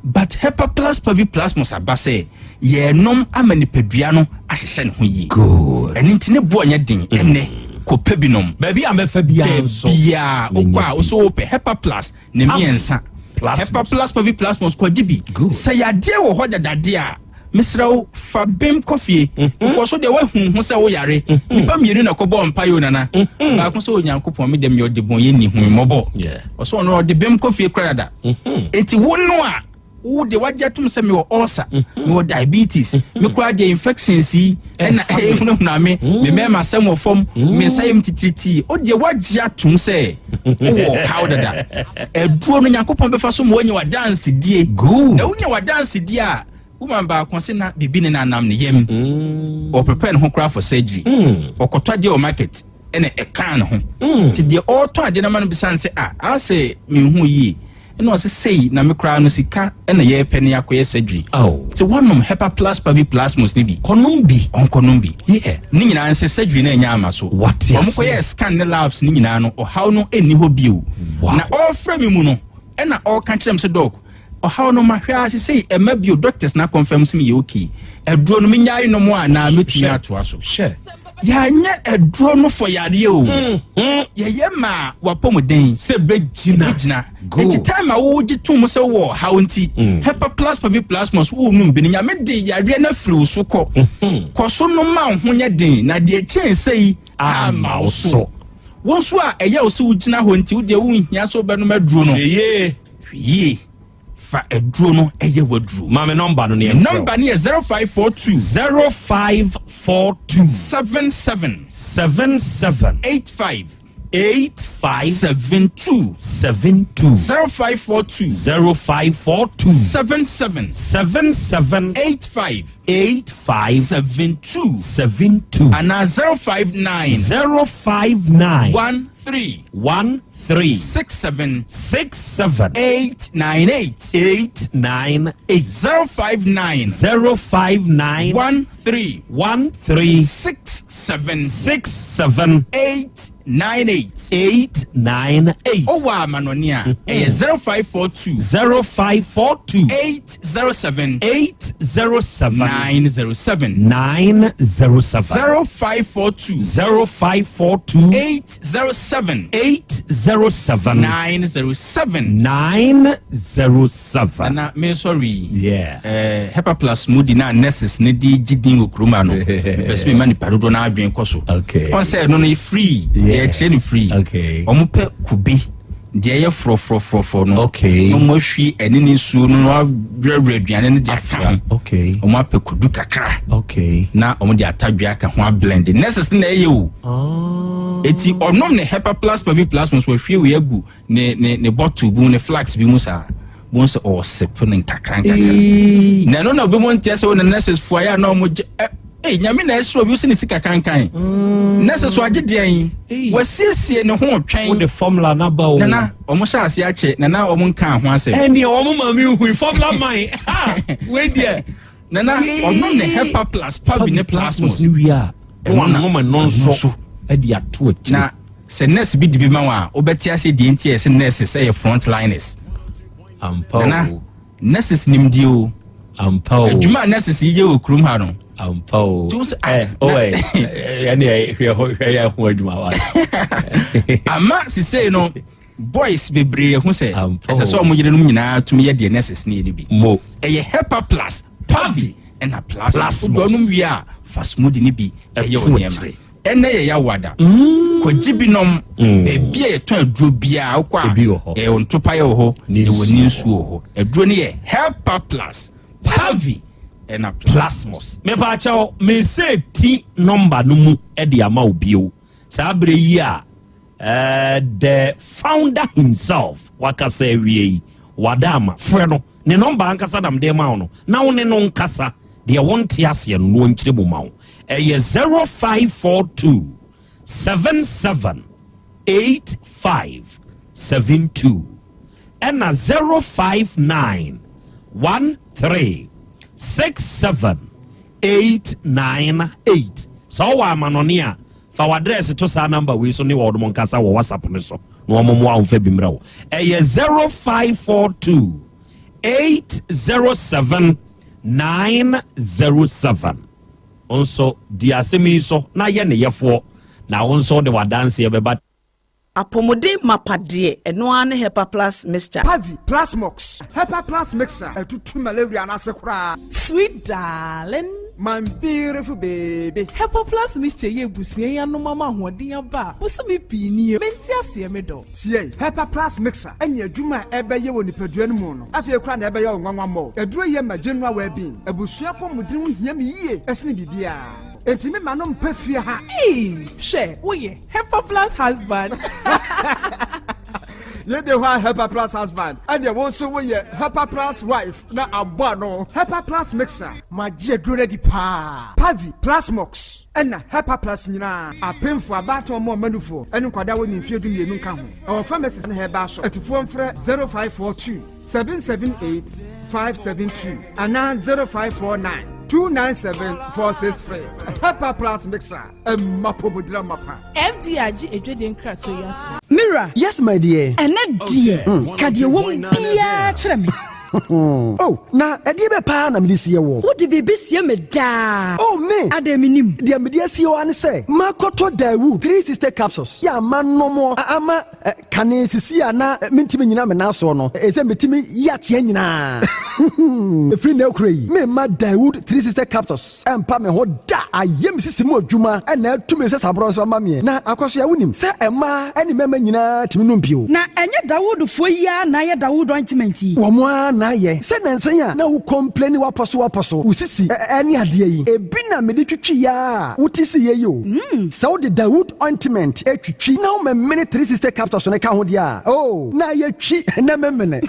but hepa plus pavi plasmos abase ye nom amani pedua no ahyehyɛ ne ho yi good enintine bo anya din enne ko pebinom baby amefa bia so bia okwa so pe hepa plus ne miensa hepa plus pavi plasmos ko dibi say ade wo hodadade a misrawo fa bem coffee ko so de wa hu se wo yare nipa mienu na ko bo mpa yo nana ba ko so onyankopon me dem yo de bon ye ni hu mobo o so no de bem coffee krada enti wonu a wo de wajatum se me wo ulcer me wo diabetes me kura de infections yi na ehunahuna me mema sem wo fom me sayem titriti o de wajatum se wo how dada eduro no nyankopon befa so mo onye wa dance die na onye wa dance die a woman ba konse na bibi ne nanam ne yem o prepare no kura for surgery o kotwa de o market ene e kan ho ti de o to ade na man bisan se say me hu yi no say na me kra no sika na ye pene akoye surgery so one hepa plus pavi plasmos ni bi konom bi yeah ni nyina nse surgery na nya ama so what omokoye scan ne labs ni nyina no o how no eni ho bio na all frame mu no na all kan kire me se doc o how no mahwa say e ma bio doctors na confirm se me ye okay eduro no me nyae no mo ana metumi ato aso sure ya nya eduro no for yare o ye ma wapomuden se begina enti time a wo gitum se wo haunti hepa plus pavi plasmos wo num bi nya me de yare na firi so ko so no ma ho nya den na de chen sei ama so won so a eya o se wo gina ho nti wo de wo hia so be no maduro no ye fa eduro no eye waduro ma me number no ne number ne 0542 77 85 72 0542 77 85 72 and 059 13 13 67 67 898 898 059 059 13 13 67 67 898 898 Owa Manonia 0542 0542 807 807 907 907 0542 0542 807 807 907 907 Ana me sorry yeah Hepa Plus Moody na nurses ne di gidin okroma no best man padodo na adwen koso okay on say no no free yeah train free okay omo pe kubi de ye fro no okay omo hwi ene ni su no adwere aduane ne de aka okay omo pe kudu kakra okay na omo de atadwa ka ho blend nurses na ye o eti onom ne Hepa Plus Pavi Plus so hwie we agu ne bottle bu ne flax bi mu sa once or sepen kakran na no be mo ntia se won nurses fo ya na omo nyame na esro bi usini sika kankan nurses so agedien wasiesie ne ho twen with the formula na ba o na omo sha ase ache na omo nka ho ase eni omo mami hu formula mine we there na omo ne Hepa Plus Pavi ne plasmos ni wi a no ma non so e di ato achi na se nurse bi di bi ma wa obeti ase di ntia se nurses e frontliners ampa nurses nimdio ampa adwuma nurses ye okrum ha no ampa yani hwe ho adwuma wa ama si say no boys bebre hu say ese so mo yire no nyina tumi ye de nurses ni bi mo eye Hepa Plus Pavi and a plus do no wi a fasmodi ni bi eye woniema ene ye ya wada ko gibinom e bia ye ton aduro bia akwa e ontopa ye ho e woni nsu ho aduro ni ye Hepa Plus Pavi and a plasmos me pa chao me say T number no mu e de ama obio sa bre yi a the founder himself wakasa wie wadama frɛ no ne number ankasa dam de ma no na wo ne no nkasa de wonte ase no nkyire mu ma wo 0542 77 85 72 and 059 13 67 898 so wa manonia fa wa address to sa number we so ne wo do nkasa wo WhatsApp ne so no mo mo amfa bi mra wo 0542 807 907 onso di asemi so na ye ne yefo na onso de wadanse ye beba apomode mapade eno ane Hepa Plus mixture Pavi Plasmox Hepa Plus mixture etutu malaria na sekura Sweet darling, my beautiful baby. Hepa Plus mixture ye busie ya no mama hoden aba. Buso me pini menti ase me do. Tie Hepa Plus mixture enya adwuma ebeye woni padua no mu no. Afie kra na ebeye onwanwa mo. Eduro ye ma general well-being. Ebusua pomudin ho hia me yie esne bibia. Entimi manom pafie ha. She, we Hepa Plus husband. Ye de wa Hepa Plus husband. And ye won so we Hepa Plus wife na abo no. Hepa Plus mixer. Ma je duro di pa. Pavi Plasmox. Ena Hepa Plus nyina. Apemfo abato mo manufo. Enu kwada woni mfie du mienu nka ho. Our pharmacist na heba so. Etufo mfre 0542 778 572 ana 0549 297-463. Hepa Plus mixer. Mapobodra mapa. FDRG edwede nkra so ya. Mira. Yes, my dear. Ene dear. Kade wom bia kire me. Oh, na edi be pa na medisi ye wo. Wo de bebe sie me da. Oh me. Ademinim. Dia medisi ye wan say. Makoto Dawu 3 sister capsules. Ya manomo ama kane sisi ana mentimi nyina me na so no. Ese metimi ya tie nyina. Free na okrai. Me ma Dawood 3 sister capsules. Empa me ho da. Ayem sisi mu adwuma na atumi se sabro so ama me. Na akwaso ya wonim. Se ema eni mema nyina timi no mpio. Na enye Dawood fo ya na ye Dawood ointment yi. Wo mo na ye se nansan ya na wo complain waposo usisi eni ade yi ebi na me de twitwi ya utisi ye yo so the Dawood ointment etwitwi na wo me 3 sister capsules ne ka ho dia oh na ye twi na memene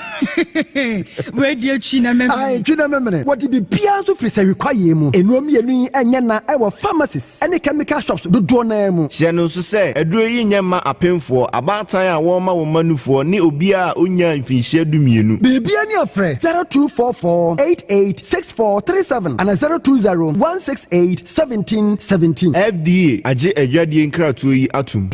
we de twi Twina memene. What be bia so free say require mu. Enrom yenu enye na ewo pharmacies any chemical shops do do na mu. Hye no so say aduro yi nyema apemfo abatan a wo ma wo manufo ne obi a onya mfinhye dumienu. Bibia ni afre 0244886437 and 0201681717. FDA age adwadie nkratoyi atum.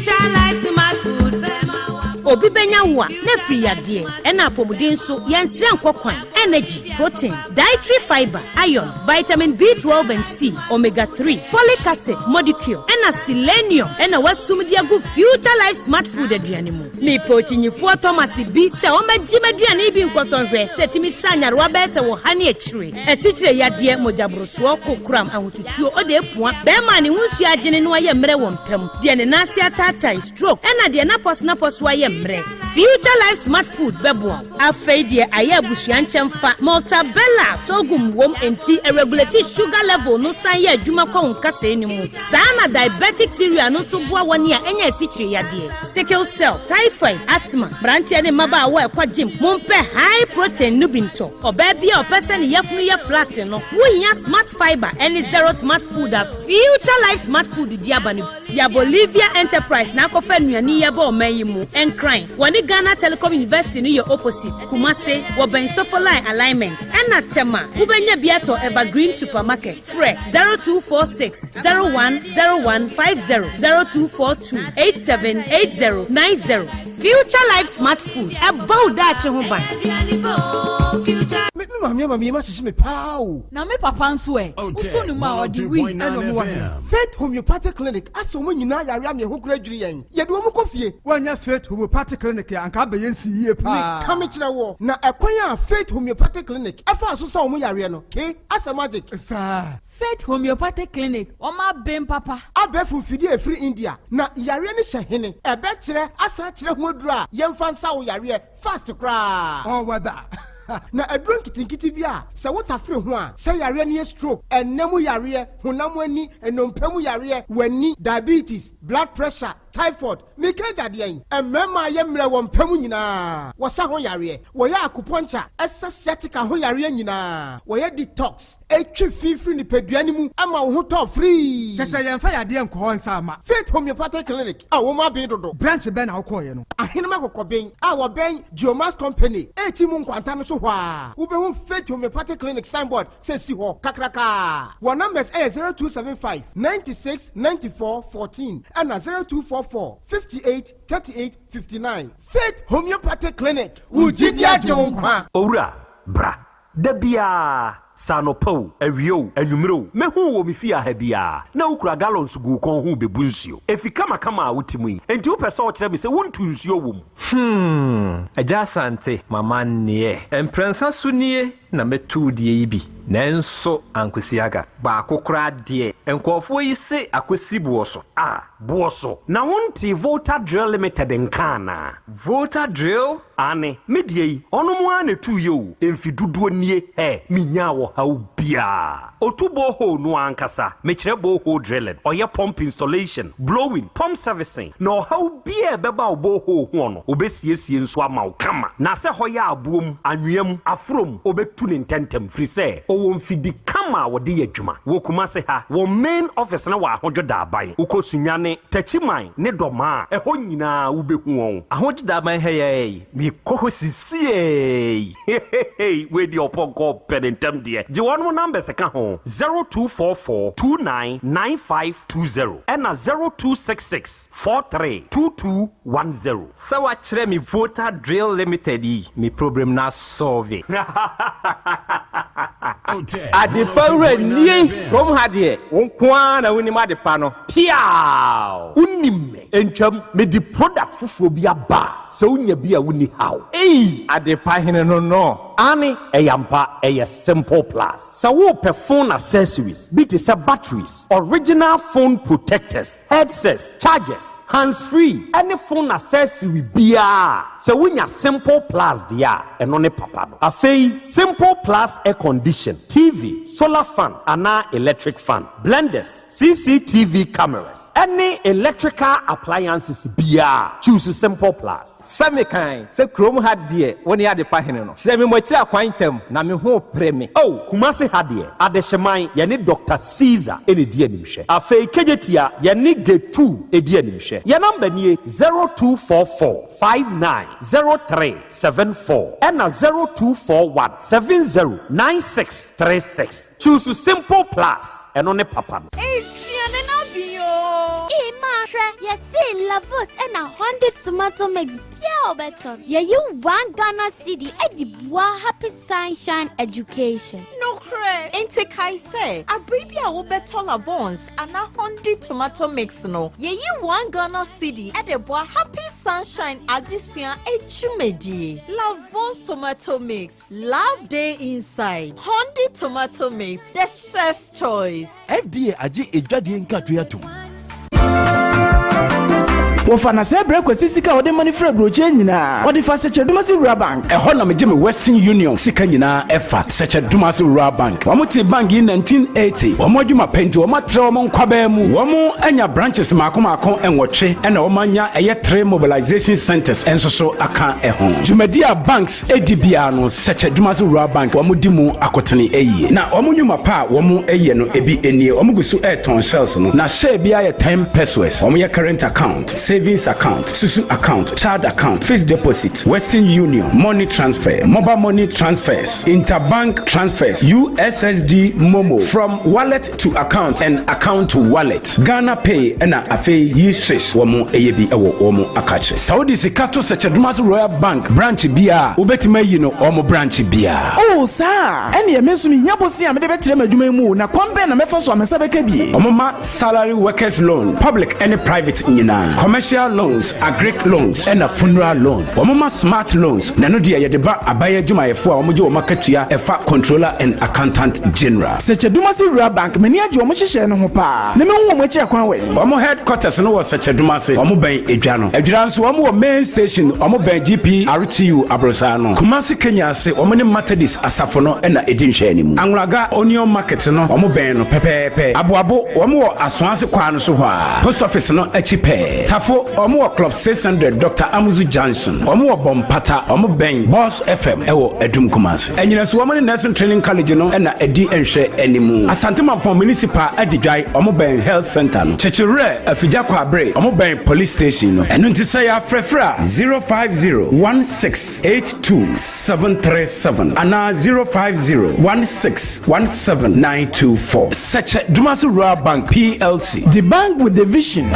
Obi benya wa na free yade ena apomuden so yansire nkokwan energy protein dietary fiber iron vitamin B12 and C omega 3 folic acid molecule ena selenium ena wasumdia go future life smart food aduane mu me pochinyifo Thomas bi se o magima aduane bi nkosonhwe setimi sanyare wa be se wo hane akire esichire yade mojabroso kokram ahotutuo ode epua be ma ne hunsu agene no aye mre wo mpam de ne nase atata stroke ena de na pos wa ye Future Life Smart Food bebo afeidie aye busuan chemfa Maltabella sogum wom enti a regulate sugar level no san ye adwuma kwa nkasa enimu sana diabetic theory no so boa woni a enya sichire yade sickle cell typhoid asthma branche ne maba wa kwa gym mompe high protein nubinto oba bia opese ne yefunu ye flat no wohia smart fiber any zero smart food a Future Life Smart Food diabani ya Bolivia Enterprise na kofa nuani ye ba o mayimu crime. Wani Ghana Telecom University ni your opposite. Kumase, waben Sofoline alignment. Ena tema, ubenya biato Evergreen Supermarket. Fre 0246 010150 0242 878090. Future Life Smart Food. About that chehuban. Mami ma sisi me pao. Na me papa nso e. Uso nu ma odi wi eno mu wa. Faith Homeopathic Clinic aso mo nyina yare am ye ho kura dwiri yen. Ye de wo mu kofie. Wanya Faith Homeopathic Clinic anka be yen si yie pa. Ka me kire wo. Na ekwan a Faith Homeopathic Clinic afa aso sa wo mu yare no. Ke asa magic. Sa Faith Homeopathic Clinic oma bem papa abefu fidi e free India na yare ne hye ebe kire asa kire ho dura yemfa nsa wo yare fast kra oh wada na adron kitinkiti bia se wota free ho a se yare ne stroke enemu yare honam ani enompemu yare wani diabetes blood pressure typhoid mikeja de yen emema ye mre wo mpemu nyina wo sa ho yare wo ya acupuncture sciatica ho yare nyina wo ye detox etwi fifiri ni peduani mu ama wo ho to free sese ye mfa yade enko ho nsa ama Faith Homeopathic Clinic a wo ma ben dodo branch ben na wo koye no ahenema kokoben a wo ben Geomas Company etimu nkwanta no so ho a wo be ho Faith Homeopathic Clinic signboard se si ho kakraka wo numbers 0275 96 94 14 and 0244 58 38 59. Faith Homeopathic Clinic. Ujidia Jonkwa. Ora, bra. Debia. Sanopo, Evio, Enumero, Mehu wo mifia hebia, na ukura gallons gu kon hu bebunsio. Efi kama utimui, enti upe so kire me se wontu nsuo wom. Yaw Asante, mama nie. Emprensa sunie na metu die ibi. Nenso ankwesiaga ba akokra de enkofo yi se akwesi buoso buoso na wonti Volta Drill Limited nkana Volta Drill ane medie yi onomo ane tu ye o emfiduduo nie minya wo hawo bia otubo ho no ankasa mekire bo ho drilling oye pump installation blowing pump servicing no hawo bia beba obo ho no obesiesie nso ama wo kama na se hoya abuom anwem afrom obetu ne ntentem free say won fidi kama wode yadwuma wo kuma se ha wo main office na wa ahojo da aban ukosunyane tachiman ne doma eho nyina wo behu won ahojo da aban heye mi koho sisie we di oponko pedentem de je won number se ka ho 0244299520 and 0266432210 so wa kire mi Volta Drill Limited mi problem na solve Adepawre nie kom hade wonkwa na woni ma depa no piao unim entwam me di product fufuo bi aba se unya bi a woni haw adepa hene no ani eyampa simple plus so wo phone accessories be to say batteries original phone protectors headsets chargers hands free any phone accessory bia so wunya simple plus dia eno ne papa no afei simple plus air condition TV solar fan ana electric fan blenders CCTV cameras any electrical appliances bia choose simple plus Samikan, se Chrome had dear, when he had the pahino. Semi mocha quantum, na me ho premi. Oh, Kumasi had dear, at the Shemai, Yanni Dr. Caesar, any dear nimshe. A fake Kejetia, Yanni get 2, a dear nimshe. Your number near 0244 590374 and a 0241 709636. Choose Simple Plus and on a papa. Yes, see, Lavos and a 100 tomato makes pure better. Yeah, you 1 Ghana city at the Bois Happy Sunshine Education. No cray, ain't take I say. A baby I will better Lavons and a 100 tomato mix no. Yeah, you 1 Ghana city at the Bois Happy Sunshine Addition Echumedi. Lavons tomato mix. Love day inside. 100 tomato mix. The chef's choice. FDA aji ejadi nkatria tu. Wofana se break sika ode money free broche nyina ode fa seche dumasi rural bank e ho na me gye me Western Union sika nyina efa seche dumasi rural bank wamo ti bank in 1980 wamo adwuma penti wamo atre wamo nkwaba mu wamo anya branches maako enwotwe ena wamo anya eye 3 mobilization centers enso so aka ho Jumedia banks edibia no seche dumasi rural bank wamo di mu akotene eyi na wamo nyuma pa wamo eye no ebi enie wamo gusu airton shells no na share bia ye 10 pesos wamo ye current account savings account, Susu account, child account, fixed deposit, Western Union, money transfer, mobile money transfers, interbank transfers, USSD Momo, from wallet to account and account to wallet, Ghana Pay, and Afe Yishish, Wamo Eyebi Ewo Omo Akache. Saudi Sikato Sechadumas Royal Bank, branch Bia, Ubetime Yino, Omo branch Bia. Oh, sir, and ye mesumi yabosi amedebetire medumemu na kwambe na mefoso amesabekebie. Omoma salary workers loan, public and private nyina. Commercial loans, agric loans, and a funeral loan. Omoma smart loans. Nano dia yedeba abaye juma efo a omoje omakatua efa controller and accountant general. Seche Dumasi Rural Bank meni ajo omohihye no ho pa. Ne me hu omochi akwan we. Omo headquarters no was Seche Dumasi. Omo ben edwa no. Edwa nso omo main station omo ben GP RTU Abrosa no. Kumasi Kenya se omo ne Methodist asafo no na edinhwe animu. Anwraga Onion Market no omo ben no pepepe. Aboabo omo asoase kwa no so ho a. Post office no achipe. Tafo omo club 600 Dr. Amuzu Johnson omo bompata omo ben Boss FM ewo Edum Kumasi enyina so omo ne nursing training college no na edi enhwe animu Asante Mampon municipal adidwai omo ben health center no chechire afija kwa abre omo ben police station no enu ntisa ya frefra 05016827737 ana 05016179924 Seche Dumasi Rural Bank PLC, the bank with the vision.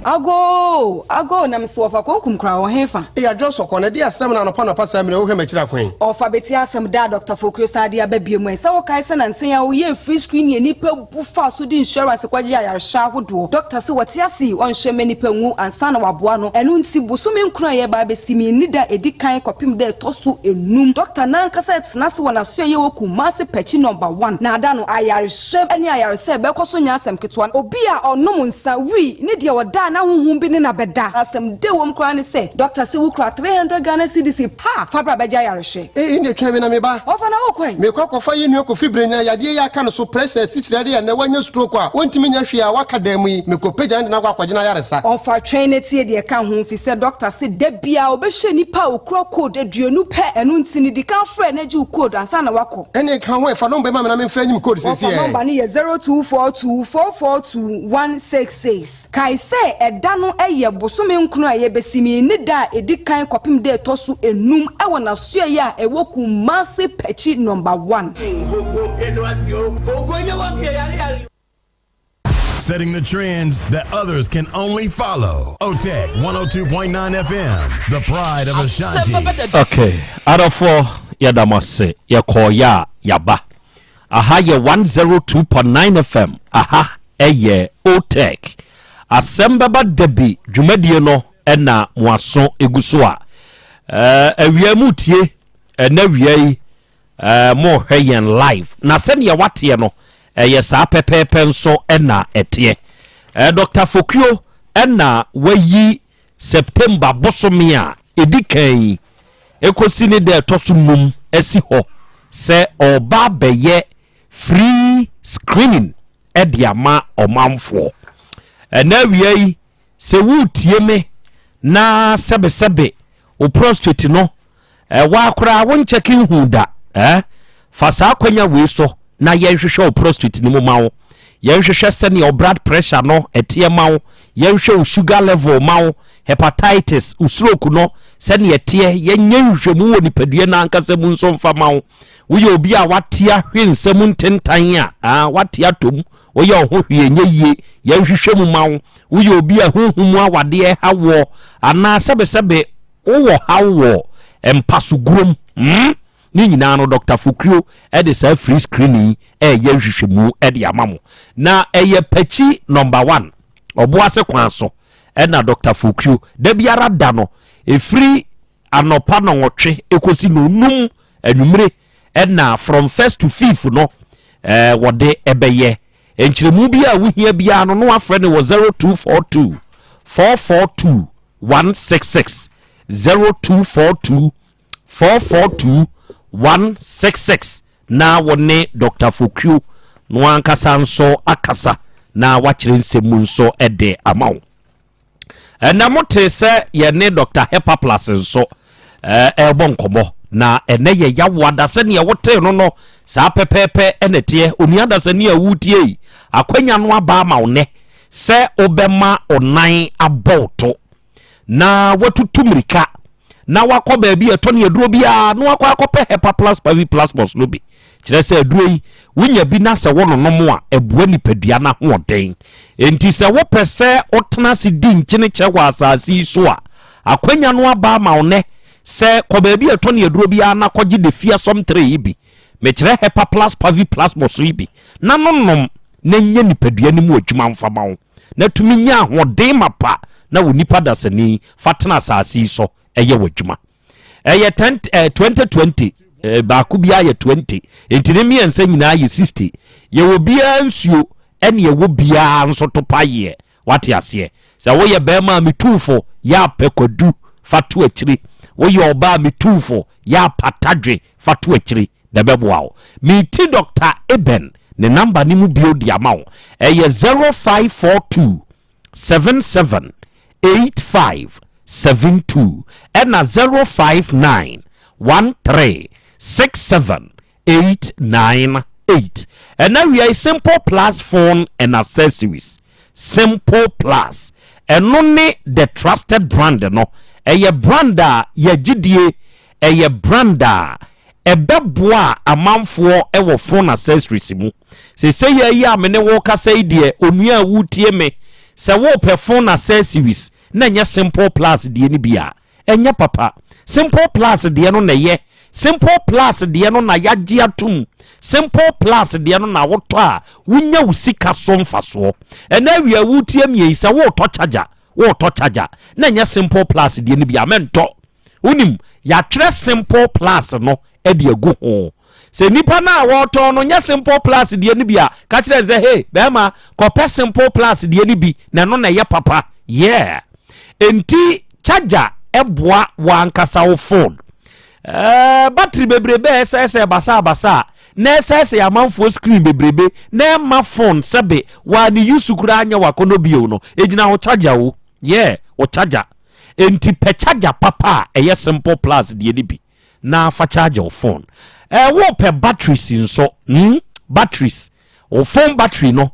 Ago na msiwafa konkum kra wo hefa e adwo sokone de asem na no pa mire wo hemachira kwen ofa beti asem da Dr. Fokrio Stadi ababie mu se wo kai se na nsen ya wo ye free screen ye nipa bufa so di insurance kwaje ayarsha hodo doctor se wati asi won hweme nipa nwu ansa na waboa no enu nti busumi nkura ye ba besimi nida edikan kopim de tosu enum doctor nan kasa tena se wona so ye woku mase pechi number 1 na ada no ayarsha ani ayarse be koso nya asem ketwa obi a onum nsa wi ne de woda na huhum bi ne na beda asem de wom kra ne se doctor se wo kra 300 Ghana cedis pa fabra beja yareshe ne twame na me ba ofa na wo kwen me kokofa ye nu ko fibrenya yade ya aka no so pressure sitirade ya na wanya stroke a wontimi nya hwe a wakada mu yi me ko peja na kwa kwagina yaresa ofa train tie de ka ho fi se doctor se da bia obehwe nipa okro code aduonu pe enu ntini di kan frɛ na ji code ansa na wako ene kan ho e fa number ma me na me frɛ nyim code sesi e number ni 0242442166 kai se eda no eye bosome nkunu aye besimi ni da edikan kopim de tosu enum ewo na so ya ewoku massive pechi number 1. Setting the trends that others can only follow. Otec 1029 FM, the pride of Ashanti. Okay, out of 4 yadamase yakoya yaba. Aha ye 102.9 FM. Aha eye Otec. Asem Beba Dabi dwumadie no na moaso eguso a awiamu tie na wiai mo hweyen live na se ne watie no ye saa pepepe nso na etie Dr. Fokrio na wayi September bosome a edikan ekosi ne de tosumum esi ho se oba beye free screening ediama omanfo na wiai se wutie me na sebe o prostate no wa akora won checking hu da fa saa kwanya we so na yenhwehwe o prostate ni mu mawo yenhwehwe se ne o blood pressure no etie mawo yenhwehwe o sugar level mawo hepatitis ustroke no se ne etie yenhwehwe mu woni padua na ankasa mu nso mfa mawo woyɛ obi a watia hwensɛm ntentan a watia tom woyɛ ho hwie nye yie yenhwehwe mu mawo woyɛ obi a honhum awade hawo ana sebe wo hawo empaso gurom ni nyina no Dr. Fukrio de sa free screening yenhwehwe mu de amamo na pachi number 1 oboase kwan so na Dr. Fukrio da biara da no free anopa no nwotwe ekosi no num anumre na from 1st to 5th no wode ebeye enchiremu bia wohia bia no no afre ne wo 0242 442 166 0242 442 166 na wone Dr. Fukrio no ankasa nso akasa na wachire nsemu nso ede amawo na mote se ye ne Dr. Hepa Plus nso bonkomo na ene ye yawo adase ne wote no no saa pepepe enete oni adase ne awutie akwanya no aba ma one se obema onan aboto na watutumrika na wakọ baabi eto ne aduro bia na wakọ akọpẹ Hepa Plus Pavi Plus Boss no bi kire se aduro yi wonya bi na se wono no mo a ebua nipadua na hoden enti se wo pese otena se di nkyene chewa asasi so a akwanya no aba ma one se kọ baabi eto ne aduro bia na kọgi de fia som 3 yi bi me kire Hepa Plus Pavi Plus Boss yi bi na nonom na nya nipadua ni mu adwuma mfa ma wo na tumi nya hoden mapa na wo nipa dasani fatena asasi so eye wadwuma 2020 baaku bia ye 20 entine mi ensa nyina ye 60 ye wo bia nsuo ene ye wo bia nso to paye wate ase se wo ye bema mitufo ya pekodu fatu akiri wo ye oba mitufo ya patadwe fatu akiri na beboawo mi ti Dr. Eben ne number ni mu bio dia mawo 0542 77 85 72 and 059 13 67 898 and now we are a Simple Plus phone and accessories. Simple Plus and only the trusted brand no a branda ye gidie a branda a beboa a man for our phone accessories mu say ya mene woka say dear onua wutie me say wo per phone accessories na nya Simple Plus die ni bia enya papa Simple Plus die no na ye Simple Plus die no na yagye atum Simple Plus die no na woto a wunya usika so mfaso ena wi awutie mie se wo to charger na nya Simple Plus die ni bia mento unim ya tre Simple Plus no e de agu ho se nipa na woto no nya Simple Plus die ni bia ka kire ze hey bema ko pe Simple Plus die ni bi na no na ye papa yeah enti charger eboa wankasa wo phone battery bebrebe ss basa na ss ya manfo screen bebrebe na ma phone sebe wa ni yusukura anya wakono bio no ejina ho charger wo yeah wo charger enti pe charger papa eye Simple Plus de bi na fa charger wo phone wo pe batteries nso batteries wo phone battery no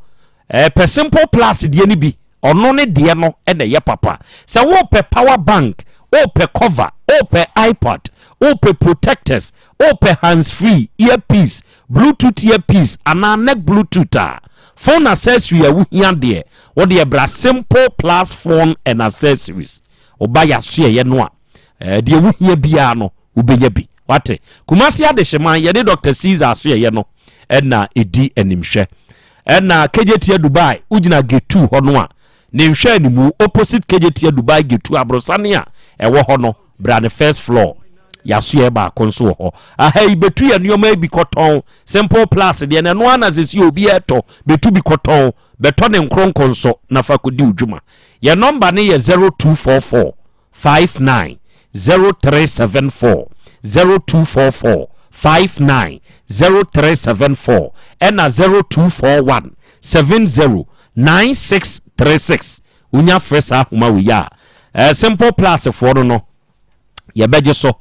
pe Simple Plus de ni bi ono ne de no e na ye papa se wo pe power bank o pe cover o pe iPod o pe protectors o pe hands free earpiece bluetooth earpiece ana neck bluetooth phone accessory a wuhia de wo de bra Simple Plus phone and accessories oba ya so ye no a de wuhia bia no ubenya bi wate kumasi ade hyeman ye de Dr. Caesar so ye no na edi animhwe na KJT Dubai ugina gate 2 ho no a ne nhwe animu opposite KJT Dubai gate 2 abrosane a ewo ho no brand first floor yaso e ba konso ho ahai betu ya nioma bi koton Simple Plus de na no ana sesi obi eto betu bi koton beto ne nkronkonso na fakodi udwuma ya number ne ye 0244 59 0374 0244 59 0374 and 0241 70 9636 unya fresa huma wiya Simple Plus for no yɛbɛgye so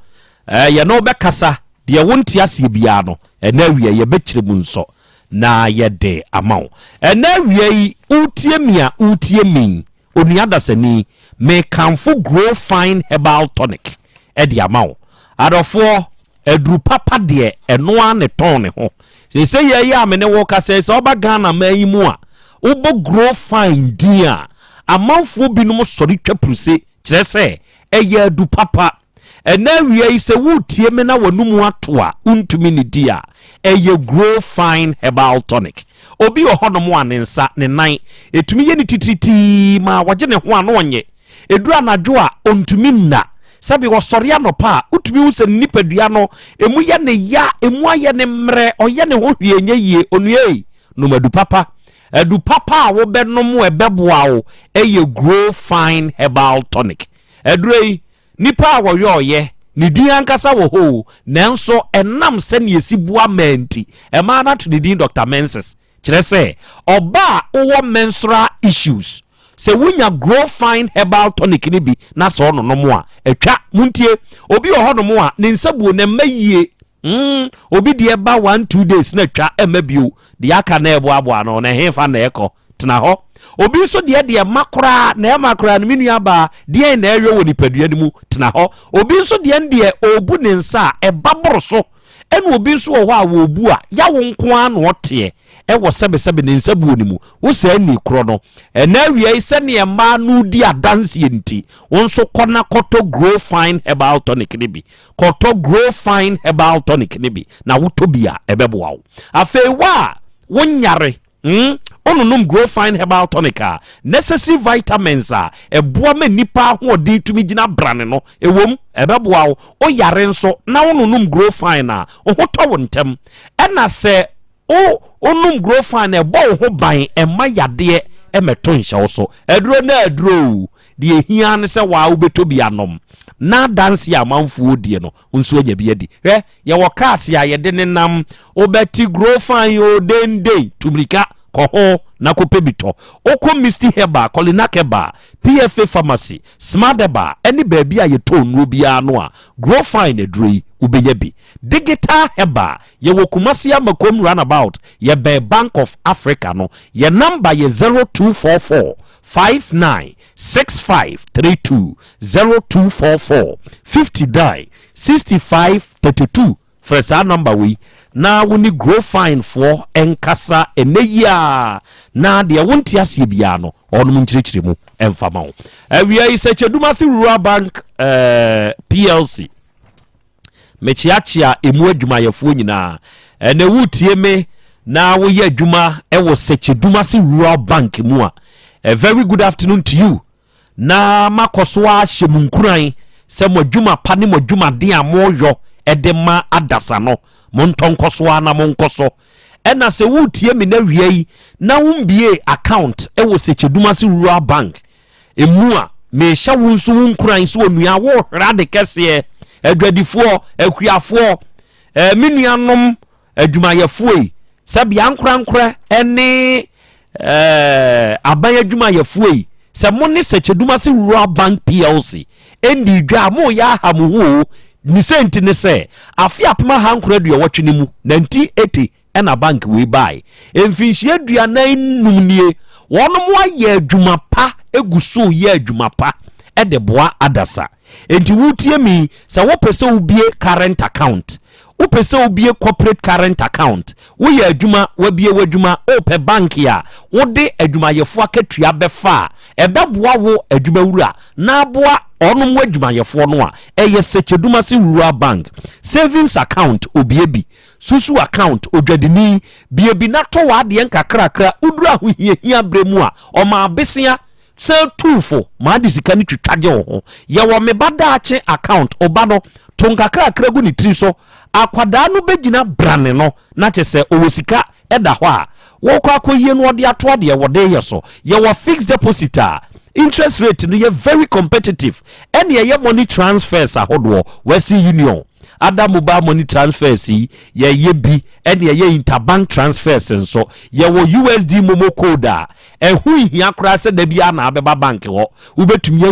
yɛno bɛkasa deɛ wonte aseɛ biara no ɛna awie yɛbɛkyerɛ mu nso na yɛde ama wo ɛna awie yi wotie mi a wotie mi onua dasani mekamfo grow fine herbal tonic ɛde ama wo adɔfoɔ aduru papa deɛ ɛnoa ne tɔn ne ho sɛ yɛyɛ a me ne wo kasa sɛ ɔba Ghana ma yi mu a wobɔ grow fine din a amanfoɔ binom sɔre twa pruse kyerɛ sɛ ɛyɛ adu papa ɛna awie yi sɛ wotie me na wanum ato a wontumi ne di a ɛyɛ grow fine herbal tonic obi wɔ hɔnom a ne nsa ne nan ɛtumi yɛ ne titiritii ma wɔgye ne ho a no ɔnyɛ ɛduru anadwo a ɔntumi nna sɛbi wɔsɔre anɔpa a wotumi wo sɛ nipadua no ɛmu yɛ ne ya ɛmu ayɛ ne mmerɛ ɔyɛ ne ho hwie nyɛ yie onue nom adu papa a wobɛnom ɛbɛboa wo ɛyɛ grow fine herbal tonic ɛduru yi nipa a wɔyɛ ɔyɛ ne din ankasa wɔ hɔ nanso ɛnam sɛ ne yɛsi boa manti ɛma na to ne din Dr. Menses kyerɛ sɛ ɔba a wowɔ menstrual issues sɛ wonya grow fine herbal tonic ne bi na sɛ ɔno no mo a atwa muntie obi wɔ hɔ no mo a ne nsabuo ne mma yie obi deɛ ba 1-2 days na atwa ɛma bio deɛ aka na ɛboaboa no na ɛhefa na ɛkɔ tena hɔ obi nso deɛ makora na ɛmakora no menua ba deɛ na ɛwɛ wɔ nipadua no mu tena hɔ obi nso deɛ obu ne nsa a ɛbaboro so ɛna obi nso wɔ hɔ a wɔbu a yawo nko a na ɔteɛ ɛwɔ sɛbesɛbe ne nsa buo ne mu wo sɛ ni korɔ no ɛna awie sɛ ne mmaa no di adanseɛ nti wo nso kɔ na kɔtɔ grow fine herbal tonic ne bi kɔtɔ grow fine herbal tonic ne bi na wotɔ bi a ɛbɛboa wo afei wa wonyare ononom grow fine herbal tonic a necessary vitamins a ɛboa ma nipa ahoɔden tumi gyina brane no ɛwom ɛbɛboa wo oyare nso na ononom grow fine a wo ho tɔ wo ntɛm ɛna sɛ onum grow fine ɛbɔ wo ho ban ɛma yadeɛ ɛmɛto nhyɛ wo so ɛduro na ɛduro deɛ hia ne sɛ waa wobɛtɔ bi anom na danse a manfuo die no nso anya bi adi hwɛ yɛwɔ cars a yɛde ne nam wobɛti grow fine o dende tumrika kɔho na kɔpɛ bitɔ okɔ Misty Heba Kolinak Heba PFA Pharmacy Smart Heba ɛne baabi a yɛtɔ nnuo biara no a grow fine aduro yi wobɛnya bi Digital Heba yɛwɔ Kumasi Amakom roundabout yɛbɛn Bank of Africa no yɛ number yɛ 0244 596532 0244 59 6532 for saa number we na woni grow fine for enkasa eneya na de wonti asie bia no onum nkyirikyiri mu emfama wo awia Isechedumasi Rural Bank PLC mechiachia emu adwumayefo nyina ene wutie me na wo ye adwuma ewo Isechedumasi Rural Bank mu a very good afternoon to you na makoso a hyemunkuran se mo adwuma pa ne mo adwuma de amoyo edema adasa no montonkoso na monkoso ena se wutie me na wiei na wumbie account ewo Isechedumasi Rural Bank emu a me hya wonso wonkuran so onua wo rade kese adwadifo akuafo menuanom adwumayefo yi sabia nkorankora ene aban adwumayefo yi se mo ne Isechedumasi Rural Bank PLC endi dwa mo ya hamuhu ni senti ne se afi apema hankora dua wɔtwe mu 1980 ɛna bank we buy emfinhie dua nan numnie wɔnom ayɛ adwuma pa eguso yɛ adwuma pa ɛde boa adasa enti wutie mi sɛ wopɛ sɛ ubie current account wopɛ sɛ ubie corporate current account woyɛ adwuma wabie wadwuma opɛ bank ya wode adwumayefo akatua bɛfa ɛbɛboa wo adwumawura na aboa onom wadwumayefo no a ɛyɛ Isechedumasi Rural Bank savings account obiebi susu account odwadini biebi na to wa de nkakrakra udura ho hia bremu a ɔma abesia sɛ tufo ma de sika ni twitwaje ho yɛwɔ me badaache account obano to nkakrakra gu ni tri so akwada no begina brane no na kyesɛ owosika ɛda hɔ a wɔkɔ akɔyie no ɔde ato ade wɔde yɛ so yɛwɔ fixed deposit a interest rate no yɛ very competitive ɛne yɛ money transfers ahodoɔ Western Union other mobile money transfers yi ye bi ene ye interbank transfers nso ye wo USD momo code a ehu hia kra se da bia na abeba bank ho ubetumi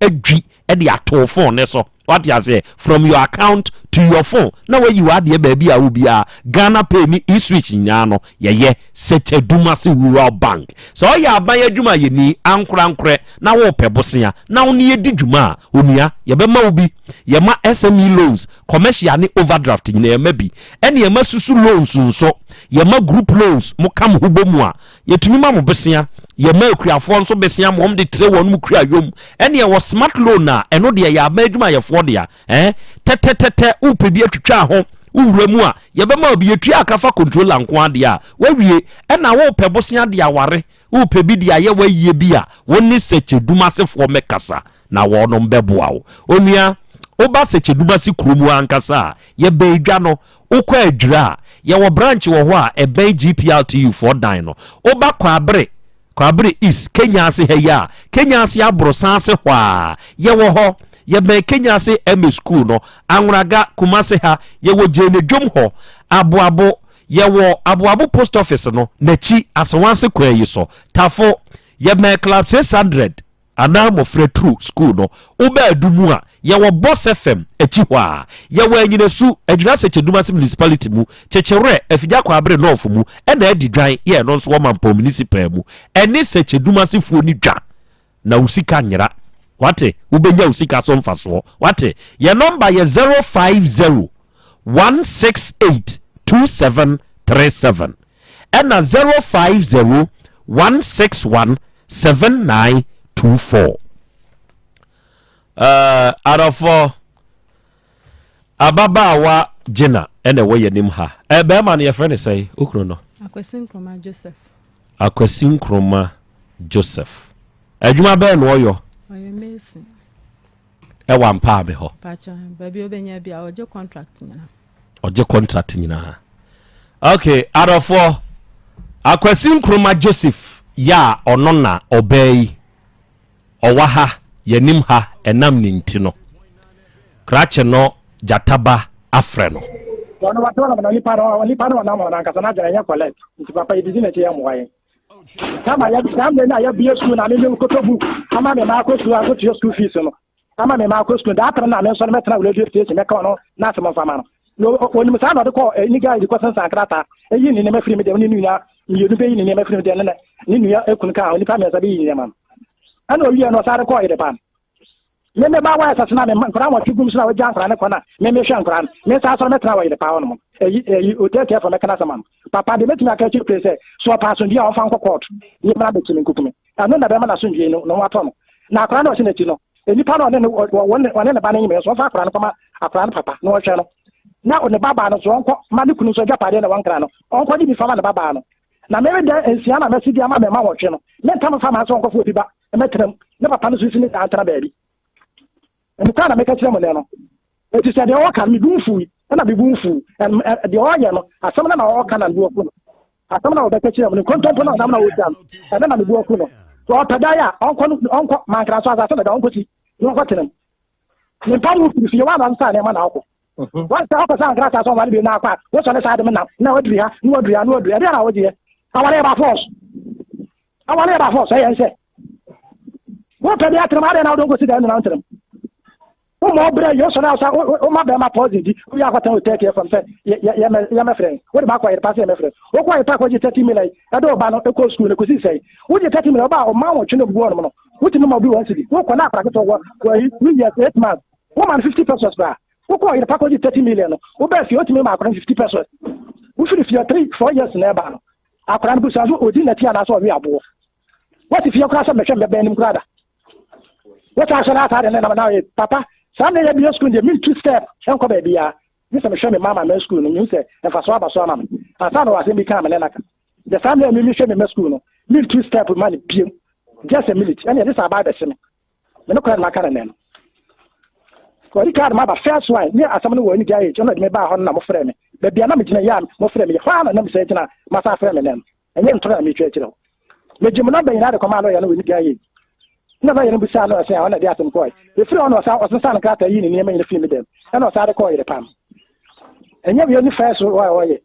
adwi ede ato phone ne so what you say from your account to your phone na where you add baby a ubia Ghana pay me e-switch nya no ye seche duma se rural bank so ya aban adwuma ye ni ankra na wo pebosea na wo ne ye di dwuma onua ye be ma obi ye ma SME loans commercial ne overdraft nyina ye ma bi ene ye ma susu loans nso ye ma group loans mo kam hubomu a ye tumi ma mo besea ye ma akuafo nso besea mo de tre won mu kura yom ene ye wo smart loan na eno de ye aban adwuma ye fo de a tetetete upebi atwitwa ho uwremu a ye be ma obi yetua akafa controller nko ade a wawie ena wo pebosea de aware upebi de aye waye bi a woni seche dumasefo mekasa na wo no mbeboa wo onua oba seche dumasi kromu ankasa ye be edwa no ukwa adwira ye wo branch wo ho a ebe GPLTU for dan no oba kwabere is Kenya ase heya Kenya ase abrosan ase hwa ye wo ho ye be Kenya ase M school no anwraga kumase ha ye wo jene dwom ho aboabo ye wo aboabo post office no nachi asewanse kwayi so tafo ye me club 600 anamo free true school no uba adumu a ye wo boss FM echi hwa ye wo anyine su adwira seche duma sim municipality mu chechere afija kwa abre north mu ena edi dwan ye no so wo mampo municipal mu eni seche duma sifuo ni dwa na usika nyira wate ubenya usika so mfaso wate ye number ye 050 168 2737 ena 050 161 7924 arofo ababawa jina ene wo yenim ha be ma ne ye friend say okro no Akwasin Kroma Joseph adwuma be no oyo Amazing. Ewa mpa be ho. Pacha, baby obenya bia oje contract nyina. Oje contract nyina. Okay, arofo Akwasin Kroma Joseph ya onona obey owaha yanim ha enam ni ntino. Krache no jataba afre no. Wana watona na lipano na mwana nkasana jana ya collect. Ntipapa idizine che ya mwaye. Kama ya sambe na ya biye school na mimi kotobu kama me ma ko school ko tiyo school fees no kama me ma ko school da atra na me so metra we radio station me ka no na sama fama no oni musa na de ko ni ga di ko san sankrata eyi ni me free me de ni nuya ni yodu be ni me free me de na ni nuya ekun ka oni pa me sabi ni man ana oyi no sare ko ide pan me ba wa sa na me nkra wa twugum sna wa jankra ne kona me hwe nkra me sa so metra wa ide pa no eyi Otec FM me kana sama papa de metimi aka chi place so paso dia on fa nko court ni mara betimi nkukumi anu na be ma na so ndwe no wato no na akra na o se na ti no eni pa no ne wone ne ba na nyime so fa akra no kama akra no papa no hwe no na o ne baba no so onko ma ne kunu so gya pade na wankra no onko di bi fa ma ne baba no na me de ensia na me si dia ma me ma wo hwe no ne ntam fa ma so onko fo bi ba e metram ne papa no so si ne antara ba bi eni ka na me ka kire mo ne no eti se de o ka mi dunfu na bi bunfu de o ya no asam na o ka na bi oku no asam na o be ka kire mo ne kontompo na asam na o jam na bi oku no so o tada ya onko man kra so asa so da onko si no ko tenem ni pa mu fi ya wa na nsa ne ma na ọkụ wa sa ko sa kra sa so wa bi na akwa wo so ne sa de na wadri ha ni wadri de na wo je awale ba force ya nse wo tada ya trema de na o ko si da na ntrem o mo bra yo so na sa o ma be ma pause di o ya kwata Otec FM say ya me friend wo ba kwa pass ya me friend o kwa ta ko ji 30 million e do ba no e ko school e ko si say wo ji 30 million ba o ma wo twene bu no wo ti no ma bi 1 cedi wo ko na akra to wo we years 8 months wo man 50 pesos ba wo ko ta ko ji 30 million no wo ba fi o ti me ma akra 50 pesos wo fi 3-4 years na ba no akra no bu sa o di na ti ana so wi abo wo ti fi akra sa me hwe me be nim krada wo ta so na ta de na papa Sunday ya bi school de me 2 step enko ba bia me se me hwe me mama me school no me se e fa so aba so ama asa no Asem bi ka me na ka the Sunday me hwe me school no me 2 step man biem just a minute and this about the same me no kwa na ka na no ko ri ka ma ba first one ni Asem no wo ni ga e jo na me ba ho na mo frɛ me ba bia na me gina ya mo frɛ me fa na me se tina ma sa frɛ me na enye ntora me twa kire me jim na ba ina de ko ma no ya no wo ni ga e na ba yɛn bu sa no sɛ ɔna de atom kɔɛ efiri ɔno ɔsan krata yi ne nneɛma nyɛ fi mi dɛm ɛna ɔsan de kɔɔ yɛrɛ pam ɛnyɛ bi yɛn fɛn so ɔyɛ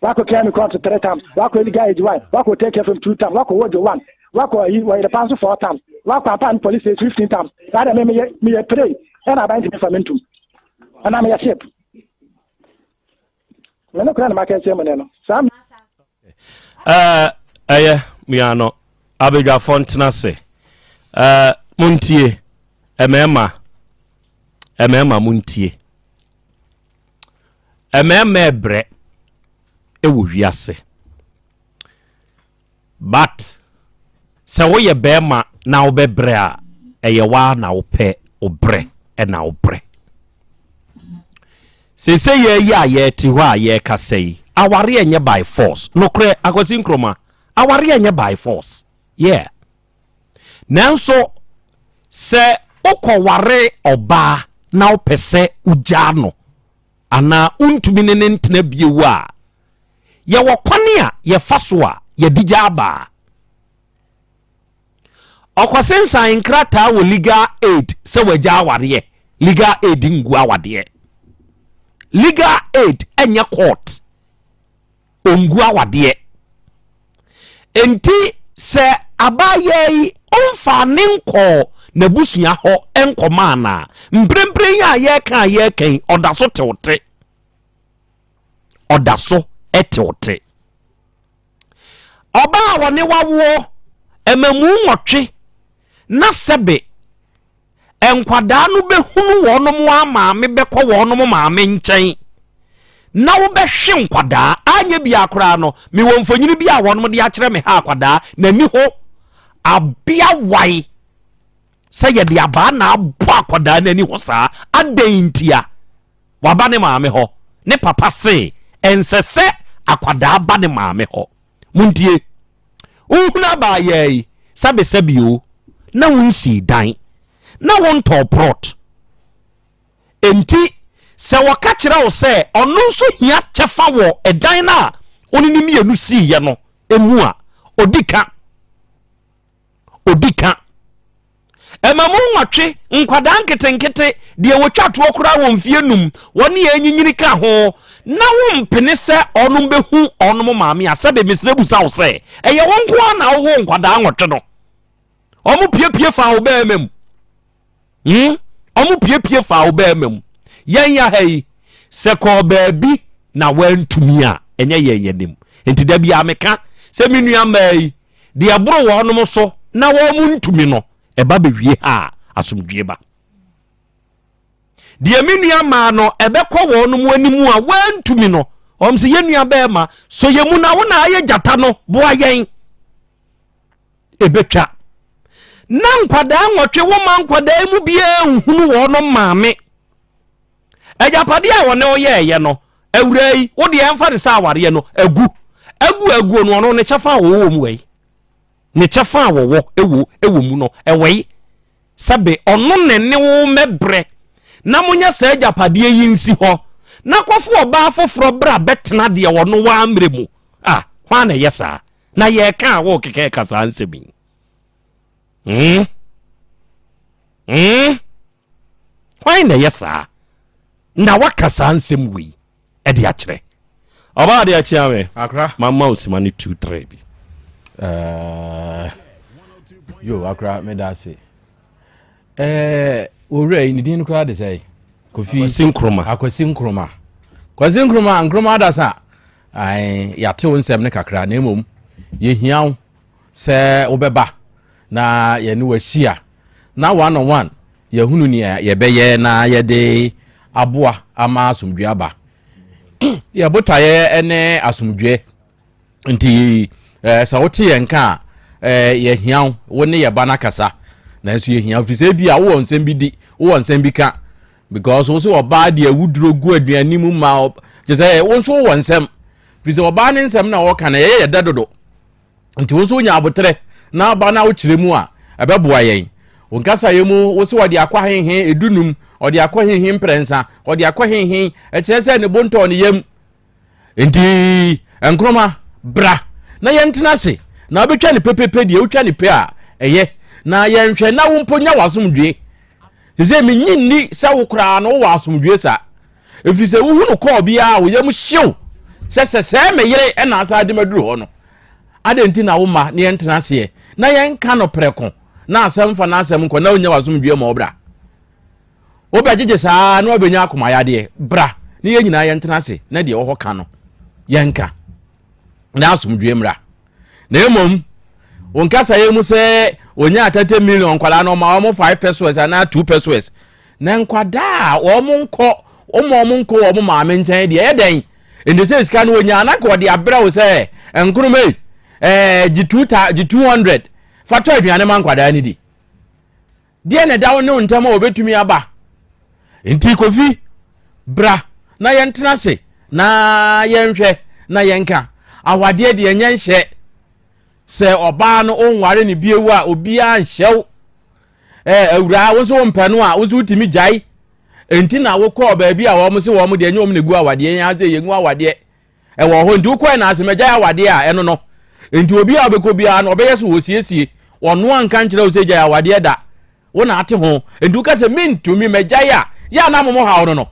wako clear me court 3 times wako the guy 1 wako take care from 2 times wako word 1 wako yi wɔ yɛrɛ pam so 4 times wako apan police 15 times that me pray ɛna aban ti fa mentum ɛna me yɛ ship me no kura na market sɛ mo ne no sam ɛyɛ miano abedwa fontena se muntie emema muntie emema ebre ewo wiase but se wo ye bema na wo bebre a eye wa na wo pe obre e na obre se ye ye ti ho a ye kasei aware enye by force no kre akosi nkroma aware enye by force yeah nanso se okoware oba na opese ugya no ana untumi ne ntena biewu a ye wokwane a ye faso a ye digya ba okwasensan nkrata wo legal aid se wagya aware legal aid ngu awade legal aid enye court ongu awade enti se abaye onfa nenko na busua ho enkoma na mbrembre ya ye kan odaso tewte odaso etewte oba woni wawo emamu nwotwe na sebe enkwada no behunu wonom wa maame bekọ wonom maame nkyɛn na wo behwe nkwada anya bi akora no me wo mfonyini bi a wonom de akyerɛ me ha akwada na ni ho abia wai sɛ yɛde aba na abɔ akwada na ni ho saa adantia waba ne maame hɔ ne papa se ensese akwada ba ne maame hɔ muntie unhuna ba yɛi sabe sabio na wunsi dan na won toprot enti se waka kyerɛ wo sɛ ɔno nso hia kyɛfa wɔ ɛdan na oni ni mienu si ye no emu a odika emamu nwatwe nkwada nketenkete de wotwa to okura wɔ mfie num wɔne ye nyinyini ka ho na wo mpene sɛ ɔno behu ɔno maame a sɛ be mesre busa wo sɛ ɛyɛ wonko na wo nkwada nwotwe no ɔmo piepie fa wo ba emem ɔmo piepie fa wo ba emem yɛn ya hai sɛ kɔ baabi na wantumi a ɛnyɛ yɛn yanim enti da bia meka sɛ menua mai de aboro wɔ no so na wɔ mu ntumi no ɛba bewie ha asomdwie ba de menua ma no ɛbɛkɔ wɔ no mu animu a wantumi no ɔm sɛ yɛnua bɛɛ ma so yɛmu na wo na ayɛ gyata no boa yɛn ɛbɛtwa na nkwada nwɔtwe wo ma nkwada mu bia nhunu wɔ no maame ejapade a wone oyeye no awurai wo de emfa de sa aware no agu no no ne chefa wo mu wei ne chefa wo ewo mu no ewei sabe ono ne wo mebre na munya sa ejapade yi nsi ho na kwofo oba foforo bra betena de wono wa amre mu hwa na yesa na ye ka wo keke kasa nsemi hwa na yesa na wakasa nsem wi e de akyere oba de akyea me akra mama osimani 23 bi yo akra me da se owre ni din kra de say kofi sinkroma nkroma da sa ai ya te onsem ne kakra na emom ye hiaw se obeba na ye ne wahia na 1 on 1 ye hunu ni ye beye na ye de aboa ama asomdwe aba ya botaye ene asomdwe nti sa wote yenka ye hiaw woni ye bana kasa na nso ye hiaw fise bi a wo nsem bi di wo nsem bi ka because wo so oba de awuduro gu aduani mu ma je say wo so wo nsem fise oba ne nsem na wo ka na ye dadodo nti wo so nya abotre na ba na wo kiremu a ebeboa yen wonkasa yemu wo so wode akwa henhen edunum ode akwa henhen prensa ode akwa henhen ekyese ne bonto ne yem enti enkroma bra na yentena se na obetwa ne pepepe de utwa ne pe a eye na yɛnhwɛ na wo mponya wasomdwe sɛ menyi nni sɛ wo koraa no wo asomdwe sa ɛfiri sɛ wohu no kɔɔ biara wo yam hyew sɛ me yere ɛna asa de maduru hɔ no ade nti na wo ma ne yɛntena aseɛ na yɛnka no prɛko na asɛm fa na asɛm nkɔ na wonya wasomdwe ma wobra wobɛgyegye saa na wabɛnya akomayadeɛ bra ne yɛ nyinaa yɛntena ase na deɛ wɔhɔ ka no yɛnka na asomdwe mmra na mmom wonkasa yɛ mu sɛ onya 30 million kwala no ma wɔn 5 pesos ana 2 pesos na nkwada wɔn nkɔ wɔn maame nkyɛn deɛ yɛ den ndi sɛ sika no onya na kɔ de abra wo sɛ nkrome gi 200 fatɔ aduane ma nkwada ni di deɛ na dawo ne ntama obetumi aba nti kofi bra na yɛntena se na yɛnhwɛ na yɛnka awadeɛ deɛ nyɛnhyɛ sɛ ɔbaa no onware ne biewu a obia nhyɛw awura wo so mpɛno a wo so utimi gyae enti na wo kɔ baabi a wɔn se wɔn de nyom ne gu awadeɛ nya sɛ yengu awadeɛ ɛwɔ hɔ nti wo kɔ na asɛm gyae awadeɛ a ɛno no enti obi a obɛkɔ bia na ɔbɛyɛ so wɔ siesie ɔno anka nkyerɛ wo sɛ gyae awadeɛ da wo na ate ho enti wo ka sɛ mentumi magyae a ya na momo hawo no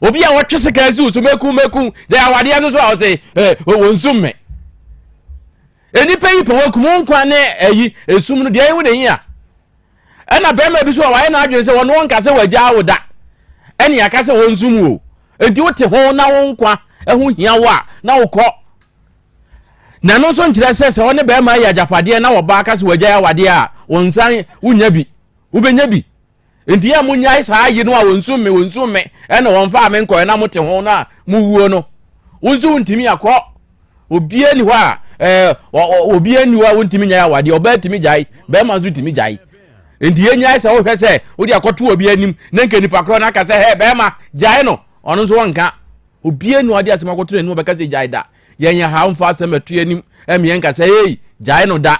obi a wɔtwe sika si wo so meku gyae awadeɛ no so a wo sɛ wonsum me enipa yi pɛwɔ kumu nkwa ne ayi esum no deɛ ewu ne hia ɛna bɛrima bi so a wɔayɛ na adwene sɛ wɔn wɔn kasa wɔagya wo da ɛne yaka sɛ wɔn nsum wo enti wote ho na wɔn nkwa ɛho hia wo a na wokɔ na no so nkyerɛ sɛ wɔne bɛrima yɛ agyapadeɛ na wɔba aka sɛ wɔagya awadeɛ a wɔn nsan wonya bi wobɛnya bi enti ya munya saa yi no a wɔn nsum me ɛna wɔn fa me nkɔ na mote ho na muwuo no wonso ntimi akɔ obie ni hɔ a obie ni hɔ a wontimi nya awadeɛ ɔba timi gyae bɛrima nso timi gyae enti yenya sɛ wo hwɛ sɛ wodi akɔto obi anim na nka nipa korɔ na aka sɛ he bɛrima gyae no ɔno nso wɔnka obie ni ɔde asɛm akɔto anim ɔbɛka sɛ gyae da yenya ha mfa asɛm atu anim ɛmiyɛ nka sɛ hey gyae no da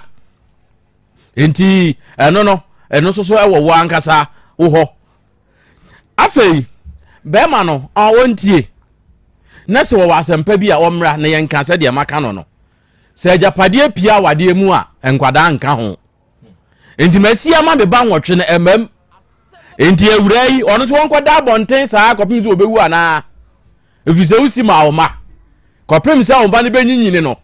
enti ɛno so ɛwɔ wo ankasa wo hɔ afei bɛrima no a wɔntie na sɛ wɔwɔ asɛmpa bi a ɔmmra na yɛnka sɛ deɛ maka no sɛ agyapadeɛ pia awadeɛ mu a nkwadaa nka ho enti masia ma beba nwɔtwe no ɛmam enti awura yi ɔno so wɔnkɔda abɔnten saa kɔpem sɛ obɛwu anaa ɛfiri sɛ wosi ma wo ma kɔpem sɛ wo ba no bɛnyinyini no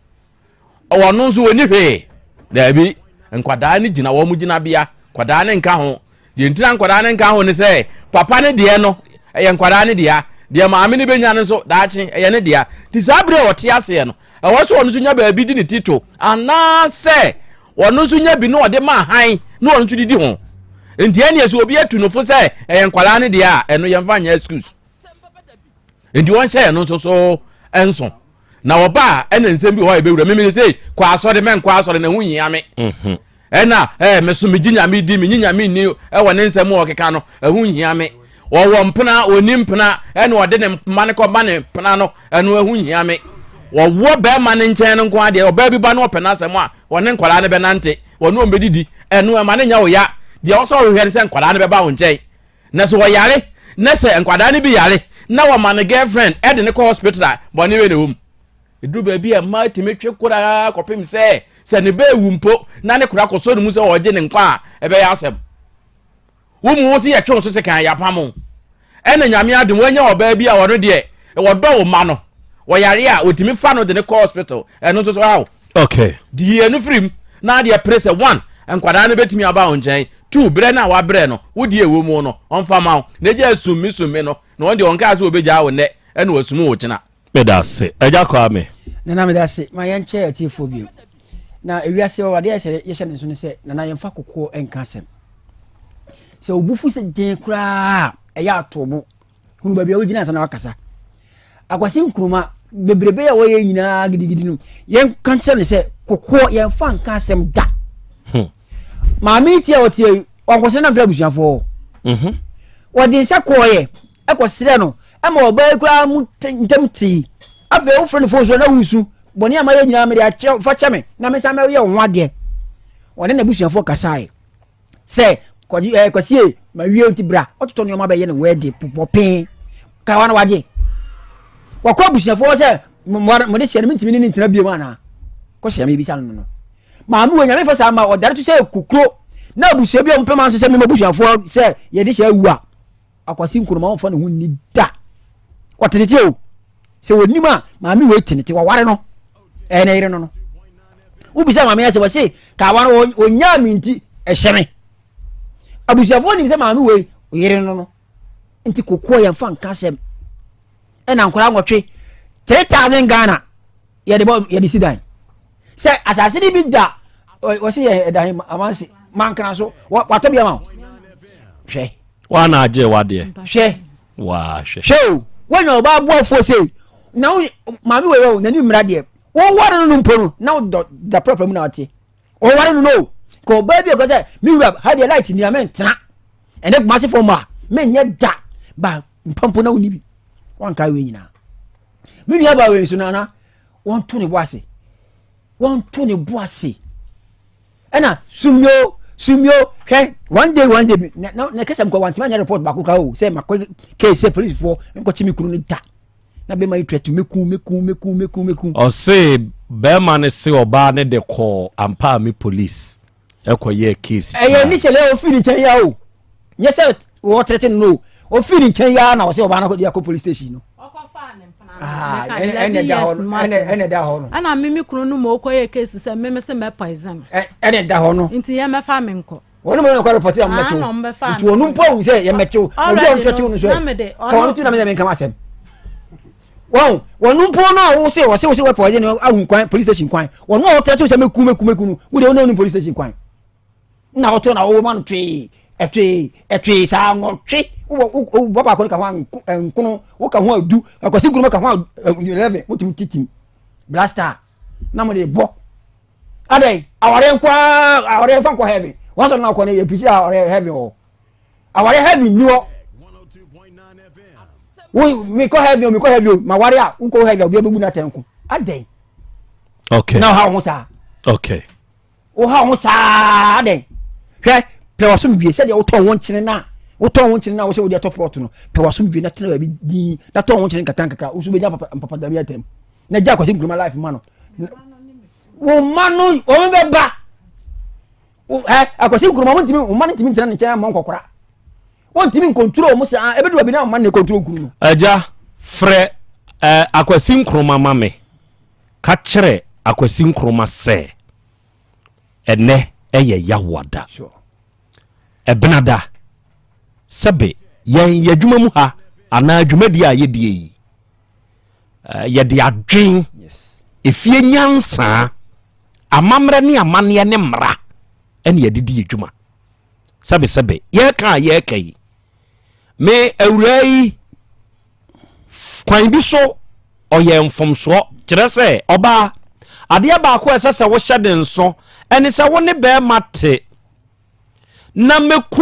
ɔno nso wɔni hwee daabi nkwadaa no gyina wɔ mu gyinabea nkwadaa ne nka ho deɛ ntina nkwadaa ne nka ho ne sɛ papa ne deɛ no ɛyɛ nkwadaa ne deɛ deɛ maame ne bɛnya no nso daakye ɛyɛ ne deɛ nti saa berɛ a ɔte aseɛ no ɛwɔ so ɔno nso nya baabi di ne tito anaasɛ ɔno nso nya bi na ɔde ma han na ɔno nso didi ho nti ɛne ɛsɛ obi atu no fo sɛ ɛyɛ nkwadaa ne deɛ a ɛno yɛmfa nyɛ excuse nti wɔnhyɛ ɛno nso so ɛnso na wɔba ɛna nsɛm bi hɔ ɛbɛwura meme sɛ kɔ asɔre mɛnkɔ asɔre na ho hia me ɛna meso megye nyame di menyi nyame nni ɛwɔ ne nsɛm wɔ keka no ɛho hia me wɔwɔ mpena oni mpena ɛna ɔde ne mma ne kɔba ne mpena no ɛno ɛho hia me wɔwɔ bɛrima ne nkyɛn no nko adeɛ ɔbaa bi ba no ɔpɛ n'asɛm a wɔne nkwadaa no bɛnante wɔne ɔmbɛdidi ɛno ɛma ne nya wo ya deɛ ɔsɔ ɔhwehwɛ ne sɛ nkwadaa no bɛba wo nkyɛn na sɛ wɔyare na sɛ nkwadaa no bi yare na wɔma ne girlfriend ɛde ne kɔ hospital a bɔne wei ne wɔ mu ɛduru baabi a mmaa tumi twe koraa kɔpem sɛ ne bɛɛwu mpo na ne kora kɔsɔ ne mu sɛ wɔgye ne nkwa a ɛbɛyɛ asɛm wo mu wo sɛ yɛtwe wo so sɛ kan yɛapam ɛna nyame adom wɔanya ɔbaa bi a wɔno deɛ wɔdɔ wo ma no wɔyare a otimi fa no de ne kɔ hospital ɛno nso so haw okay di enu firim na de press 1 nkwadaa no betimi aba wo nkyɛn 2 brɛ na wabrɛ no wodi ewo mu no ɔmfa ma wo na gye sumi no na wɔn de wɔn kaa so obegya wo nnɛ ɛna wasum wo kyena medase ɛgya kɔ ame na medase ma yɛnkyɛ atifo bio na ewiase wɔ ade ɛsɛ yɛhyɛ ne nso ne sɛ na yɛmfa kokɔ ɛnka asɛm sɛ obufu sɛ den koraa ɛyɛ atobo hunu baabi a wogyina asɛ na wakasa akwasi nkuruma bebrebe a wɔyɛ nyinaa gidigidi no yɛn kankyɛ ne sɛ kokɔ yɛmfa nka asɛm da maame tie wɔtie ɔnkɔsɛ na mfra busuafoɔ wɔde nsa kɔɔyɛ ɛkɔsrɛ no ɛma ɔbaa koraa mu ntɛm tii afei wofrɛ no fon so na wusu bɔne ama yɛ nyinaa mede akyɛ fa kyɛ me na mesa mɛyɛ wo ho adeɛ wɔne na busuafoɔ kasaeɛ sɛ kɔsie ma wie nti bra ɔtotɔ nneɔma bɛyɛ ne wɛde popɔpee kawa na wadeɛ wakɔ busuafoɔ sɛ mode hyɛ no mentimi ne ntena biom anaa kɔhyɛ me bisa no maame wo nyame fa sa ma odare to say kukuro na abusua bi a mpema nse se me mabusuafo se ye de hye awu a akwasi nkuruma won fa ne hu ni da watenete o se wonima maame we tenete waware no na yire no ubisa maame ya se wose ka ware onya minti ehyeme abusuafo ni se maame we yire no nti kokko ya fa nka sem na nkora nwotwe 3000 Ghana ye de sidan se asase ni bi da wose ye dan amansi mankana so wato bia ma hwe wana aje wade hwe wa hwe hwe wonyo ba boafo se na maami we na ni mra de wo ware no mpo no na the problem na ate wo ware no ko baby ko say mi wura ha de light ni amen tena ene gbase for ma men nye da ba mpampo na woni bi wan kai we nyina mi nua ba we so na won to ne boase ena sumyo hwe one day na kesa mko want manya report ba ko ka o say makọ case police for nko chimi kunu ni da na be mai threat meku o say be man se oba ne de call ampa me police ekoye case ni sele o fi ni chen ya o nye se o threat no o fi ni chen ya na o say oba na ko dia ko police station no ene da hono ana mimi kunu no mo koye case se meme se me poison ene da hono nti ye me fa me nko wonu mo ko report am mecho nti wonu mpo se ye mecho obi on tete wonu so ka wonu tu na me nka masem wonu mpo na wo se we poison ahun kwan police station kwan wonu o tete se meku nu wo de wonu police station kwan na o to na wo man twe etwe sa ngotwe wo baba ko ka hwan nkunu wo ka hwan adu akwasi nkunu ka hwan 11 mutum titim blaster na mo de bo adai aware fa ko heavy waso na ko ne ye pisi aware heavy o aware heavy ni o wo mi ko heavy ma ware a unko heavy obi ebugu na tanku adai okay now how musa okay o how musa adai hwe pe wasum bie se de woton won kine na wo se wo de top pot no pe wasum bie na tena ba bi di na ton won kine kakra wo su be nya papa da mi atem na ja kwasi nkruma life ma no wo manu o be ba akwasi nkruma won timi wo manu timi tena ne kya ma nkokora won timi control mo sa e be do bi na man ne control kunu no aja fre akwasi nkruma mame ka kire akwasi nkruma se ene eye yawada sure ebenada sebe yen yadwuma mu ha ana adwuma dia ye die yi ye de adwen yes efie nyansa amamre ne amane ne mra ene ye didi adwuma sebe ye kai me awurai kwan bi so oye mfomso kire se oba ade ba ko esese wo hyede nso ene se wo ne be mate na meku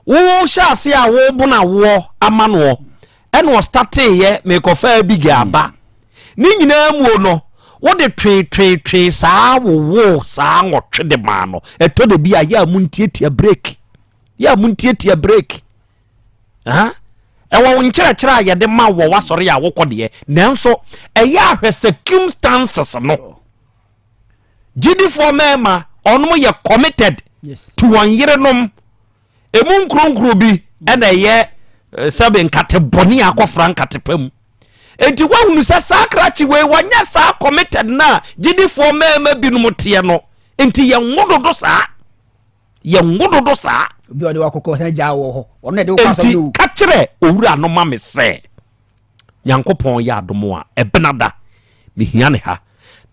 wo shase a wo bu na wo amano ene wo start ye me ko fa big aba ni nyina mu no wo de twe saa wo saa ngotwe de ma no eto de bia ya muntietia break ha ewo nkyerɛkyerɛ a yɛde ma wo wasɔre a wokɔ de nanso ɛyɛ ahwɛ circumstances no gidi for mema onom ye committed to one year nom emu nkronkro bi ena ye sabe nkate boni akofra nkate pam enti wahunu sa sakrachi we wanya sa committed na gidi for mema binum tie no enti ye ngododo saa bi ode wakoko sa ja wo ho ono de wo kwasa no ka kire owura no ma me se yankopon ya adomo a ebenada mehia ne ha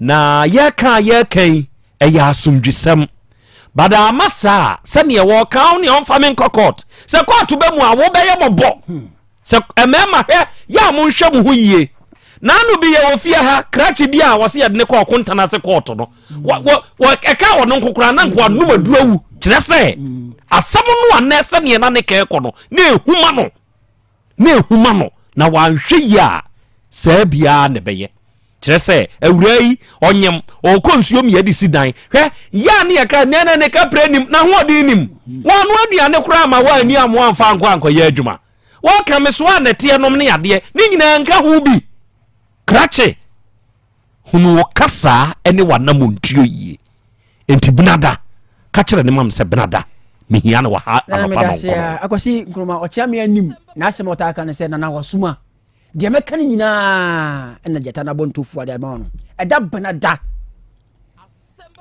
na ye kan eya asumdwisem bada amasa sene ye wo kan ne on famin court se court be mu a wo be ye mobo se emema hwe ya mo nhwe mu ho yie nanu bi ye ofie ha krachi bi a wo se ye de ne ko kontana se court no wo eka wo no nkokora na nko anu aduawu kire se asam no anese ne na ne ke ko no na ehuma no na wanhwe ya se bia ne beye kire se awurai onyem okonsuo mi edi sidan hwe ya ne yaka ne ka prenim na ho odi nim wanu aduane kura ma wa ani amo amfa anko ya adwuma wa ka me so anete nom ne yade ni nyina nka ho bi krache hunu kasa ene wanam ntuo yie enti benada ka kire ne mam se benada mehia na wa ha anapa no akwasi nkroma ochia me anim na asem otaka ne se na wasuma de meka ne nyina na jeta na bontofu ade ma no eda benada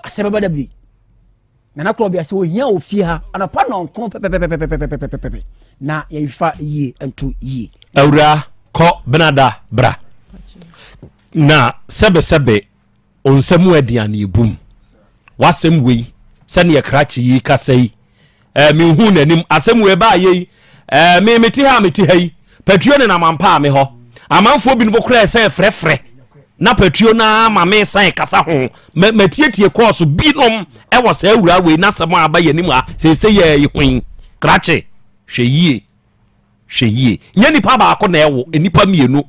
Asem Beba Dabi na Krobea se ohia ofie ha anapa no nko pepepepepepepepepe na yefa yie entu yie awura ko benada bra na sebe onsemu aduane ebum wasem wei sane ye krachi yi kasai me hu nanim asem we ba ye me meti ha yi patuo ne na mampa me ho amanfo bi no bokra se frefre na patuo na ma me san kasa ho matietie course binom e wo sa awura we na sam aba ye nim a se ye hwin krachi hwe yie nya nipa ba akọ na ewo nipa mienu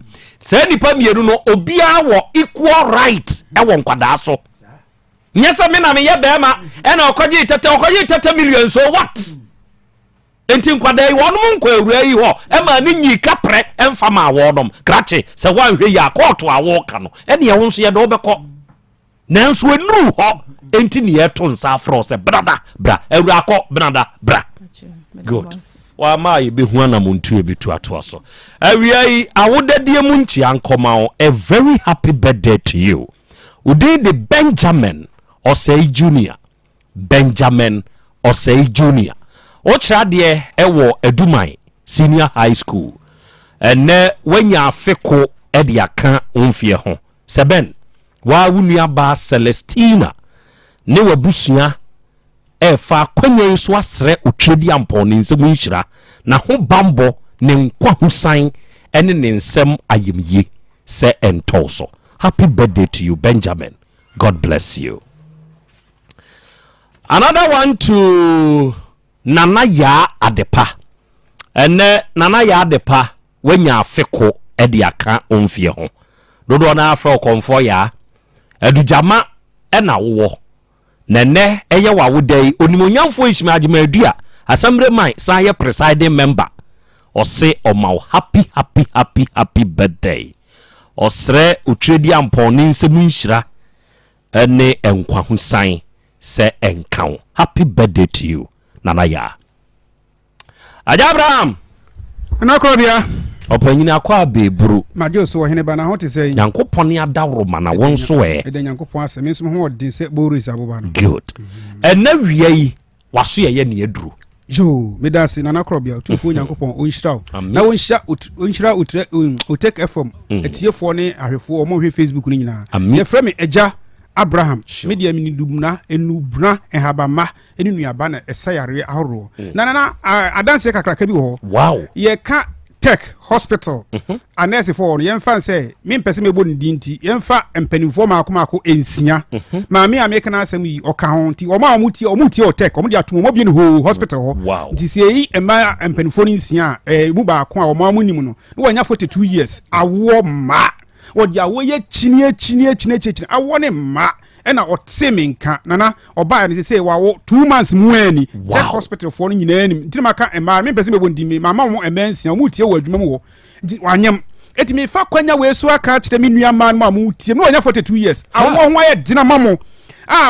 se nipa mienu no obia wo equal right e wo nkwada so nya se me na me ye be ma e na okoje tete million so what enti nkwada yi wonum nkwa awura yi ho e ma ni nyi kapre emfa ma wodom krachi se wan hwe ya court awo ka no e ne ye won so ye do bekọ nanso enuru ho enti ne ye to nsa afro se brada bra awura akọ brada bra good wa mai be hu na muntu e bitu ato so awiai awodadie mu nchi ankoma a very happy birthday to you udin the Benjamin Osei Junior o chade ewo Edumai Senior High School ene wanya afeko e de aka onfie ho seben wa wunua ba Celestina ne wabusua fa kwanya so asre otwedi ampon nsem nhira na ho bambo ne nkwa husan ene ne nsem ayemye se entoso. Happy birthday to you, Benjamin. God bless you. Another one to Nana Ya Adepa. Ene Nana Ya Adepa wenya afeko e de aka onfie ho dodo na afro konfo ya edujama e na wo nene eye wa wodai onimonyamfo ishima agimadua asambre mai saye presiding member ose oma happy birthday osre utredi amponi nsemu nhira ene enkwa husan se enkan. Happy birthday to you Nana Ya Aja Abraham na Krobea opanyina akwa beburu majo so hene bana ho te sei Nyankopon ya dawro mana won so e de Nyankopon asem nsum ho odin se boris aboba no good ena wiei waso ye ne aduru jo medasi Nana Krobea tufu Nyankopon onhira na onhira Otec 1029Fm etiefo ne ahwefo o mo hwe Facebook ni nyina ye frame eja Abraham media mini dumna enubna ehabama eni nuaba na esayare ahoro na adanse kakraka bi ho wow ye ka Tech Hospital anese for yemfa say me mpese mebo ndinti yemfa empanifo maako ensia ma me ameka na asem yi oka ho nti omuti Otec omu dia tomo bi ne ho hospital ho nti se yi ema empanifo nsia mu baako a omamu nim no wanya 42 years awo ma odia wo ye chini awo ne ma ena oteme nka nana oba ne se wawo 2 months muani Tech Hospital for nyina anim nti maka ema me pese mebo ndimi mama mo emensia omutie wo adwuma mu wo nti wanyam etimi fa kwanya we so aka kire me nua man ma mutie no wanya 42 years awo ho ye dina mamo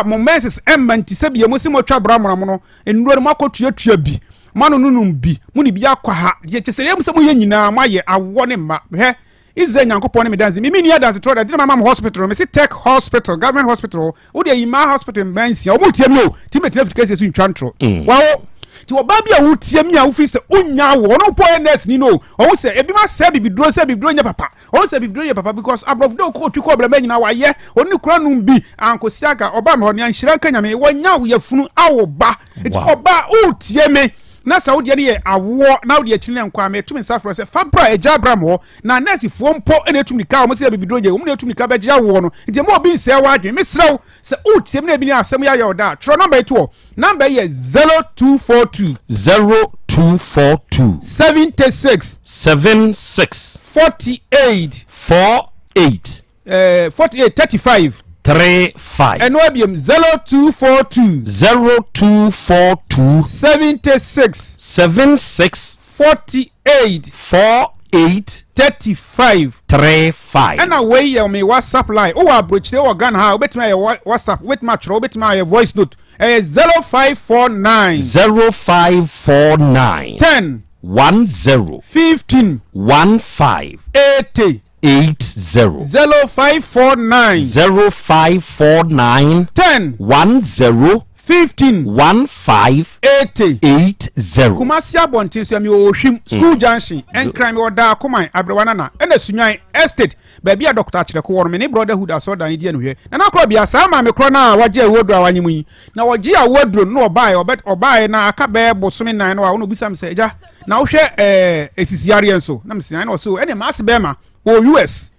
mo menses emmanti sabia mo simo twa bramra mo no enuro no makotua bi mano nunum bi mu ni bi akwa ha ye chesere mu se mo ye nyina ma ye awo ne ma he Ize Nyankopon me dance me ni dance to that mama hospital me say Tech Hospital government hospital o de yima hospital mensia o mutie mi o ti me traffic so ntwantro wawo ti wo ba bia wo tie mi a wo fi se onya wo no po nurse ni no o se ebi ma se bibidro nya papa o se bibidro nya papa because abrof do ko twi ko bla ma nyina wa ye oni kura num bi ankosiaga oba me ho ne anhira kanya me wo nya wo yafunu awo ba ti oba o tie me na Saudi ne awo na wo de akine nkwa me tumi safro se fabra eja Abraham ho na nurse fo mpo ene tumi ka mo se bibidro je wo ne tumi ka be ja wo no nti mo bi nse wa adwen me srew se o tie me na bi ni asem ya yoda tro number 2 number ye 0242 76 48 35 35 and webm 0242 76 48 35 and away your me WhatsApp line. Oh, I bridge the organ how bet my WhatsApp with my bet my voice note 0549 10 15 80 0549 10 15 80 Kumasi abonti so mi ohwim school junction en crime oda akoman abrewanana ena sunwan estate baby a doctor akire ko worme ne brotherhood asoda ne die no hwe na Krobea sa ma me kro na waje awodro awanyimu yi na waje awodro no obae na aka be bosome nan no a wono bisam se eja na wo hwe esisiare enso na mesian na so ene mass bema o US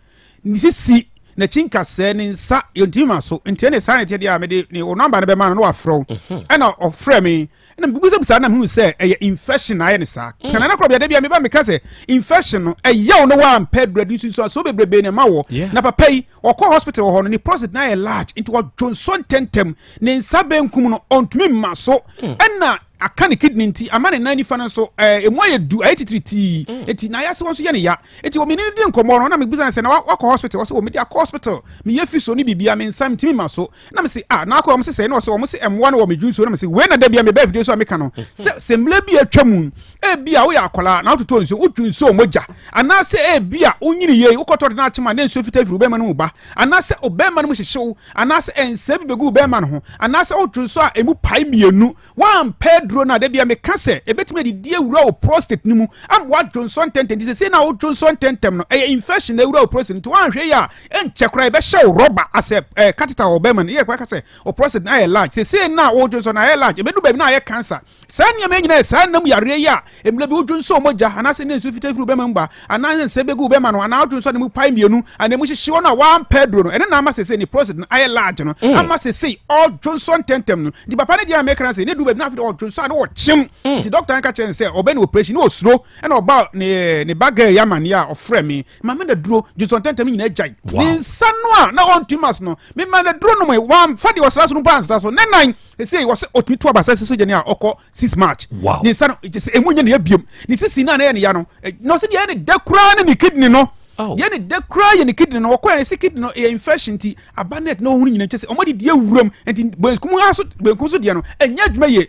ni sisi na chinka se ni nsa yontima so ntene sanity dia me de ni o number na be man no afro ena ofre me na bubuza bisa na hu se infection aye ni sa kana na Krobea de bia me ba me ka se infection no eya no wa ampedra so bebrebe ne mawo na papa yi okọ hospital ho no ni prostate na large into what Johnson tentem ne nsa benkum no ontumi ma so ena akane kidney nti amane nani fa so emu ayedu ayetitriti eti na ya se won so ye ne ya eti o menini di nkomo no na me business na wakọ hospital so o me di akọ hospital me ye fiso ni bibia me nsam timi ma so na me se na akọ mo se no so mo se M1 wo me dwu so na me se we na da bia me ba video so ameka no se mle bia twam bia wo ya akola na ototo nso utwu nso moja ana se bia onyini ye ukoto de na achima na nso fita firu be ma no ba ana se obema no mo hyehyew ana se ense bibegu be ma no ho ana se otwu so a emu pai mienu wan pedro na de bia me kase ebetime di die wura o prostate nimu am wa Johnson tentem di se na o Johnson tentem no infection na wura o prostate to anhwe ya enchekra ebe hyew rubber ase catheter obema no ye kwa kase o prostate na large se na o Johnson na large ebedu ba bi na ye cancer sanya me nyina sa nam yare ya emle bi odun so moja anase ne nsu fitafiru be mamba anase se begu be ma no ana odun so ne mu pai mienu ana mu hyehye no one pedro no ene na ama se ni prostate no aye large no ama se all Johnson tentem no di papa ne dia make na se ne du be na fi all Johnson no chim di doctor nka chen se obe ni operation no osuro ene oba ne bagay yaman ya ofre me mama na duro Johnson tentem nyina jai ni nsanwa na on timas no me ma na duro no me one fa di osra so no ban so ne nan se was otmi to abasa se so je ne a okọ 6 March ni sano se emunye ne abiem ni sisi na ye ne ya no no se de ne dekura ne kidney no de ne dekura ye ne kidney no okọ ye se kidney no infection ti abanet no hunu nyina nche se omodi de awuram enti benkum so de no enya adwuma ye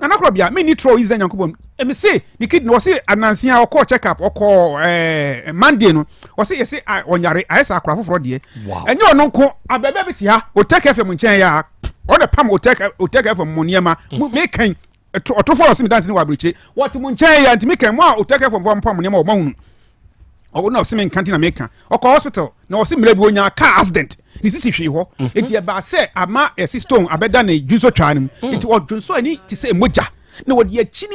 na Krobea me ni tro izen yankobom me se ni kidney wo se anansia okọ check up okọ Monday no wo se ye se onyare ayesa akora foforo de enye ono nko abebe biti ha Otec FM nchen ya on pam Otec FM moniema me kan otofo so me dance ni wa briche what mu nchen ya ntimi kan mu a Otec FM fo pam moniema o mahunu o na so me kanti na me kan okọ hospital na wo se mra bi onya car accident ni sisi hwe ho enti e ba se ama stone abeda na juso twanim enti o junso ani ti se moja na wo de chine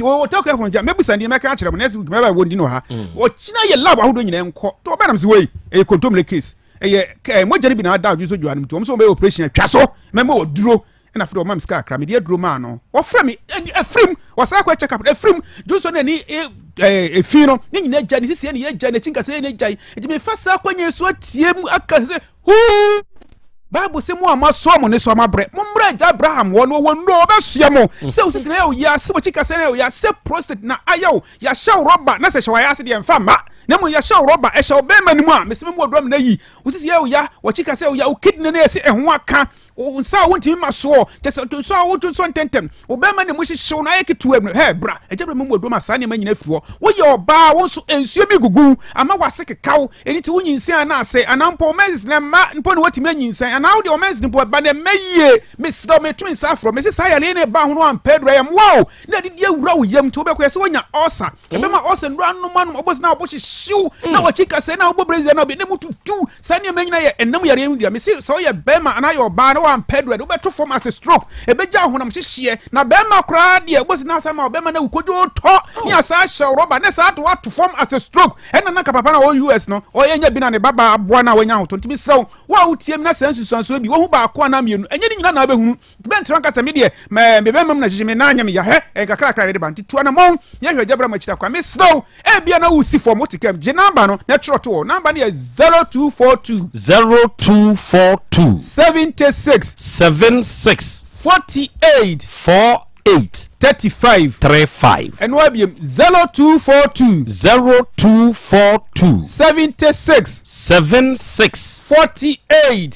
wo Otec FM ja mebusa ndi meka akere mo next week meba wo ndi no ha o china ye lab ahodo nyina enko to oba nam se wei e control case moja ni bi na da juso twanim to so be operation atwa so membe wo duro na fdo mam ska kra me de duro ma no wo fra me efrim wo sa kwa check up efrim junso na ni efino ni nyina ja ni sisi ni ye ja na chinka se ni ja enti me fa sa kwanye so atiem aka se Bible se mu amaso mo ne so amabre mo mra ja Abraham wo no obesua mo se o sisi na ya se mo chika se na ya se prostate na ayo ya shaw rubber na se hwa ya se de mfa ma na mo ya shaw rubber e shaw be manimu a mesime mo odom na yi o sisi ya wo chika se ya o kidney na ese ehwo aka o nsa wo ntimi maso tese so wo tun so tentem o be ma ne mo hyehyew na yeketu em he bra ejabra mo odom asa ne ma nyina fiwo wo ye oba wo so ensuo bi gugu ama wase kekaw eniti wo nyinsan na ase anampo men's na ma mpo ne watimi nyinsan ana wo de o men's mpo ba ne maye mesdo me twin sa afro me se sa ya ne ba ho no am pedro yam wow na de dia wura wo yam to be ko se wonya osa e be ma osa ndu anu manu obos na obo hyehyew na wo chika se na obo breze na be ne mututu sa ne ma nyina ye enam yare yam dia me se so ye be ma ana ye oba na one pedro do beto form as a stroke e beja honam hyehye na be ma kra de bosi na sama be ma na ukojo to ni asa hye roba na sa to form as a stroke e na nka papa na o US no o yenya bi na ne baba aboa na wanya ho to ntimi sew wa utiem na sansusanso bi wo hu ba ko na mienu enye ni nyina na be hunu be ntran kasa me de me be mam na hyehye me na anyam ya he e kakra kra de banti tu na mo nya hwe jabra ma chira kwa me sew e bia na usi form otikam je number no na tro to number na 0242 76 48 48 48 35 35 and what be 0242 76 48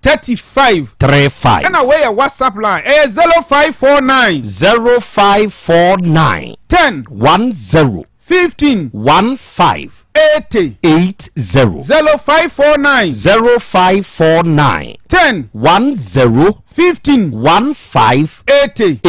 35 35 and away a WhatsApp line 0549 10 15 80 0549 10 15 80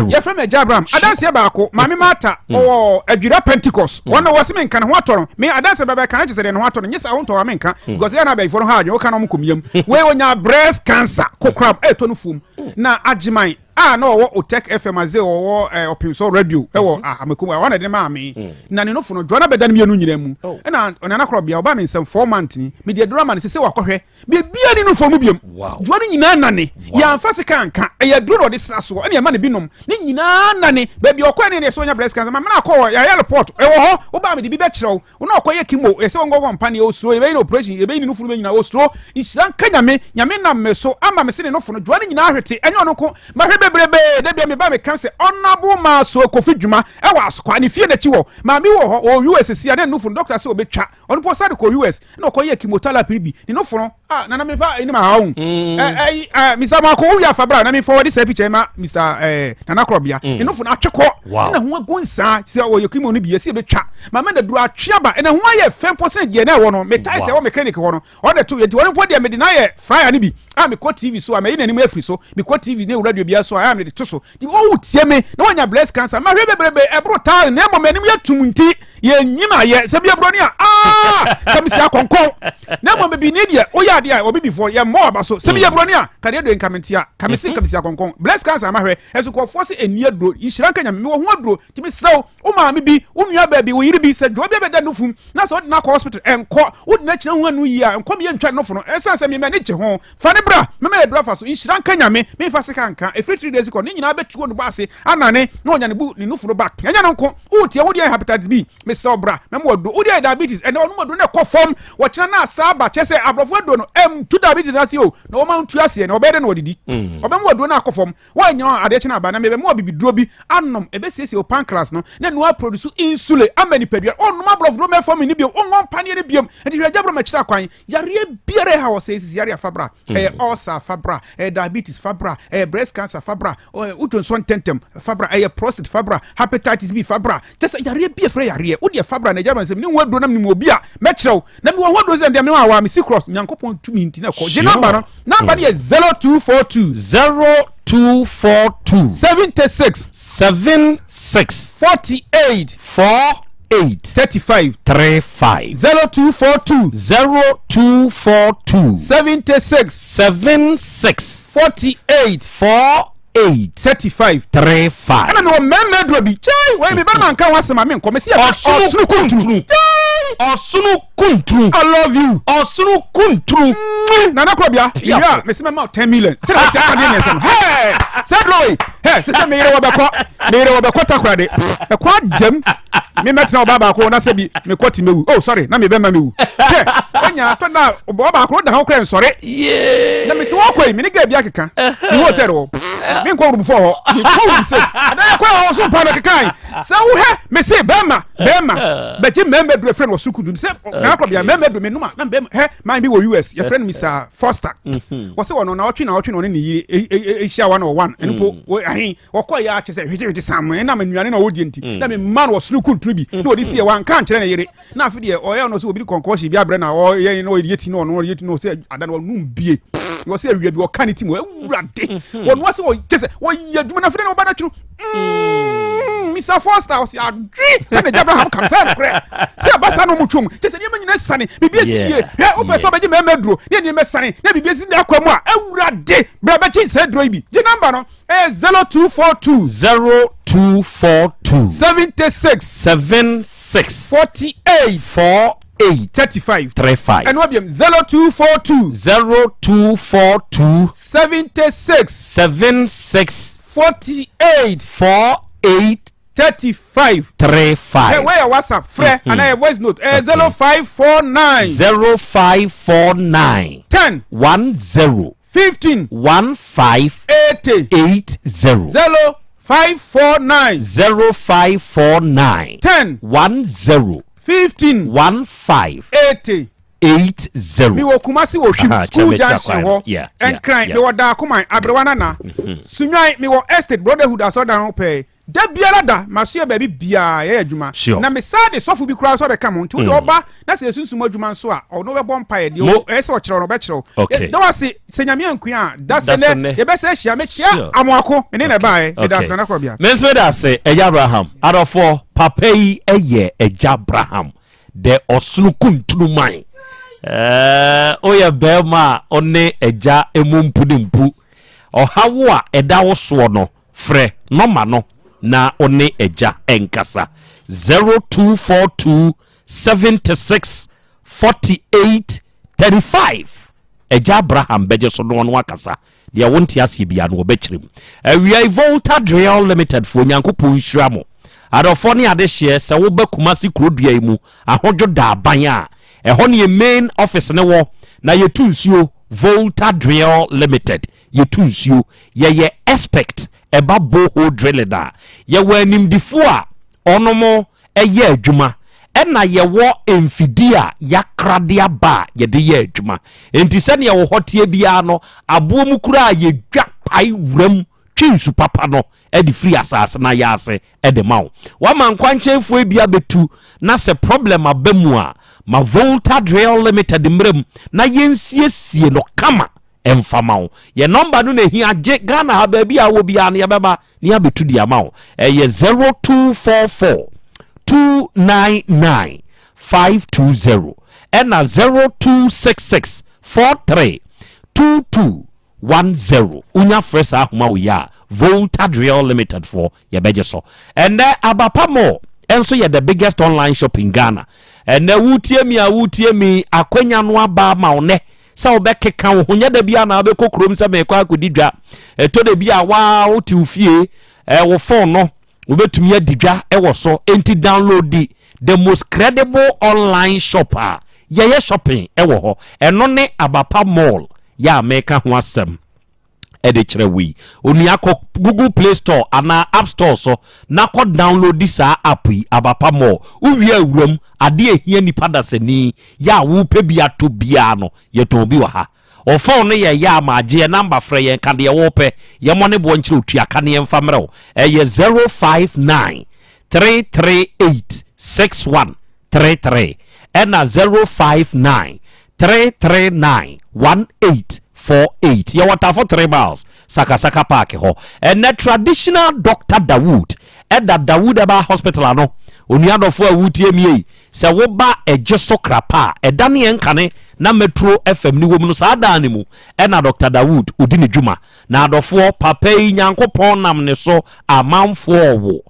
yeah from Jabram adanse baako mami mata o adwira Pentecost wona wose me nka ne ho atoro me adanse baba kan chese de ne ho atoro nyesa won to wa me nka because ya na ba ifo no ha adwo ka no mkomiam we wonya breast cancer kokram eto no fum na agiman no wo Otec FM aze wo opinso radio wo amakum wa na de ma me na ne no fo no dwana beda ne mienu nyina mu na onana Krobea oba me nsem 4 months ni me de drama ne sese wakohwe be bia ni no fo mu biam dwana nyina nane ya mfase kanka ya duro de sra so ene ma ne binom ne nyina nane ba bi okwa ne so nya breast cancer ma na akọ ya report wo ho oba me de bi be kyerɛw wo na okoye kimo ese wo ngogwo mpa ne osuro ebe ni operation ebe ni no fo be nyina osuro isran kanyame nyame na me so ama me se ne no fo no dwana nyina ahwete enyo no ko ma hwebe brebe de bia me ba me cancer honorable ma so kofi dwuma e wa asokwa ne fie na chi wo ma mi wo ho o US sia ne no fo doctor se obetwa ono po sade ko US na okoye chemotherapy bi ne no fo no na me fa eni ma ha hu Mr. Marco ya fabra na me forward say picture ma Mr. Nana Krobea no fo na atweko na ho agunsa se o yekimo no bi esi betwa ma me da duru atweaba na ho aye 10% je na wo no me tai se wo me clinic ho no o de to yeti won po de me de na ye fryer ni bi me ko TV so me ina ni mu afri so me ko TV ne radio bia so me de to so di o tie me na wonya breast cancer ma hwebebrebe ebrotal na mo manim yatum nti ye nyima ye se bia bro ni kamisi akonkon na mo bebi ne dia o ya dia obi before ye mo aba so se bia bro ni ka de do enkaменtia kamisi akonkon breast cancer ma hwe eso ko force eni adro yishira kanya me wo ho adro ti me sew o ma me bi o nua ba bi wo yiri bi se dwo bia be da no fum na so na ko hospital enko wo na kina ho anu yi a enko me ntwa no fo no esa se me me ne je ho fa ne bra me me dro fa so yishira kanya me fa se kanka e free 3 days ko ni nyina be tuo no ba se anane na onya ne bu ni no fo no back anya no nko wo tie wo dia hepatitis B me se obra me mo do wo dia diabetes e no mo do ne ko form wo kina na sa ba che se abrofo do no to diabetes asi o na wo ma ntu ase na obede na odidi obe mo do na ko form wo anya ade kina ba na me be mo bibi duro bi anom e be siesie o pancreas no na no produce insulin amani pedua no ma abrofo me form ni bi o ngon pane ne biam e di hwajabro ma kira kwan yare biere ha wo se sisi yare fabra ulcer fabra diabetes fabra breast cancer fabra uton son tentem fabra prostate fabra hepatitis B fabra just yare bia frɛ yare wo de fabra na jama nsɛm ni wo do na mi mo bia mɛkyerɛw na mi wo ho do sɛ ndem wa wa mi cross nyankopɔn tumi nti na kɔ je number no number ne 0242 76 48 35 0242 76 48 35 ana no memme do bi chai we me ba man kan wasema me nko me se osunu kuntru I love you osunu kuntru Nana Krobea yeah me se me 10 million se na se akade me se hey se glory hey se me yere wo be ko takrade e kwa dem me metina baba ko na se bi me kwoti mewu oh sorry na me be ma mewu hey onya to na baba ko da ho kren sore yeah na me se wo kwai me ni ga bia keka ni hotel wo me nko rubu fo ni ko se ada ko ho so pa na kekai se wo he me se bema be je member do friend wo sukudu se na Krobea member do me numa na bema he man bi wo US your friend Mr. Foster wo se wo no na otwe no ne yire ehia 101 enpo ahin wo ko ya che se hwete sam na manuane na wo die nti na me man wo suku bi na odi sie wan kan kire na yere na afi de oya no so obi konkoshi bi abre na o ye no yeti no se ada no num bie wo se awia bi wo kan ti mo awurade wo no se wo tese wo ye dwuma na afi na wo ba na tru Mr. Foster was ya dri se ne Abraham kam se kre se abasa no mutwom tese ne manyina sane bibia si ye o person be me medro ne me sane ne bibia si da kwamu a awurade bra ba chi se dro bi je number no 0242 76 48 35 and what be 0242 76 48 35 hey, where your WhatsApp frère and a voice note 0549 10 10 15 15 80 0549 0549 10 10 15 15 80 mi wo kumasi wo hwim school junction ho enkran mi wo da akoma abrewana na sunwan mi wo estate brotherhood asodan ho pe da biara da maso ba bia ye adwuma na me sade sofu bi kura so be kam nti wo oba na se sunsun adwuma nso a ono be bom pae de o ese o kire no be kire da wase senyame anku a da se ne ye be se hia me chia amoako me ne na bae me da se na ko bia me so da se eja Abraham adofo papa yi eye eja Abraham de osunu kuntunu man oya bema one eja emumpudimpu ohawo a eda wo so no frɛ noma no na one eja enkasa 0242 76 48 35 eja Abraham beje so no akasa de wonti ase bia no obekirem awia Volta Drill Limited fo nyankopon hira mo adofo ne ade hye se wo bakumasi krodua yi mu ahodwo da aban a ehɔ ne main office ne wo na yetu nsuo Volta Drill Limited yetu nsuo ye expect eba boho drilling da ye wa nimdifo a onomo eye adwuma na ye wo emfidi a yakrade aba ye de ye adwuma enti se ne ye wo hotie bia no abo mu kura ye dwa pai wuram twinsu papa no di free asase na ya ase de mawo wa man kwanchenfo bia betu na se problem abamu a ma Volta Drill Limited mrem na yensiesie no kama emfamawo ye number no na hi age Ghana ha ba bia wo bia na ye beba na ya betu dia mawo ye 0244 299 520 and 0266 43 2210 unya fresh ahoma wo ya Volta Drill Limited for ye beje so and abapa mo enso ye the biggest online shop in Ghana and wutie mi akwanya no aba ma wo ne sa wo bekeka wo nya da bia na be kokrom sa me kwa akodidwa to da bia wa wo ti ufie wo phone no wo betumi adidwa wo so enti download the most credible online shopper ye shopping wo ho eno ne abapa mall ya meka ho asem ede kire wi oni akọ Google Play Store ana App Store so na kọ download this app yi abapa mo uwie awuram ade ehia nipa dasani ya wo pe bia to bia no ye to bi wa ha o phone ye ya ma je number frɛ ye ka de wo pe ye mo ne bo nkyire otua ka ne mfa mrɛ ye 059 338 6133 na 059 339 1848 ya wata for 3 miles Sakasaka Park ho and the traditional Dr. Dawood at that Dawood Aba Hospital ano oniado fo awutie mie se wo ba ejeso krapa edane enkane na Metro FM ni wo mu sa da ne mu na Dr. Dawood odini dwuma na adofo papa yi nyankopon nam ne so amanfo wo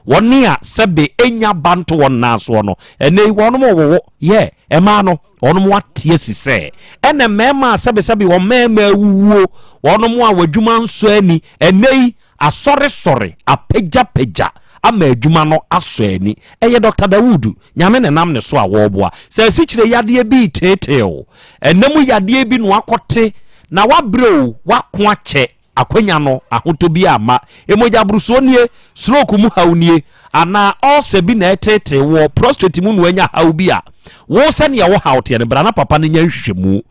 woni a sebe enya banto won naso no ene wono mo wo ye ema no wono mo atie sise ene mema sebe won mema wuwo wono mo a wadwuma nso ani ene asore apegya ama adwuma no aso ani eye Dr. Dawood nyame ne nam ne so a wo boa se sikire yade bi teteo enemu yade bi no akote na wabreo wako ache akwanya no ahoto bi ama emoja bruso nie stroke mu hawnie ana ose bi na etete wo prostate mu no anya haw bi a wo se ne wo hawte ne bra na papa ne nya hwehwemu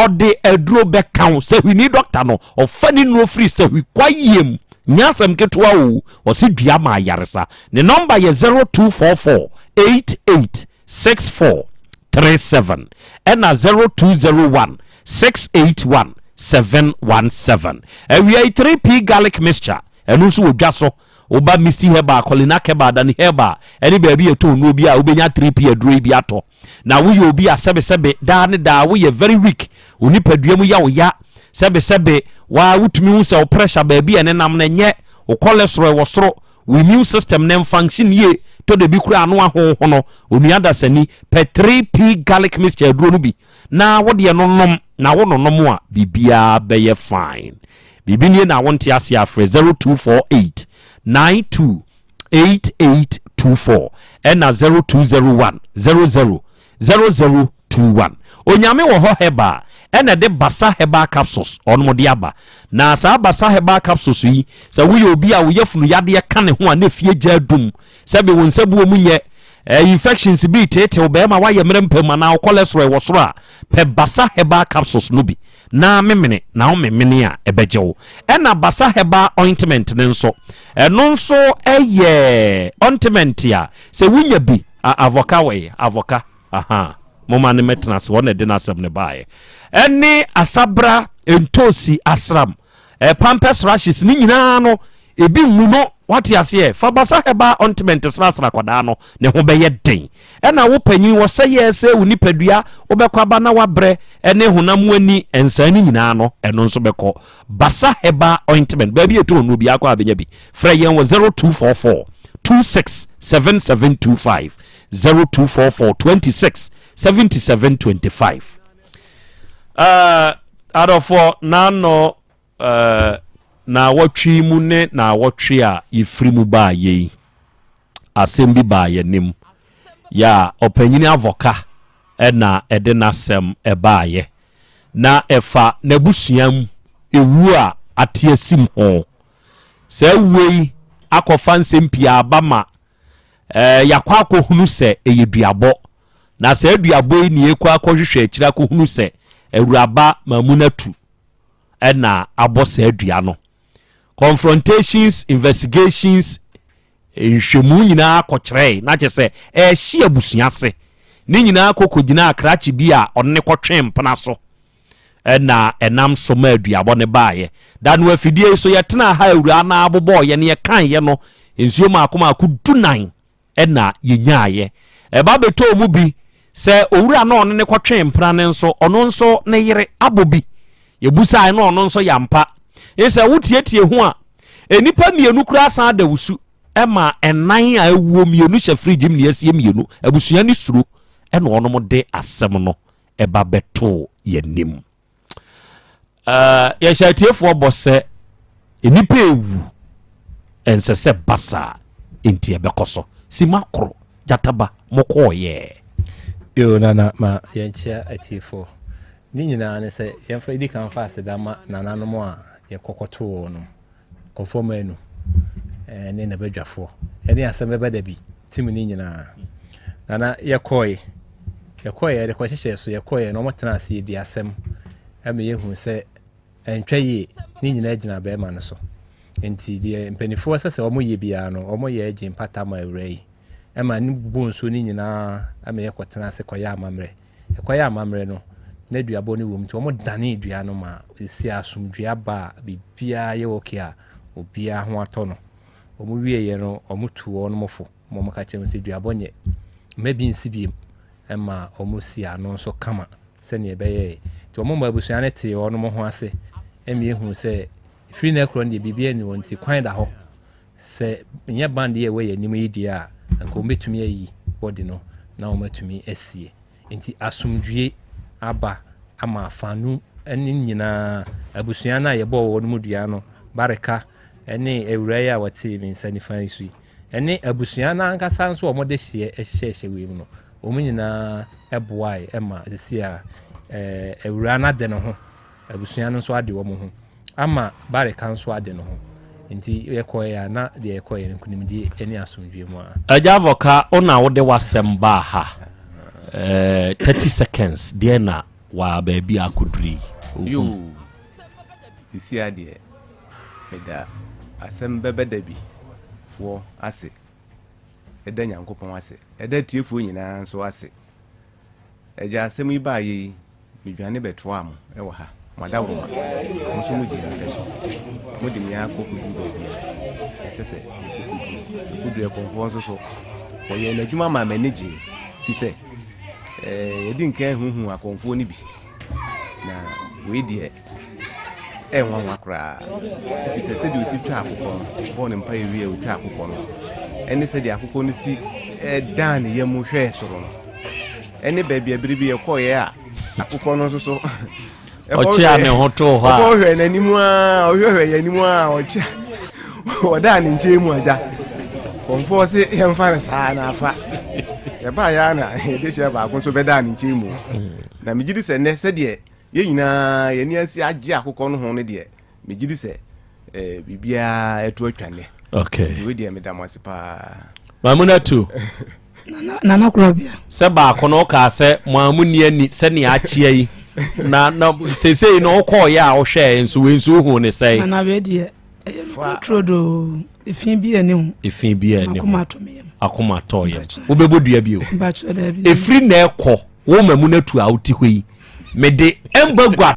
ode aduro be kan se hwi ni doctor no ofani no free se hwi kwayem nyasem ketwa wo o se dua ma yaresa ne number ye 0244 886437 and 0201 681 717 we are 3p garlic mixture and also we gas so oba misty heba kolina keba dan heba any baby to no bi a obenya 3p aduro bi ato na we obi a sebe da ne da we very weak oni paduam ya wo ya sebe wa wutumi hu se pressure baby ene nam na nye o cholesterol wo soro we immune system nem function ye to de bi kura anu aho no oni adasani per 3p garlic mixture aduro no bi na wo de no nom na wo no mo a bibia be ye fine bibini na wonte ase afre 0248 928824 and 0201 000021 onyame wo ho heba ɛna de basa herbal capsules ɔno de aba na saa basa herbal capsules yi sɛ woyɛ obi a woyɛ funu yadeɛ ka ne ho a na fie gya dum sɛ be wo nsabuo mu nyɛ infections bi tete obema wa ye mrempem na cholesterol wo soro a pe basa herbal capsules no bi na memene na o memene a ebejewo na basa herbal ointment ne nso eno nso eye ointment ya se wunya bi avoka aha moma ne metnas wona de nasem ne bae ene asabra entosi asram pampers rashes ni nyina no ebi nwuno wati ase fa basa heba ointment srasra kwada no ne ho beye den na wo panyin wo seye se wo nipadua wo bekwa ba na wabre ene honam ani ensani nyina no eno nso beko basa heba ointment ba bi eto no bi akwa abenya bi fra yen wo 0244 267725 0244 267725 adofo nano na watwi mu ne na watwi a yefiri mu ba ye asem bi ba ye nim ya opanyini avoka na ede nasem eba ye na efa nabusuam ewu a atiesim ho se wei akofa nsem pia abama yakwa akohunu se eyeduabo na se aduabo ni ekwa akohwehwe akira akohunu se awuraba mamunatu na abose adua no confrontations investigations nhwemu nyina akɔkyerɛ na kyerɛ sɛ hye abusua se ne nyina akɔkɔgyina akrachi bi a ɔne kɔtwe mpena so na enam so ma aduabɔ ne baaye da no afidie so yɛtena ha awura na abobɔ ye ne yɛkan ye no nsuo ma akoma akudunan na yɛnyaaye ɛba beto mu bi sɛ owura na ɔne ne kɔtwe mpena ne nso ɔno nso ne yere abobi yebusa na ɔno nso yampa ese wotietie ho a enipa mienu kura san da wusu ema enan a ewuo mienu hye fridge mi asie mienu abusua ni suru ena onom de asem no eba beto yanim ya shatiefo bose enipa ewu ensese basa enti ebekoso simakro jataba mokoye yo nana ma yanchia atiefo ni nyina ne se yemfa idi kan fa sedama nananom a yekokoto no conform enu ne na badwafo ene Asem Beba Dabi tim ni nyina nana yekoye de kwahyehyɛ so yekoye no motena ase di asem ame yehu se entwaye ni nyina agina be ma no so enti die mpanifo sese omo ye bia no omo ye agin pata ma awrai ema ni bonso ni nyina ame yekotena ase koya amamre no na duabo ni wom ti omo dane dua no ma esi asomdua ba bibia ye okia obia ho ato no omo wie ye no omo tuo no mofo omo ka chem se duabo nye mebi nsibiem ema omo si ano so kama se ne beye ti omo mabusua ne te ono mo ho ase emi ehu se free na kro ne bibia ni wonti kwan da ho se nye band ye we ye nim yi dia anko metumi ayi body no na omo metumi asie enti asomdue aba ama fanu eni nyina abusua na yebo wo no mudua no bareka eni ewuraya wati mi sanifan isu eni abusua na ankasa nso omo de hye we mu no omo nyina eboai ema sisia ewura na de no ho abusua no nso ade wo mo ho ama bareka nso ade no ho nti yekoya na de yekoya nkunimdi eni asomdue mu a ajavoka ona wo de wasemba ha 30 seconds de na wa baby akudri yo isi ade eda Asem Beba Dabi fo ase eda nyankopon ase eda tiefo nyina nso ase eja asem iba yi midwane beto am ewo ha madawo nso mu jina eso mo de mi akokudu baby esese kudu e konfo nso so wo ye na djuma ma manage fi se edi nke huhu akonfo ni bi na we die nwa kra fi se di osi twa akokọ bon mpa ewie o twa akokọ no ene se di akokọ no si dan ye mu hwe soro no ene baby abiribi ye koye a akokọ no so ochi ane hoto ha o hwe na nimu a o hwe ya nimu a ochi o dan nche mu aja konfo se ye mfa na sa na afa ye ba ya na de she ba ko so be dan nche mu na mi gidi se ne se de ye nyina ye ni asi agye akokɔ no ho ne de me gidi sɛ bibia eto atwane okay we de me damase pa mamuna tu nana Krobea sɛ baako no ka sɛ mamuni ani sɛ ne akyea yi na sesei no kɔ ya a wohwɛ nso we nso hu ne sɛ nana be de trodo efin bi ani akoma to ye wo bebo dua bi o efri na ekɔ wo mamuna tu a wuti hɔ yi me de embagwa